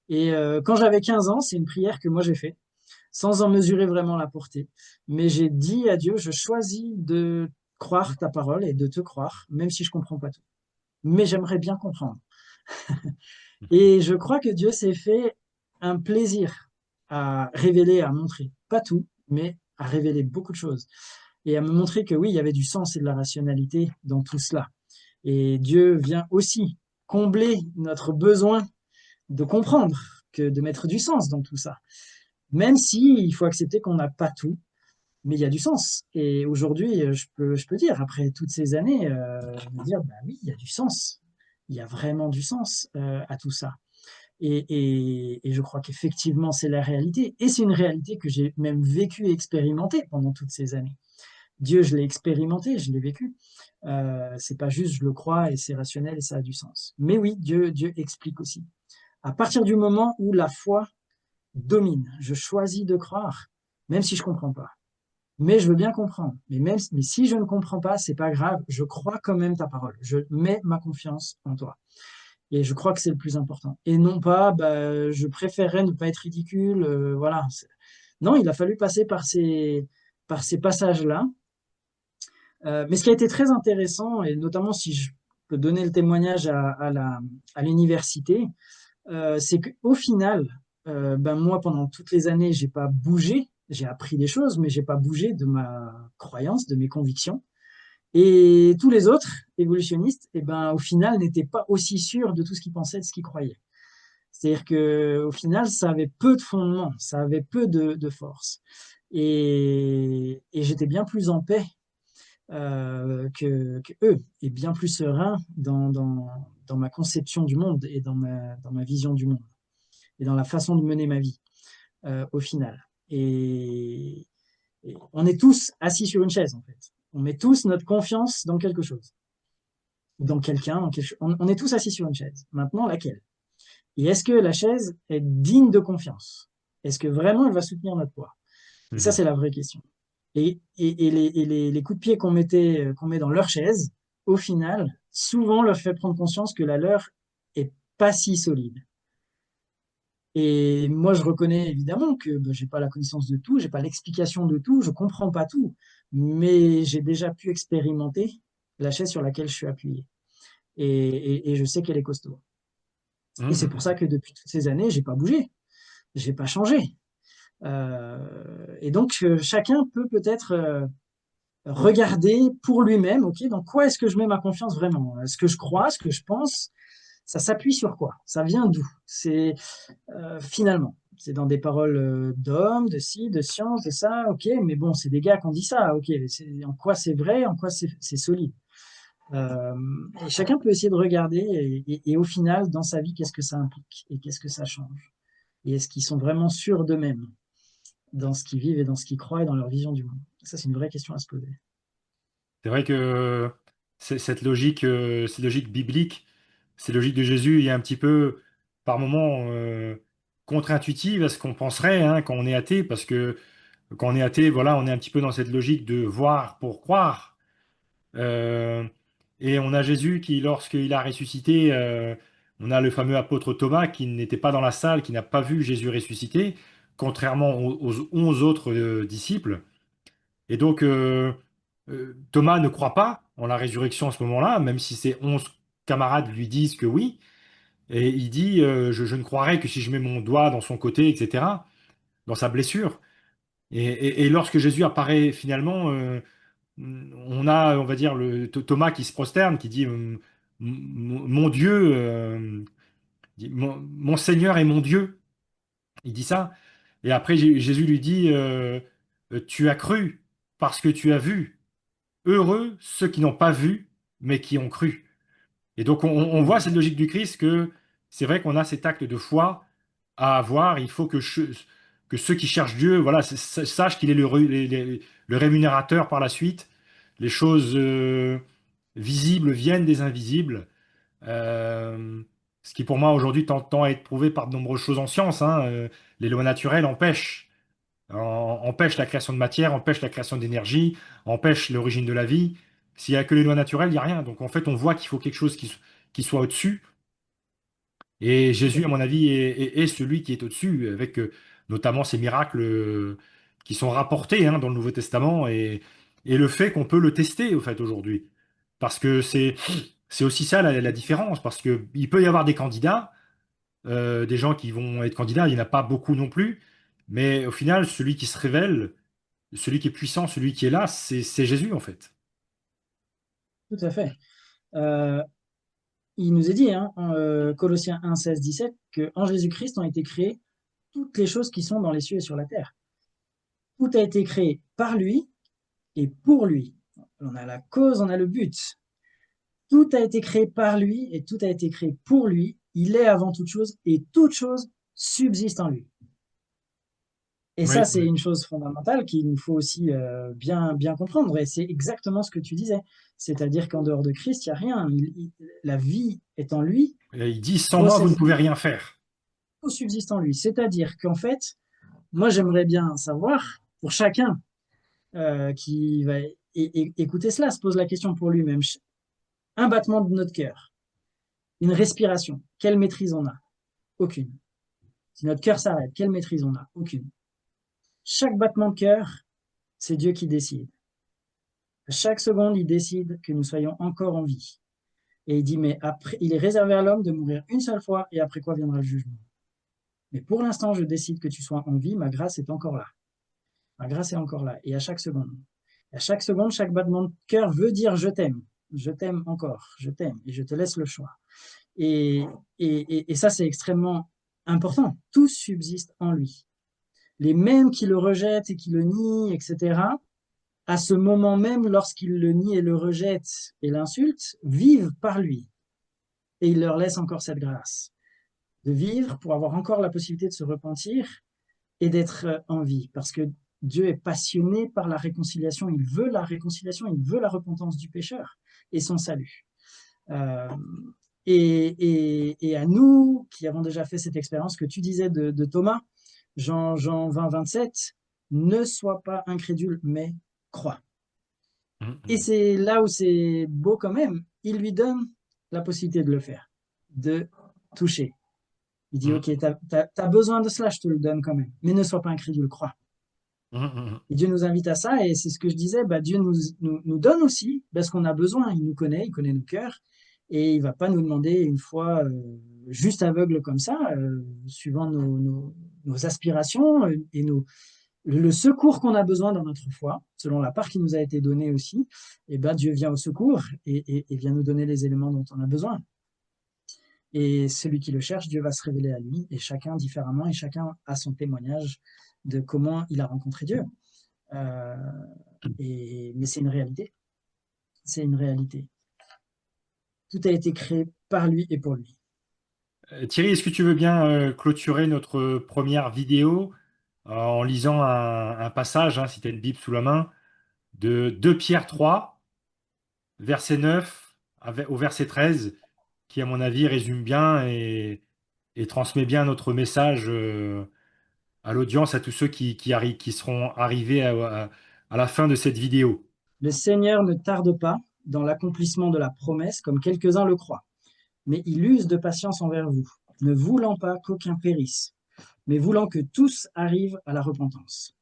Et quand j'avais 15 ans, c'est une prière que moi j'ai fait, sans en mesurer vraiment la portée. Mais j'ai dit à Dieu, je choisis de croire ta parole et de te croire, même si je comprends pas tout. Mais j'aimerais bien comprendre. Et je crois que Dieu s'est fait un plaisir à révéler, à montrer, pas tout, mais à révéler beaucoup de choses. Et à me montrer que oui, il y avait du sens et de la rationalité dans tout cela. Et Dieu vient aussi combler notre besoin de comprendre, que de mettre du sens dans tout ça. Même si il faut accepter qu'on n'a pas tout, mais il y a du sens. Et aujourd'hui, je peux dire, après toutes ces années, me dire, bah oui, il y a du sens. Il y a vraiment du sens à tout ça. Et je crois qu'effectivement, c'est la réalité. Et c'est une réalité que j'ai même vécue et expérimentée pendant toutes ces années. Dieu, je l'ai expérimenté, je l'ai vécu. C'est pas juste je le crois et c'est rationnel et ça a du sens. Mais oui, Dieu explique aussi. À partir du moment où la foi domine, je choisis de croire, même si je comprends pas. Mais je veux bien comprendre. Mais si je ne comprends pas, c'est pas grave. Je crois quand même ta parole. Je mets ma confiance en toi. Et je crois que c'est le plus important. Et non pas, bah, je préférerais ne pas être ridicule. Voilà. Non, il a fallu passer par ces passages-là. Mais ce qui a été très intéressant, et notamment si je peux donner le témoignage à l'université, c'est qu'au final, ben moi, pendant toutes les années, j'ai pas bougé. J'ai appris des choses, mais j'ai pas bougé de ma croyance, de mes convictions. Et tous les autres évolutionnistes, eh ben, au final, n'étaient pas aussi sûrs de tout ce qu'ils pensaient, de ce qu'ils croyaient. C'est-à-dire que, au final, ça avait peu de fondement, ça avait peu de force. Et j'étais bien plus en paix que eux, et bien plus serein dans ma conception du monde et dans ma vision du monde, et dans la façon de mener ma vie, au final. Et on est tous assis sur une chaise, en fait. On met tous notre confiance dans quelque chose, dans quelqu'un, on est tous assis sur une chaise. Maintenant, laquelle? Et est-ce que la chaise est digne de confiance? Est-ce que vraiment elle va soutenir notre poids? Et ça, Mhm. c'est la vraie question. Les coups de pied qu'on met dans leur chaise, au final, souvent leur fait prendre conscience que la leur est pas si solide. Et moi, je reconnais évidemment que ben, j'ai pas la connaissance de tout, j'ai pas l'explication de tout, je comprends pas tout, mais j'ai déjà pu expérimenter la chaise sur laquelle je suis appuyé. Et je sais qu'elle est costaud. Et c'est pour ça Mhm. que depuis toutes ces années, j'ai pas bougé, j'ai pas changé. Et donc, chacun peut peut-être regarder pour lui-même, ok, dans quoi est-ce que je mets ma confiance vraiment? Ce que je crois, ce que je pense, ça s'appuie sur quoi? Ça vient d'où? C'est finalement, c'est dans des paroles d'hommes, de ci, de science, de ça, ok, mais bon, c'est des gars qui ont dit ça, ok, en quoi c'est vrai, en quoi c'est solide. Euh, et chacun peut essayer de regarder et au final, dans sa vie, qu'est-ce que ça implique et qu'est-ce que ça change? Et est-ce qu'ils sont vraiment sûrs d'eux-mêmes dans ce qu'ils vivent et dans ce qu'ils croient et dans leur vision du monde? Ça, c'est une vraie question à se poser. C'est vrai que cette logique biblique, cette logique de Jésus est un petit peu, par moments, contre-intuitive à ce qu'on penserait hein, quand on est athée, parce que quand on est athée, voilà, on est un petit peu dans cette logique de voir pour croire. Euh, et on a Jésus qui, lorsqu'il a ressuscité, on a le fameux apôtre Thomas qui n'était pas dans la salle, qui n'a pas vu Jésus ressuscité, contrairement aux 11 autres disciples. Et donc, Thomas ne croit pas en la résurrection à ce moment-là, même si ses 11 camarades lui disent que oui. Et il dit, je ne croirai que si je mets mon doigt dans son côté, etc., dans sa blessure. Et lorsque Jésus apparaît finalement, on a, on va dire, Thomas qui se prosterne, qui dit, mon Dieu, mon Seigneur et mon Dieu. Il dit ça. Et après, Jésus lui dit, tu as cru parce que tu as vu. Heureux ceux qui n'ont pas vu, mais qui ont cru. Et donc, on voit cette logique du Christ que c'est vrai qu'on a cet acte de foi à avoir. Il faut que ceux qui cherchent Dieu, voilà, sachent qu'il est le rémunérateur par la suite. Les choses visibles viennent des invisibles. Euh, Ce qui pour moi aujourd'hui tend à être prouvé par de nombreuses choses en science, hein. Les lois naturelles empêchent la création de matière, empêchent la création d'énergie, empêchent l'origine de la vie. S'il n'y a que les lois naturelles, il n'y a rien. Donc en fait, on voit qu'il faut quelque chose qui soit au-dessus. Et Tout à Jésus, à fait. mon avis, est celui qui est au-dessus, avec notamment ces miracles qui sont rapportés hein, dans le Nouveau Testament et le fait qu'on peut le tester au fait aujourd'hui. Parce que c'est aussi ça la différence. Parce qu'il peut y avoir des candidats, des gens qui vont être candidats, il n'y en a pas beaucoup non plus. Mais au final, celui qui se révèle, celui qui est puissant, celui qui est là, c'est Jésus en fait. Tout à fait. Euh, il nous est dit, hein, en Colossiens 1, 16, 17, que en Jésus-Christ ont été créées toutes les choses qui sont dans les cieux et sur la terre. Tout a été créé par lui et pour lui. On a la cause, on a le but. Tout a été créé par lui et tout a été créé pour lui. Il est avant toute chose et toute chose subsiste en lui. Et ça, Oui, c'est une chose fondamentale qu'il nous faut aussi bien comprendre. Et c'est exactement ce que tu disais. C'est-à-dire qu'en dehors de Christ, il n'y a rien. La vie est en lui, et il dit, sans moi, vous ne possède pouvez tout, rien faire. tout subsiste en lui. C'est-à-dire qu'en fait, moi, j'aimerais bien savoir, pour chacun qui va écouter cela, se pose la question pour lui-même, un battement de notre cœur, une respiration, quelle maîtrise on a? Aucune. Si notre cœur s'arrête, quelle maîtrise on a? Aucune. Chaque battement de cœur, c'est Dieu qui décide. À chaque seconde, il décide que nous soyons encore en vie. Et il dit, mais après, il est réservé à l'homme de mourir une seule fois, et après quoi viendra le jugement. Mais pour l'instant, je décide que tu sois en vie, ma grâce est encore là. Ma grâce est encore là. Et à chaque seconde. À chaque seconde, chaque battement de cœur veut dire je t'aime encore, je t'aime, et je te laisse le choix. Et, et ça, c'est extrêmement important. Tout subsiste en lui. Les mêmes qui le rejettent et qui le nient, etc., à ce moment même, lorsqu'ils le nient et le rejettent et l'insultent, vivent par lui. Et il leur laisse encore cette grâce de vivre pour avoir encore la possibilité de se repentir et d'être en vie. Parce que Dieu est passionné par la réconciliation. Il veut la réconciliation, il veut la repentance du pécheur et son salut. Euh, et à nous qui avons déjà fait cette expérience que tu disais de Thomas, Jean 20, 27, ne sois pas incrédule, mais crois. Et Mhm. c'est là où c'est beau quand même. Il lui donne la possibilité de le faire, de toucher. Il dit, OK, Mhm. t'as besoin de cela, je te le donne quand même. Mais ne sois pas incrédule, crois. Mhm. Mhm. Et Dieu nous invite à ça, et c'est ce que je disais, bah, Dieu nous donne aussi parce qu'on a besoin. Il connaît nos cœurs, et il va pas nous demander une foi juste aveugle comme ça, suivant nos aspirations et le secours qu'on a besoin dans notre foi, selon la part qui nous a été donnée aussi. Et ben Dieu vient au secours et vient nous donner les éléments dont on a besoin. Et celui qui le cherche, Dieu va se révéler à lui, et chacun différemment, et chacun a son témoignage de comment il a rencontré Dieu. Euh, mais c'est une réalité. C'est une réalité. Tout a été créé par lui et pour lui. Thierry, est-ce que tu veux bien clôturer notre première vidéo en lisant un passage, hein, si tu as une Bible sous la main, de 2 Pierre 3, verset 9 au verset 13, qui, à mon avis, résume bien et transmet bien notre message à l'audience, à tous ceux qui seront arrivés à la fin de cette vidéo. Le Seigneur ne tarde pas dans l'accomplissement de la promesse, comme quelques-uns le croient, mais il use de patience envers vous, ne voulant pas qu'aucun périsse, mais voulant que tous arrivent à la repentance.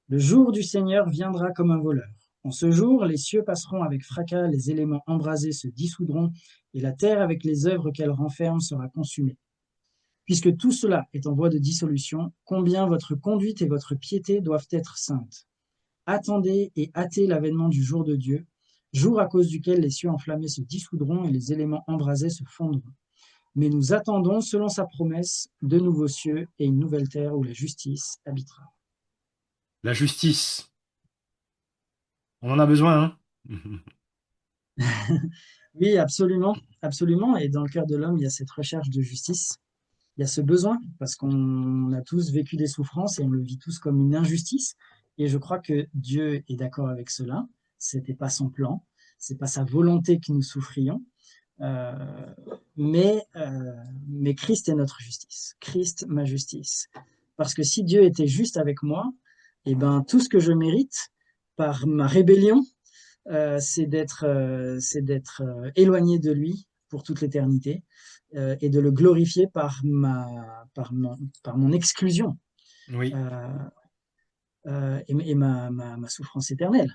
Le jour du Seigneur viendra comme un voleur. En ce jour, les cieux passeront avec fracas, les éléments embrasés se dissoudront, et la terre avec les œuvres qu'elle renferme sera consumée. Puisque tout cela est en voie de dissolution, combien votre conduite et votre piété doivent être saintes. Attendez et hâtez l'avènement du jour de Dieu, jour à cause duquel les cieux enflammés se dissoudront et les éléments embrasés se fondront. Mais nous attendons, selon sa promesse, de nouveaux cieux et une nouvelle terre où la justice habitera. La justice, on en a besoin, hein? Oui, absolument, absolument. Et dans le cœur de l'homme, il y a cette recherche de justice. Il y a ce besoin, parce qu'on a tous vécu des souffrances et on le vit tous comme une injustice. Et je crois que Dieu est d'accord avec cela. C'était pas son plan, c'est pas sa volonté que nous souffrions. Euh, mais Christ est notre justice. Christ, ma justice. Parce que si Dieu était juste avec moi, eh ben, tout ce que je mérite par ma rébellion, c'est d'être éloigné de lui pour toute l'éternité et de le glorifier par mon exclusion Oui. euh, et ma souffrance éternelle,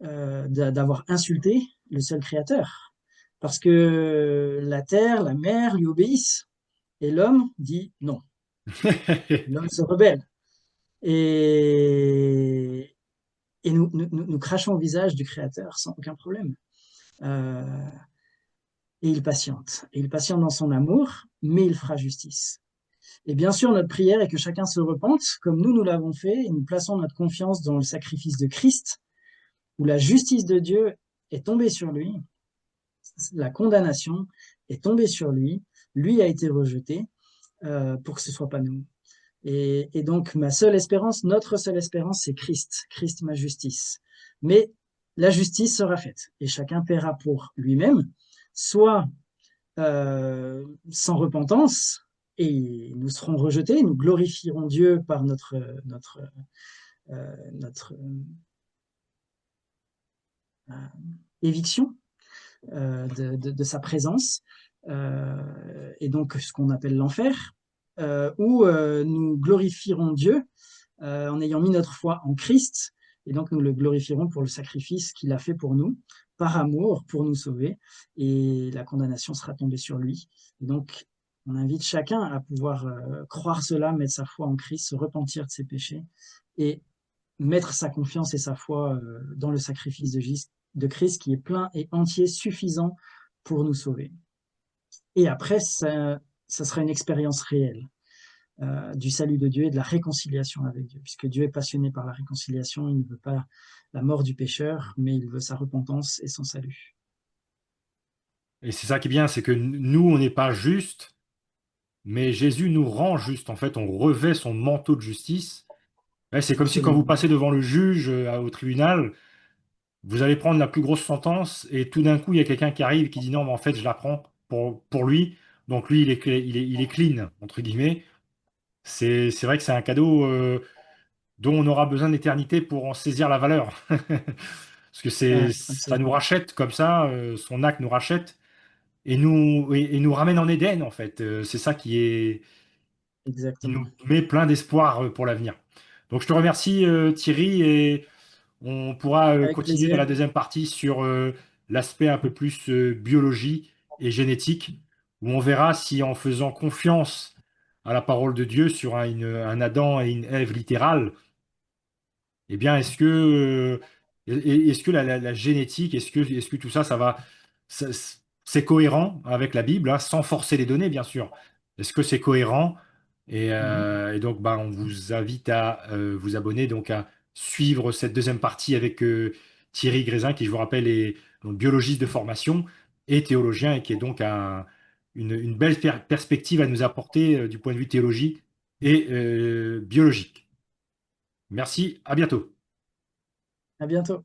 d'avoir insulté le seul créateur. Parce que la terre, la mer lui obéissent. Et l'homme dit non. L'homme se rebelle. Et, et nous crachons au visage du créateur sans aucun problème. Euh, et il patiente. Et il patiente dans son amour, mais il fera justice. Et bien sûr, notre prière est que chacun se repente, comme nous l'avons fait, et nous plaçons notre confiance dans le sacrifice de Christ, où la justice de Dieu est tombée sur lui, la condamnation est tombée sur lui, lui a été rejeté pour que ce soit pas nous. Et donc, ma seule espérance, notre seule espérance, c'est Christ, Christ ma justice. Mais la justice sera faite, et chacun paiera pour lui-même, soit sans repentance, et nous serons rejetés, nous glorifierons Dieu par notre euh, éviction de sa présence, et donc ce qu'on appelle l'enfer, où nous glorifierons Dieu en ayant mis notre foi en Christ, et donc nous le glorifierons pour le sacrifice qu'il a fait pour nous, par amour, pour nous sauver, et la condamnation sera tombée sur lui. Et donc, On invite chacun à pouvoir croire cela, mettre sa foi en Christ, se repentir de ses péchés et mettre sa confiance et sa foi dans le sacrifice de Christ qui est plein et entier, suffisant pour nous sauver. Et après, ça sera une expérience réelle du salut de Dieu et de la réconciliation avec Dieu, puisque Dieu est passionné par la réconciliation, il ne veut pas la mort du pécheur, mais il veut sa repentance et son salut. Et c'est ça qui est bien, c'est que nous, on n'est pas juste, mais Jésus nous rend juste. En fait, on revêt son manteau de justice. Ouais, c'est comme si quand vous Absolument, passez devant le juge au tribunal, vous allez prendre la plus grosse sentence et tout d'un coup, il y a quelqu'un qui arrive et qui dit non, mais en fait, je la prends pour lui. Donc lui, il est clean, entre guillemets. C'est vrai que c'est un cadeau dont on aura besoin d'éternité pour en saisir la valeur. Parce que ouais, ça nous absolument, rachète comme ça, son acte nous rachète et nous ramène en Éden, en fait. C'est ça qui nous exactement. met plein d'espoir pour l'avenir. Donc je te remercie, Thierry, et on pourra Avec continuer dans plaisir. la deuxième partie sur l'aspect un peu plus biologie et génétique, où on verra si en faisant confiance à la parole de Dieu sur un Adam et une Ève littérale, eh bien, est-ce que la génétique, est-ce que tout ça, ça- c'est cohérent avec la Bible, hein, sans forcer les données, bien sûr. Est-ce que c'est cohérent? Mhm, Et donc, bah, on vous invite à vous abonner, donc à suivre cette deuxième partie avec Thierry Grézin, qui, je vous rappelle, est donc biologiste de formation et théologien, et qui est donc une belle perspective à nous apporter du point de vue théologie et biologique. Merci, à bientôt. à bientôt.